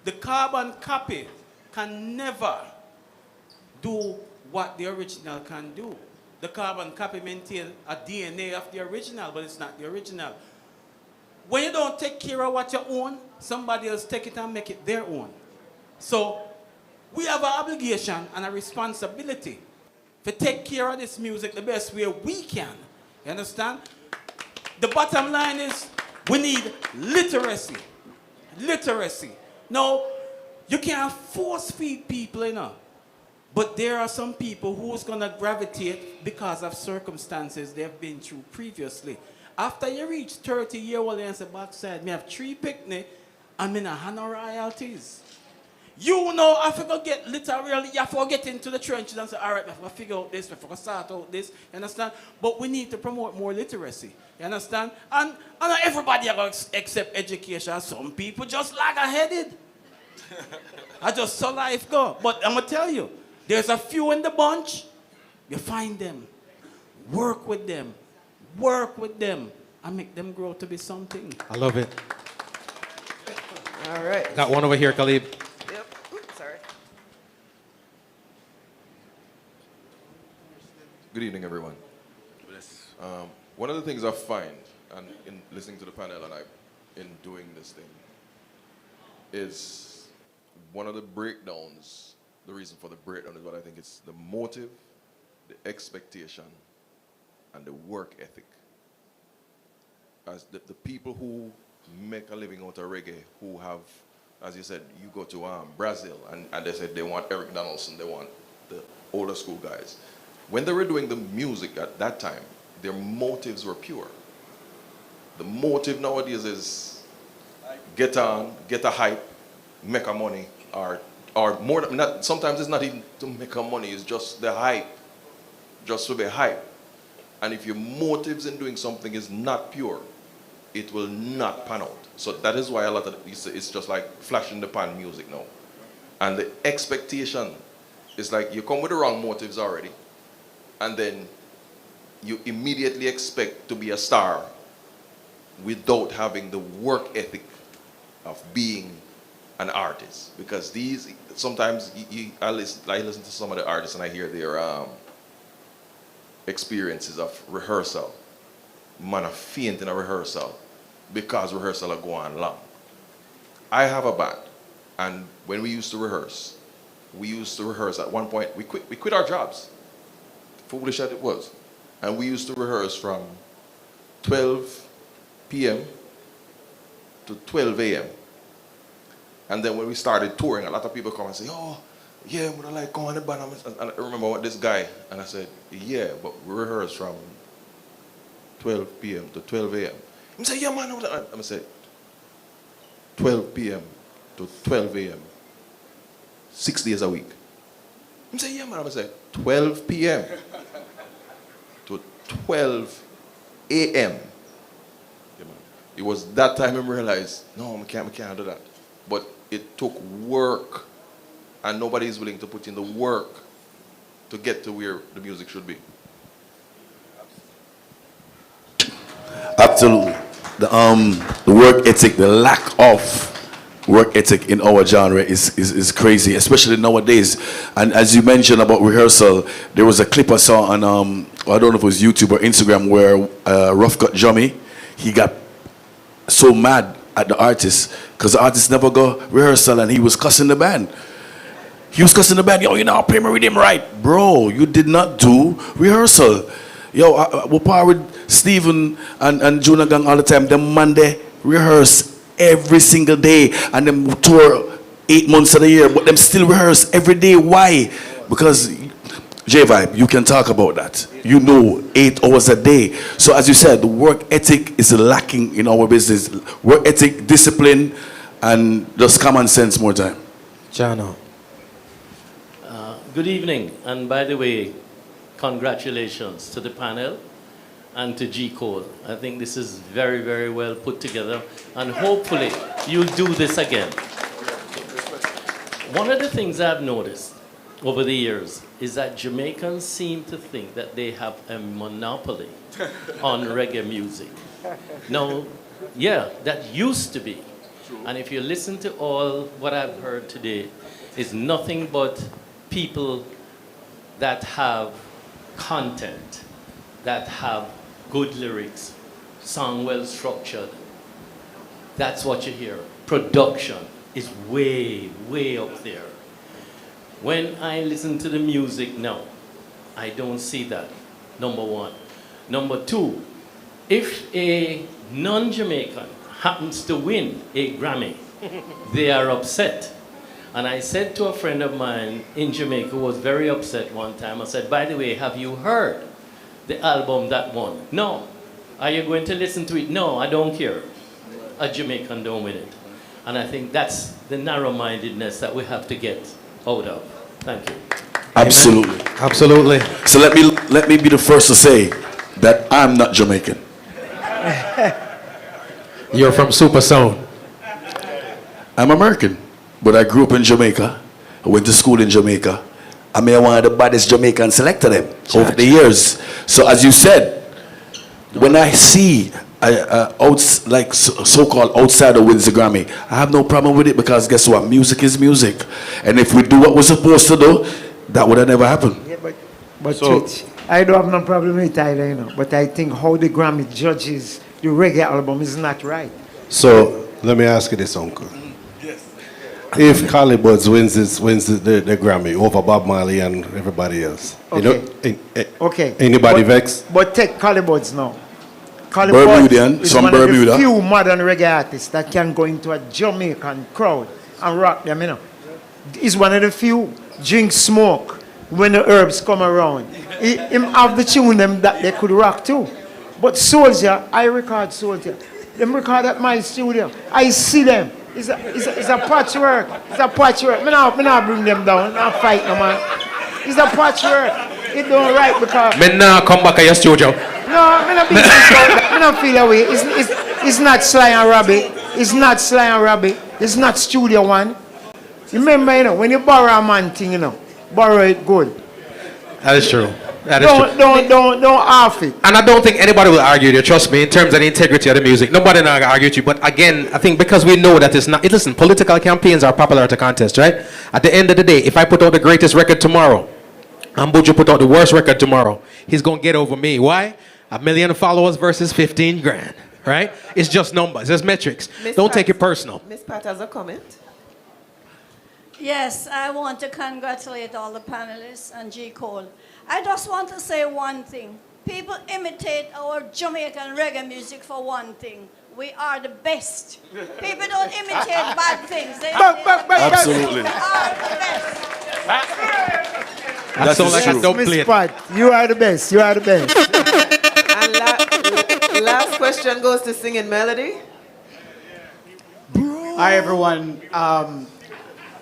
O: The carbon copy can never do what the original can do. The carbon copy maintains a DNA of the original, but it's not the original. When you don't take care of what you own, somebody else take it and make it their own. So we have an obligation and a responsibility to take care of this music the best way we can. You understand? The bottom line is we need literacy. Literacy. Now, you can't force feed people, you know. But there are some people who's going to gravitate because of circumstances they've been through previously. After you reach 30 years old and say backside, me have 3 picnic and me not have no royalties. You know, I forgot get literally, you have to get into the trenches and say, all right, I have to figure out this, I have to start out this, you understand? But we need to promote more literacy, you understand? And not everybody are going to accept education. Some people just lag-headed. I just saw life go. But I'm going to tell you, there's a few in the bunch, you find them, work with them, and make them grow to be something.
C: I love it.
M: All right.
C: Got one over here, Khalib.
M: Yep. Oops, sorry.
P: Good evening, everyone. One of the things I find, and in listening to the panel and in doing this thing, is one of the breakdowns. The reason for the breakdown is what I think it's the motive, the expectation, and the work ethic. As the people who make a living out of reggae, who have, as you said, you go to Brazil, and they said they want Eric Donaldson, they want the older school guys. When they were doing the music at that time, their motives were pure. The motive nowadays is get on, get a hype, make a money, or or more, not, sometimes it's not even to make a money, it's just the hype, just to be hype. And if your motives in doing something is not pure, it will not pan out. So that is why a lot of it's just like flash in the pan music now. And the expectation is like you come with the wrong motives already, and then you immediately expect to be a star without having the work ethic of being an artist. Because these, sometimes I listen to some of the artists and I hear their experiences of rehearsal. Man, I faint in a rehearsal because rehearsal are going long. I have a band, and when we used to rehearse at one point, we quit our jobs, foolish as it was, and we used to rehearse from 12 p.m. to 12 a.m. And then when we started touring, a lot of people come and say, oh, yeah, would I like go on the band? And I remember this guy, and I said, yeah, but we rehearse from 12 p.m. to 12 a.m. He said, yeah, man. I'm going to say, 12 p.m. to 12 a.m. 6 days a week. He said, yeah, man. I'm going to say, 12 p.m. to 12 a.m. Yeah, man. It was that time I realized, no, I can't do that. But it took work, and nobody is willing to put in the work to get to where the music should be.
F: Absolutely. The work ethic, the lack of work ethic in our genre is crazy, especially nowadays. And as you mentioned about rehearsal, there was a clip I saw on, I don't know if it was YouTube or Instagram, where Rough Cut Jummy, he got so mad at the artist because the artist never go rehearsal, and he was cussing the band. He was cussing the band. Yo, you know, play my rhythm right. Bro, you did not do rehearsal. Yo, we par with Stephen and Junior Gang all the time. Them Monday rehearse every single day, and them tour 8 months of the year, but them still rehearse every day. Why? Because J-Vibe, you can talk about that. You know, 8 hours a day. So as you said, the work ethic is lacking in our business. Work ethic, discipline, and just common sense more time.
C: Jano.
Q: Good evening, and by the way, congratulations to the panel and to G Cole. I think this is very, very well put together, and hopefully you'll do this again. One of the things I've noticed over the years is that Jamaicans seem to think that they have a monopoly on reggae music. Now, yeah, that used to be. And if you listen to all what I've heard today, it's nothing but people that have content, that have good lyrics, song well structured. That's what you hear. Production is way, way up there. When I listen to the music now, I don't see that, number one. Number two, if a non-Jamaican happens to win a Grammy, they are upset. And I said to a friend of mine in Jamaica who was very upset one time, I said, by the way, have you heard the album that won? No. Are you going to listen to it? No, I don't care. A Jamaican don't win it. And I think that's the narrow-mindedness that we have to get out of. Thank you.
F: Absolutely.
C: Amen. Absolutely.
F: So let me be the first to say that I'm not Jamaican.
C: You're from Super Sound.
F: I'm American, but I grew up in Jamaica. I went to school in Jamaica. I mean, one of the baddest Jamaican selected them over the years. So as you said, when I see like so-called outsider wins the Grammy, I have no problem with it, because guess what? Music is music. And if we do what we're supposed to do, that would have never happened.
H: Yeah, but so, I don't have no problem with it either, you know. But I think how the Grammy judges the reggae album is not right.
G: So let me ask you this, Uncle. If Calibuds wins the Grammy over Bob Marley and everybody else,
H: okay. Okay.
G: Anybody vex?
H: But take Calibuds now.
F: Bermudian,
H: is
F: from
H: one
F: Bermuda.
H: of the few modern reggae artists that can go into a Jamaican crowd and rock them, you know. He's one of the few drink smoke when the herbs come around. Him have the tune them that they could rock too. But Soldier, I record Soldier. Them record at my studio. I see them. It's a patchwork. It's a patchwork. Me not bring them down. Not fight no man. It's a patchwork. It don't right because.
C: Me now come back at your studio.
H: No, me not be me not feel away. It's not Sly and Robbie. It's not Sly and Robbie. It's not Studio One. Remember, when you borrow a man thing, borrow it good.
C: That is true. That is true.
H: Don't half it.
C: And I don't think anybody will argue with you, trust me, in terms of the integrity of the music. Nobody will argue with you. But again, I think because we know that it's not... Listen, political campaigns are popularity contests, right? At the end of the day, if I put out the greatest record tomorrow, and Buju put out the worst record tomorrow, he's going to get over me. Why? 1 million followers versus 15 grand, right? It's just numbers. It's metrics. Don't take it personal.
M: Miss Pat has a comment.
R: Yes, I want to congratulate all the panelists and G. Cole. I just want to say one thing. People imitate our Jamaican reggae music for one thing. We are the best. People don't imitate bad things. They
F: Absolutely.
R: We are the best.
C: That's all like a dope plate.
H: Pat, you are the best. You are the best.
M: And last question goes to Singing Melody.
S: Hi, everyone.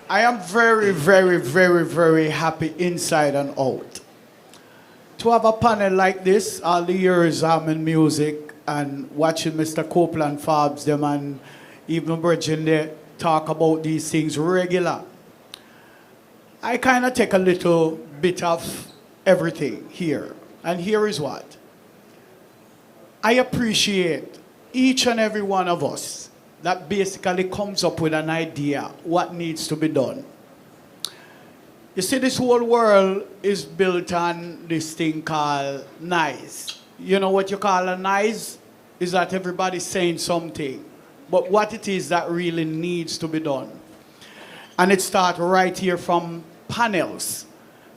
S: I am very, very, very, very happy inside and out. To have a panel like this, all the years I'm in music and watching Mr. Copeland, Fabs, them and even Virgin there talk about these things regular. I kind of take a little bit of everything here. And here is what. I appreciate each and every one of us that basically comes up with an idea what needs to be done. You see, this whole world is built on this thing called noise. You know what you call a noise? Is that everybody's saying something. But what it is that really needs to be done. And it starts right here from panels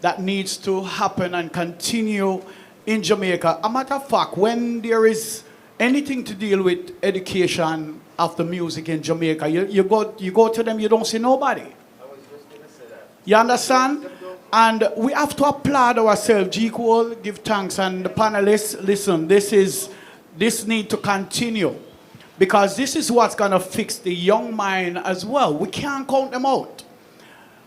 S: that needs to happen and continue in Jamaica. A matter of fact, when there is anything to deal with education of the music in Jamaica, you go to them, you don't see nobody. You understand? And we have to applaud ourselves. G. Cole, give thanks, and the panelists, listen, this need to continue. Because this is what's going to fix the young mind as well. We can't count them out.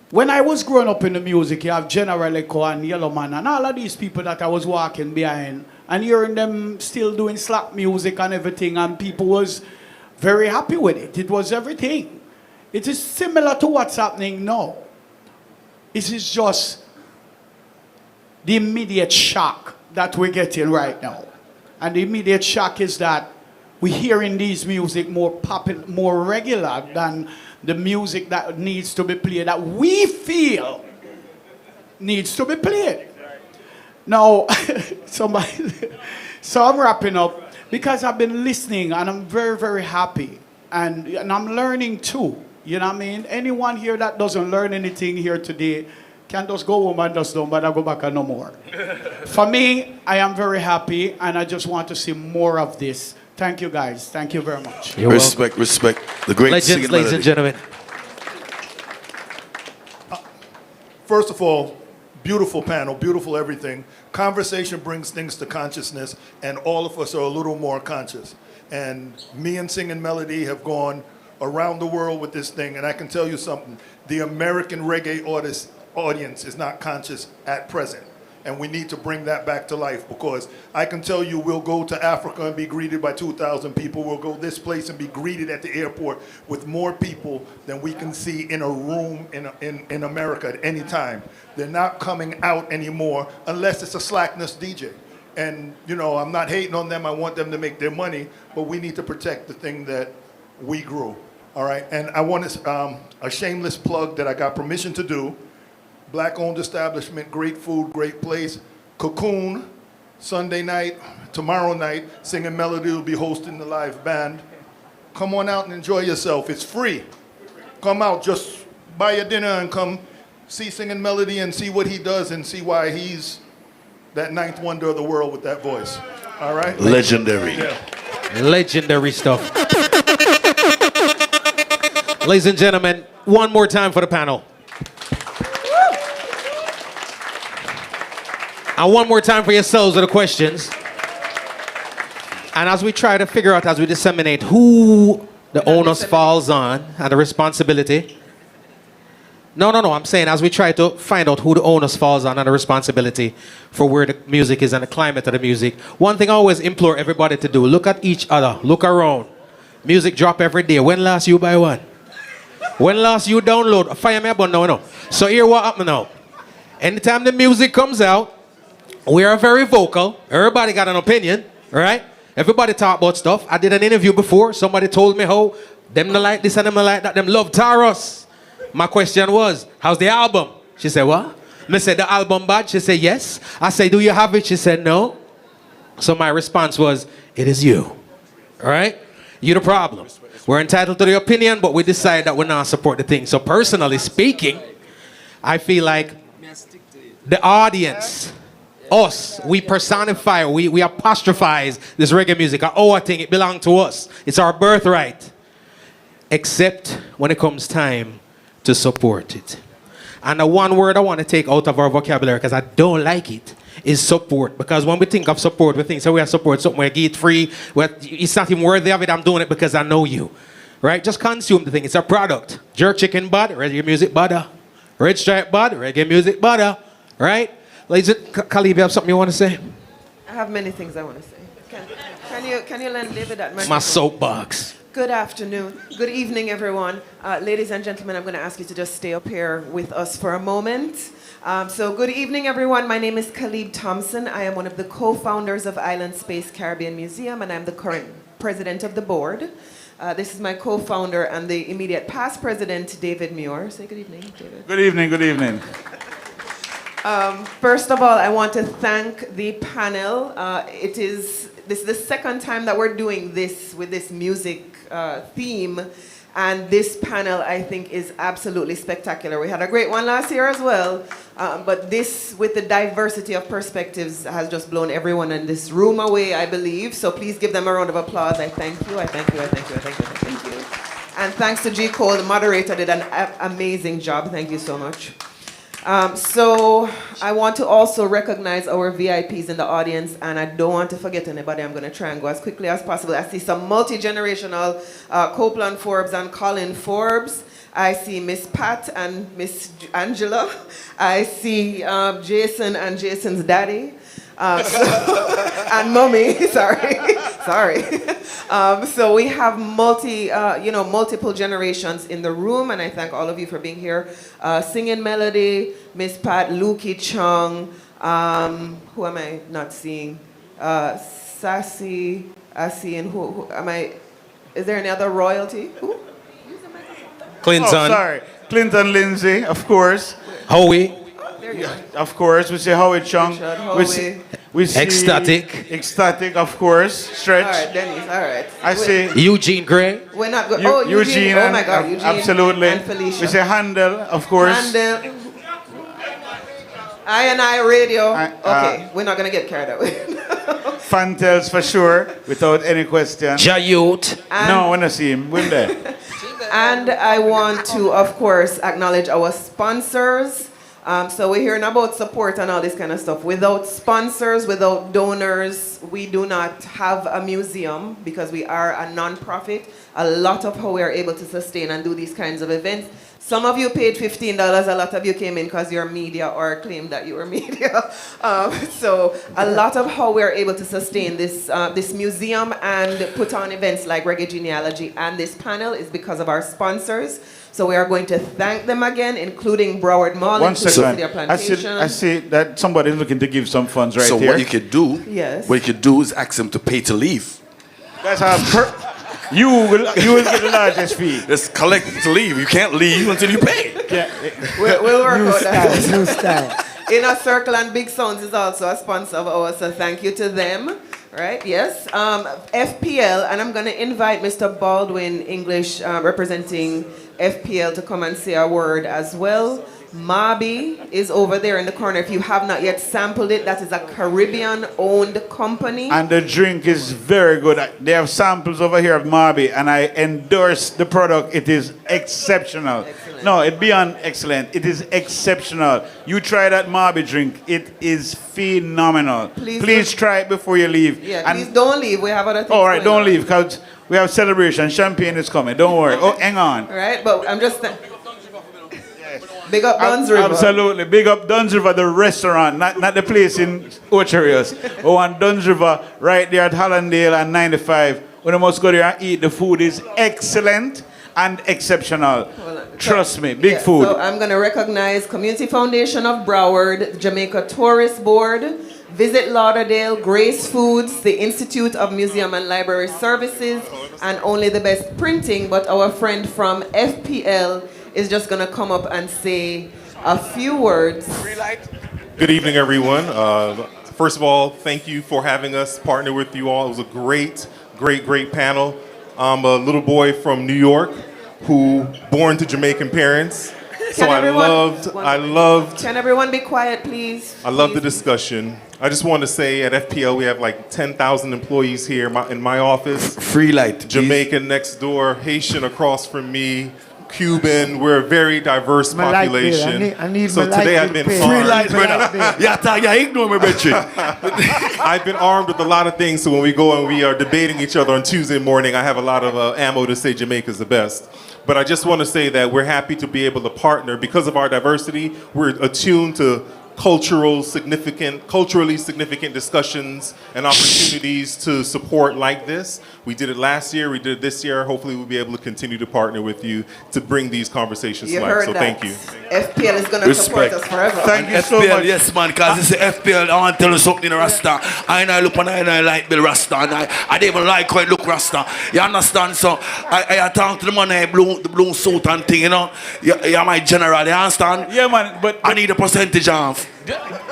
S: When I was growing up in the music, you have General Echo and Yellow Man and all of these people that I was walking behind and hearing them still doing slap music and everything, and people was very happy with it. It was everything. It is similar to what's happening now. It is just the immediate shock that we're getting right now. And the immediate shock is that we're hearing these music more popular, more regular than the music that needs to be played, that we feel needs to be played. Now, so I'm wrapping up because I've been listening and I'm very, very happy. And I'm learning too. You know what I mean? Anyone here that doesn't learn anything here today can just go home and just don't bother go back and no more. For me, I am very happy and I just want to see more of this. Thank you guys. Thank you very much.
F: Respect. The great
C: legends,
F: Singing
C: ladies
F: Melody.
C: and gentlemen.
T: First of all, beautiful panel, beautiful everything. Conversation brings things to consciousness, and all of us are a little more conscious. And me and Singing Melody have gone around the world with this thing, and I can tell you something. The American reggae audience is not conscious at present. And we need to bring that back to life, because I can tell you we'll go to Africa and be greeted by 2,000 people. We'll go this place and be greeted at the airport with more people than we can see in a room in America at any time. They're not coming out anymore unless it's a slackness DJ. And, you know, I'm not hating on them. I want them to make their money, but we need to protect the thing that we grew. All right? And I want to, a shameless plug that I got permission to do. Black-owned establishment, great food, great place. Cocoon, Sunday night, tomorrow night, Singing Melody will be hosting the live band. Come on out and enjoy yourself. It's free. Come out, just buy your dinner and come see Singing Melody and see what he does and see why he's that ninth wonder of the world with that voice. All right?
F: Legendary.
T: Yeah.
C: Legendary stuff. Ladies and gentlemen, one more time for the panel. And one more time for yourselves with the questions. And as we try to figure out, as we disseminate, who the onus falls on and the responsibility. No. I'm saying as we try to find out who the onus falls on and the responsibility for where the music is and the climate of the music. One thing I always implore everybody to do, look at each other, look around. Music drop every day. When last you buy one? When last you download? Fire me up on no. So here what happened now. Anytime the music comes out, we are very vocal. Everybody got an opinion, right? Everybody talk about stuff. I did an interview before. Somebody told me how them not like this and them not like that. Them love Taros. My question was, how's the album? She said, what? I said, the album bad? She said, yes. I said, do you have it? She said, no. So my response was, it is you. All right? You the problem. We're entitled to the opinion, but we decide that we're not support the thing. So personally speaking, I feel like the audience, us, we personify, we apostrophize this reggae music. Our thing, it belongs to us. It's our birthright. Except when it comes time to support it. And the one word I want to take out of our vocabulary, because I don't like it, is support. Because when we think of support, we think, so we have support something, we get free, it's not even worthy of it, I'm doing it because I know you. Right? Just consume the thing, it's a product. Jerk chicken bud, reggae music butter. Red stripe bud, reggae music butter. Right? Ladies, Khalib, you have something you want to say?
M: I have many things I want to say. Can you lend David that microphone?
C: My soapbox.
M: Good afternoon. Good evening, everyone. Ladies and gentlemen, I'm going to ask you to just stay up here with us for a moment. So good evening, everyone. My name is Khalib Thompson. I am one of the co-founders of Island Space Caribbean Museum, and I'm the current president of the board. This is my co-founder and the immediate past president, David Muir. Say good evening, David.
B: Good evening, good evening.
M: First of all, I want to thank the panel. This is the second time that we're doing this with this music theme, and this panel I think is absolutely spectacular. We had a great one last year as well, but this with the diversity of perspectives has just blown everyone in this room away, I believe. So please give them a round of applause. I thank you, I thank you, I thank you, I thank you, I thank you. And thanks to G. Cole, the moderator did an amazing job. Thank you so much. So I want to also recognize our VIPs in the audience, and I don't want to forget anybody. I'm going to try and go as quickly as possible. I see some multi-generational Copeland Forbes and Colin Forbes. I see Miss Pat and Miss Angela. I see Jason and Jason's daddy. And mommy, sorry. So we have multiple generations in the room, and I thank all of you for being here. Singing Melody, Miss Pat, Lukey Chung, who am I not seeing? Sassy, I see, and who am I? Is there any other royalty? Who?
C: Clinton.
B: Oh, sorry. Clinton Lindsay, of course.
C: Howie.
B: Of course, we see Howie Chung. We see Ecstatic, of course. Stretch.
M: All right, Dennis, all right.
B: I see
C: Eugene Gray.
M: We're not good. Oh, Eugene. Oh my God, Eugene.
B: Absolutely.
M: And Felicia.
B: We see Handel, of course.
M: Handel. I Radio. Okay, we're not going to get carried away.
B: Fantels for sure, without any question.
C: Jayut.
B: No, when I see him, when there.
M: And I want to, of course, acknowledge our sponsors. So we're hearing about support and all this kind of stuff. Without sponsors, without donors, we do not have a museum because we are a non-profit. A lot of how we are able to sustain and do these kinds of events. Some of you paid $15, a lot of you came in because you're media or claimed that you were media. So a lot of how we're able to sustain this, this museum and put on events like Reggae Genealogy and this panel is because of our sponsors. So we are going to thank them again, including Broward Mall.
B: One second. I see that somebody is looking to give some funds right
F: here. So what you could do,
M: yes.
F: What you could do is ask them to pay to leave.
B: That's how you will get the largest fee.
F: Just collect to leave. You can't leave until you pay.
B: Yeah.
M: We'll work out that.
H: New style.
M: Inner Circle and Big Sounds is also a sponsor of ours, so thank you to them. Right, yes. FPL, and I'm going to invite Mr. Baldwin English representing FPL to come and say a word as well. Mabi is over there in the corner. If you have not yet sampled it, that is a Caribbean-owned company.
B: And the drink is very good. They have samples over here of Mabi, and I endorse the product. It is exceptional. Excellent. No, it's beyond excellent. It is exceptional. You try that Mabi drink. It is phenomenal. Please try it before you leave.
M: Yeah, please don't leave. We have other things.
B: All right, don't leave, because We have celebration. Champagne is coming. Don't worry. Oh, hang on.
M: Right, but I'm just... Big up Duns River.
B: Absolutely. Big up Duns River, the restaurant, not the place in Ocherios. We want Duns River right there at Hollandale and 95. When you must go there and eat. The food is excellent and exceptional. Trust me, big food.
M: So I'm going to recognize Community Foundation of Broward, Jamaica Tourist Board, Visit Lauderdale, Grace Foods, the Institute of Museum and Library Services, and Only the Best Printing. But our friend from FPL is just going to come up and say a few words.
U: Good evening, everyone. First of all, thank you for having us partner with you all. It was a great panel. I'm a little boy from New York who born to Jamaican parents. So I loved.
M: Can everyone be quiet, please?
U: I love the discussion. I just want to say at FPL we have like 10,000 employees here in my office.
F: Free light.
U: Jamaican next door, Haitian across from me, Cuban. We're a very diverse population.
H: I need
U: so today I've been armed.
F: Free light, brother. Yeah, ignore me, Richard.
U: I've been armed with a lot of things, so when we go and we are debating each other on Tuesday morning, I have a lot of ammo to say Jamaica's the best. But I just want to say that we're happy to be able to partner. Because of our diversity, we're attuned to culturally significant discussions and opportunities to support like this. We did it last year, we did it this year. Hopefully we'll be able to continue to partner with you to bring these conversations to life. So thank you.
M: FPL is going to support us forever.
F: Thank you so much. Yes, man, because it's the FPL. I want to tell you something, Rasta. I look and I like Bill Rasta, and I don't even like how it look Rasta. You understand? So I talk to the man in the blue suit and thing, you know. You're my general, you understand?
B: Yeah, man, but
F: I need a percentage off.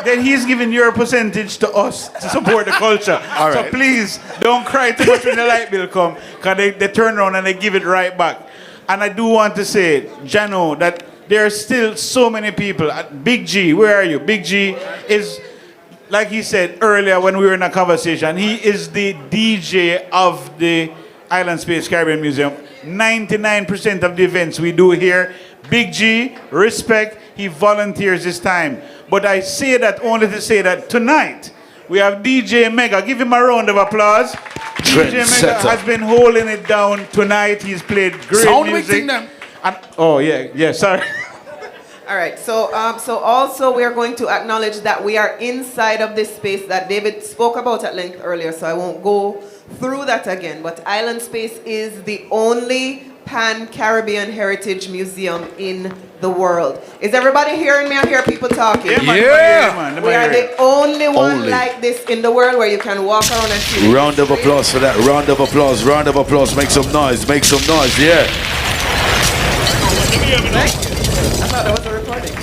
B: Then he's giving your percentage to us to support the culture.
F: All right.
B: So please, don't cry too much when the light bill come, because they turn around and they give it right back. And I do want to say, Jano, that there are still so many people. Big G, where are you? Big G is, like he said earlier when we were in a conversation, he is the DJ of the Island Space Caribbean Museum. 99% of the events we do here, Big G, respect, he volunteers his time. But I say that only to say that tonight we have DJ Mega. Give him a round of applause. DJ Mega has been holding it down tonight. He's played great music. And, oh yeah, sorry.
M: All right, so also we are going to acknowledge that we are inside of this space that David spoke about at length earlier, so I won't go through that again. But Island Space is the only Pan-Caribbean Heritage Museum in the world. Is everybody hearing me? I hear people talking.
F: Yeah.
M: We are the only one like this in the world where you can walk around and see.
F: Round of applause for that. Round of applause. Round of applause. Make some noise. Make some noise. Yeah.
M: I thought that was a recording.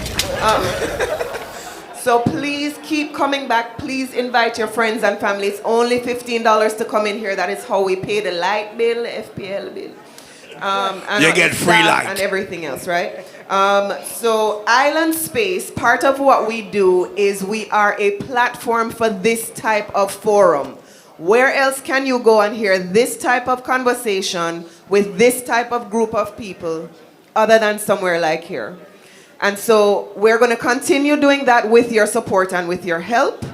M: So please keep coming back. Please invite your friends and family. It's only $15 to come in here. That is how we pay the light bill, FPL bill. And
F: you get free light.
M: And everything else, right? So Island Space, part of what we do is we are a platform for this type of forum. Where else can you go and hear this type of conversation with this type of group of people other than somewhere like here? And so we're going to continue doing that with your support and with your help.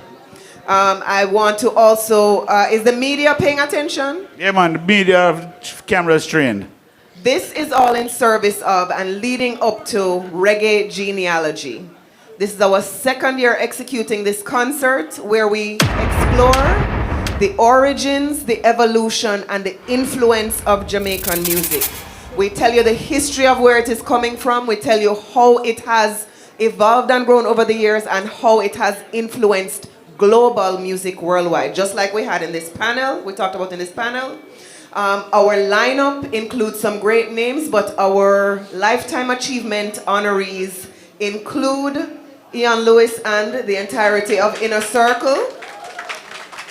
M: I want to also, is the media paying attention?
B: Yeah, man, the media cameras trained.
M: This is all in service of and leading up to Reggae Genealogy. This is our second year executing this concert where we explore the origins, the evolution, and the influence of Jamaican music. We tell you the history of where it is coming from. We tell you how it has evolved and grown over the years and how it has influenced global music worldwide. Just like we had in this panel, we talked about in this panel. Our lineup includes some great names, but our Lifetime Achievement honorees include Ian Lewis and the entirety of Inner Circle.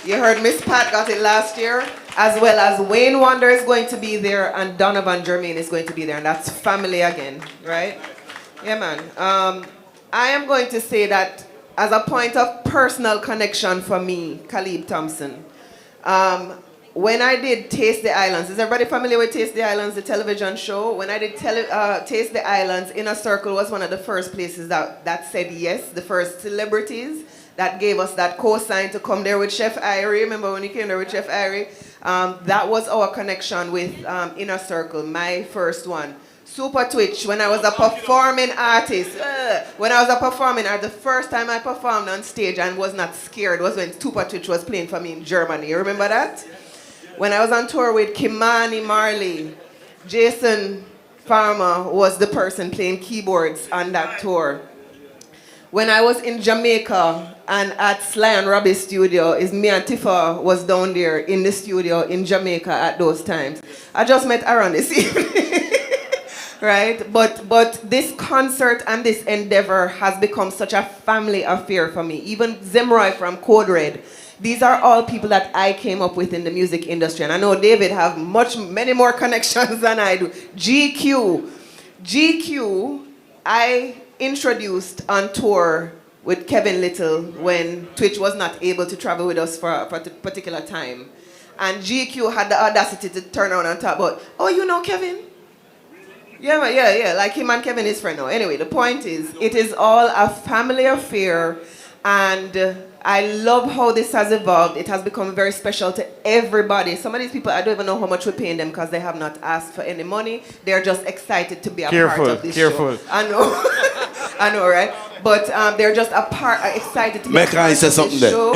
M: You heard Miss Pat got it last year, as well as Wayne Wonder is going to be there and Donovan Germain is going to be there, and that's family again, right? Yeah, man. I am going to say that as a point of personal connection for me, Khalib Thompson, when I did Taste the Islands, is everybody familiar with Taste the Islands, the television show? When I did Taste the Islands, Inner Circle was one of the first places that said yes, the first celebrities that gave us that cosign to come there with Chef Irie. Remember when you came there with Chef Irie? That was our connection with Inner Circle, my first one. Super Twitch, when I was a performing artist. The first time I performed on stage and was not scared was when Super Twitch was playing for me in Germany. You remember that? When I was on tour with Kimani Marley, Jason Farmer was the person playing keyboards on that tour. When I was in Jamaica and at Sly and Robbie's studio, is me and Tifa was down there in the studio in Jamaica at those times. I just met Aaron this evening. Right? But this concert and this endeavor has become such a family affair for me. Even Zemroy from Code Red. These are all people that I came up with in the music industry. And I know David have many more connections than I do. GQ, I introduced on tour with Kevin Little when Twitch was not able to travel with us for a particular time. And GQ had the audacity to turn around and talk about, oh, you know Kevin? Yeah, like him and Kevin is friend now. Anyway, the point is, it is all a family affair, and I love how this has evolved. It has become very special to everybody. Some of these people, I don't even know how much we're paying them because they have not asked for any money. They're just excited to be a part of this show. I know, I know, right? But they're just excited to be a part of this show.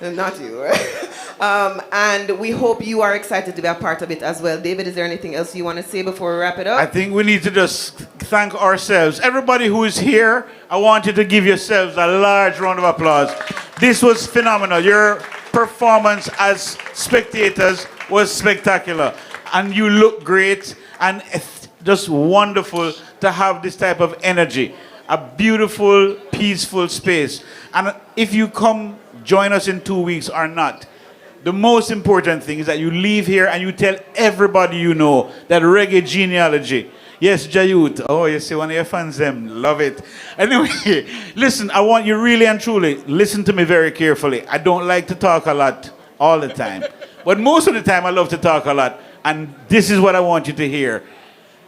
M: Not you, right? And we hope you are excited to be a part of it as well. David, is there anything else you want to say before we wrap it up?
B: I think we need to just thank ourselves. Everybody who is here, I want you to give yourselves a large round of applause. This was phenomenal. Your performance as spectators was spectacular. And you look great. And it's just wonderful to have this type of energy. A beautiful, peaceful space. And if you come join us in 2 weeks or not, the most important thing is that you leave here and you tell everybody you know that reggae genealogy. Yes, Jayut. Oh, you see one of your fans, them love it. Anyway, listen, I want you really and truly, listen to me very carefully. I don't like to talk a lot all the time. But most of the time I love to talk a lot. And this is what I want you to hear.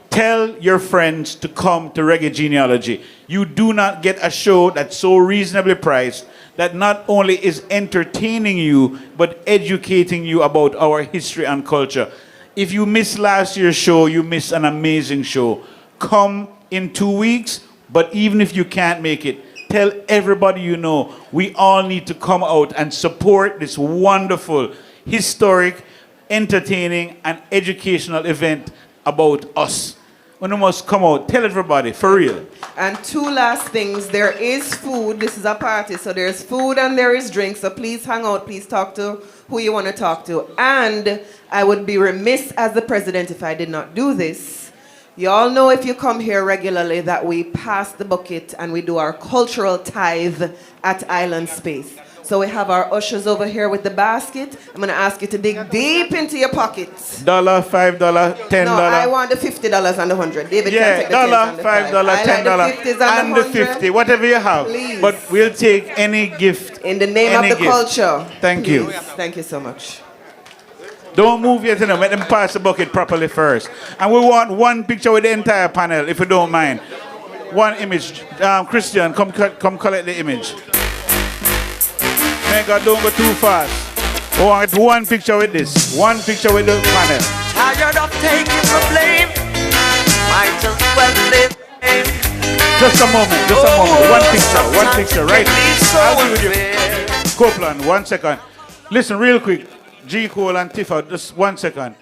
B: Tell your friends to come to Reggae Genealogy. You do not get a show that's so reasonably priced that not only is entertaining you, but educating you about our history and culture. If you missed last year's show, you missed an amazing show. Come in 2 weeks, but even if you can't make it, tell everybody you know. We all need to come out and support this wonderful, historic, entertaining, and educational event about us. When you must come out, tell everybody, for real.
M: And two last things. There is food. This is a party, so there's food and there is drink. So please hang out. Please talk to who you want to talk to. And I would be remiss as the president if I did not do this. You all know if you come here regularly that we pass the bucket and we do our cultural tithe at Island Space. So we have our ushers over here with the basket. I'm going to ask you to dig deep into your pockets.
B: $1, $5, $10.
M: No, I want the $50 and the 100. David can take the
B: $1,
M: $10
B: $5, $10, and the 50, whatever you have.
M: Please.
B: But we'll take any gift.
M: In the name of the culture.
B: Thank
M: Please.
B: you.
M: Thank you so much.
B: Don't move yet, let them pass the bucket properly first. And we want one picture with the entire panel, if you don't mind. One image. Christian, come collect the image. Mega, don't go too fast. We want one picture with this. One picture with the panel.
A: Tired of taking the blame. Might as well live.
B: Just a moment, just a moment. One picture, right? I'll be with you. Copeland, 1 second. Listen, real quick. G. Cole and Tifa, just 1 second.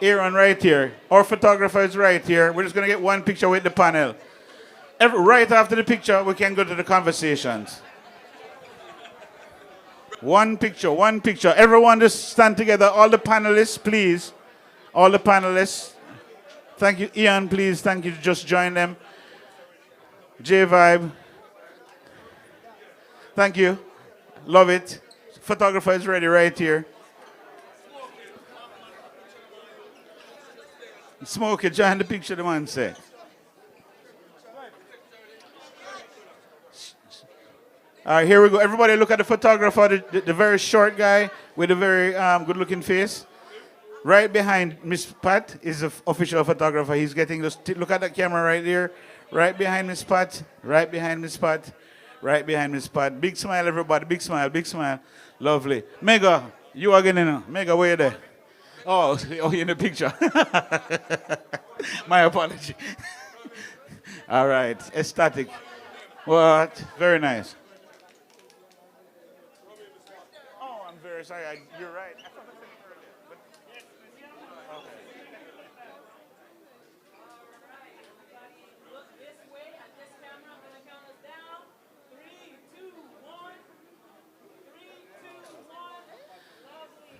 B: Aaron right here. Our photographer is right here. We're just going to get one picture with the panel. Right after the picture, we can go to the conversations. One picture. Everyone just stand together. All the panelists, please. All the panelists. Thank you. Ian, please. Thank you. Just join them. J-Vibe. Thank you. Love it. Photographer is ready right here. Smokey, join the picture, the man said. All right, here we go. Everybody look at the photographer, the very short guy with a very good-looking face. Right behind Miss Pat is the official photographer. He's getting this. Look at that camera right there. Right behind Miss Pat. Right behind Miss Pat. Right behind Miss Pat. Big smile, everybody. Big smile, big smile. Lovely. Mega, You again, Mega, where you there? Oh, you're in the picture. My apology. All right, ecstatic. What? Very nice. Oh, I'm very sorry. You're right.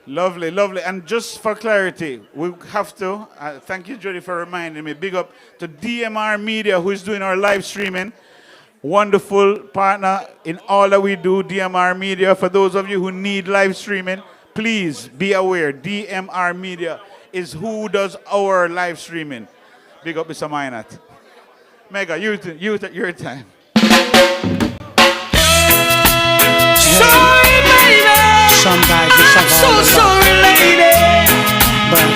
B: Lovely, lovely. And just for clarity, we have to, thank you, Jody, for reminding me. Big up to DMR Media, who is doing our live streaming. Wonderful partner in all that we do, DMR Media. For those of you who need live streaming, please be aware, DMR Media is who does our live streaming. Big up Mr. Minot. Mega, your time.
I: Sorry, baby. Some guys just have all the sorry, lady. But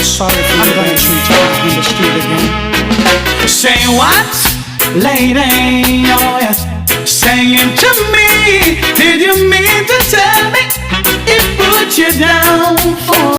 I: sorry for you gonna treat you in the street again. Say what, lady? Oh yes. Saying to me, did you mean to tell me it put you down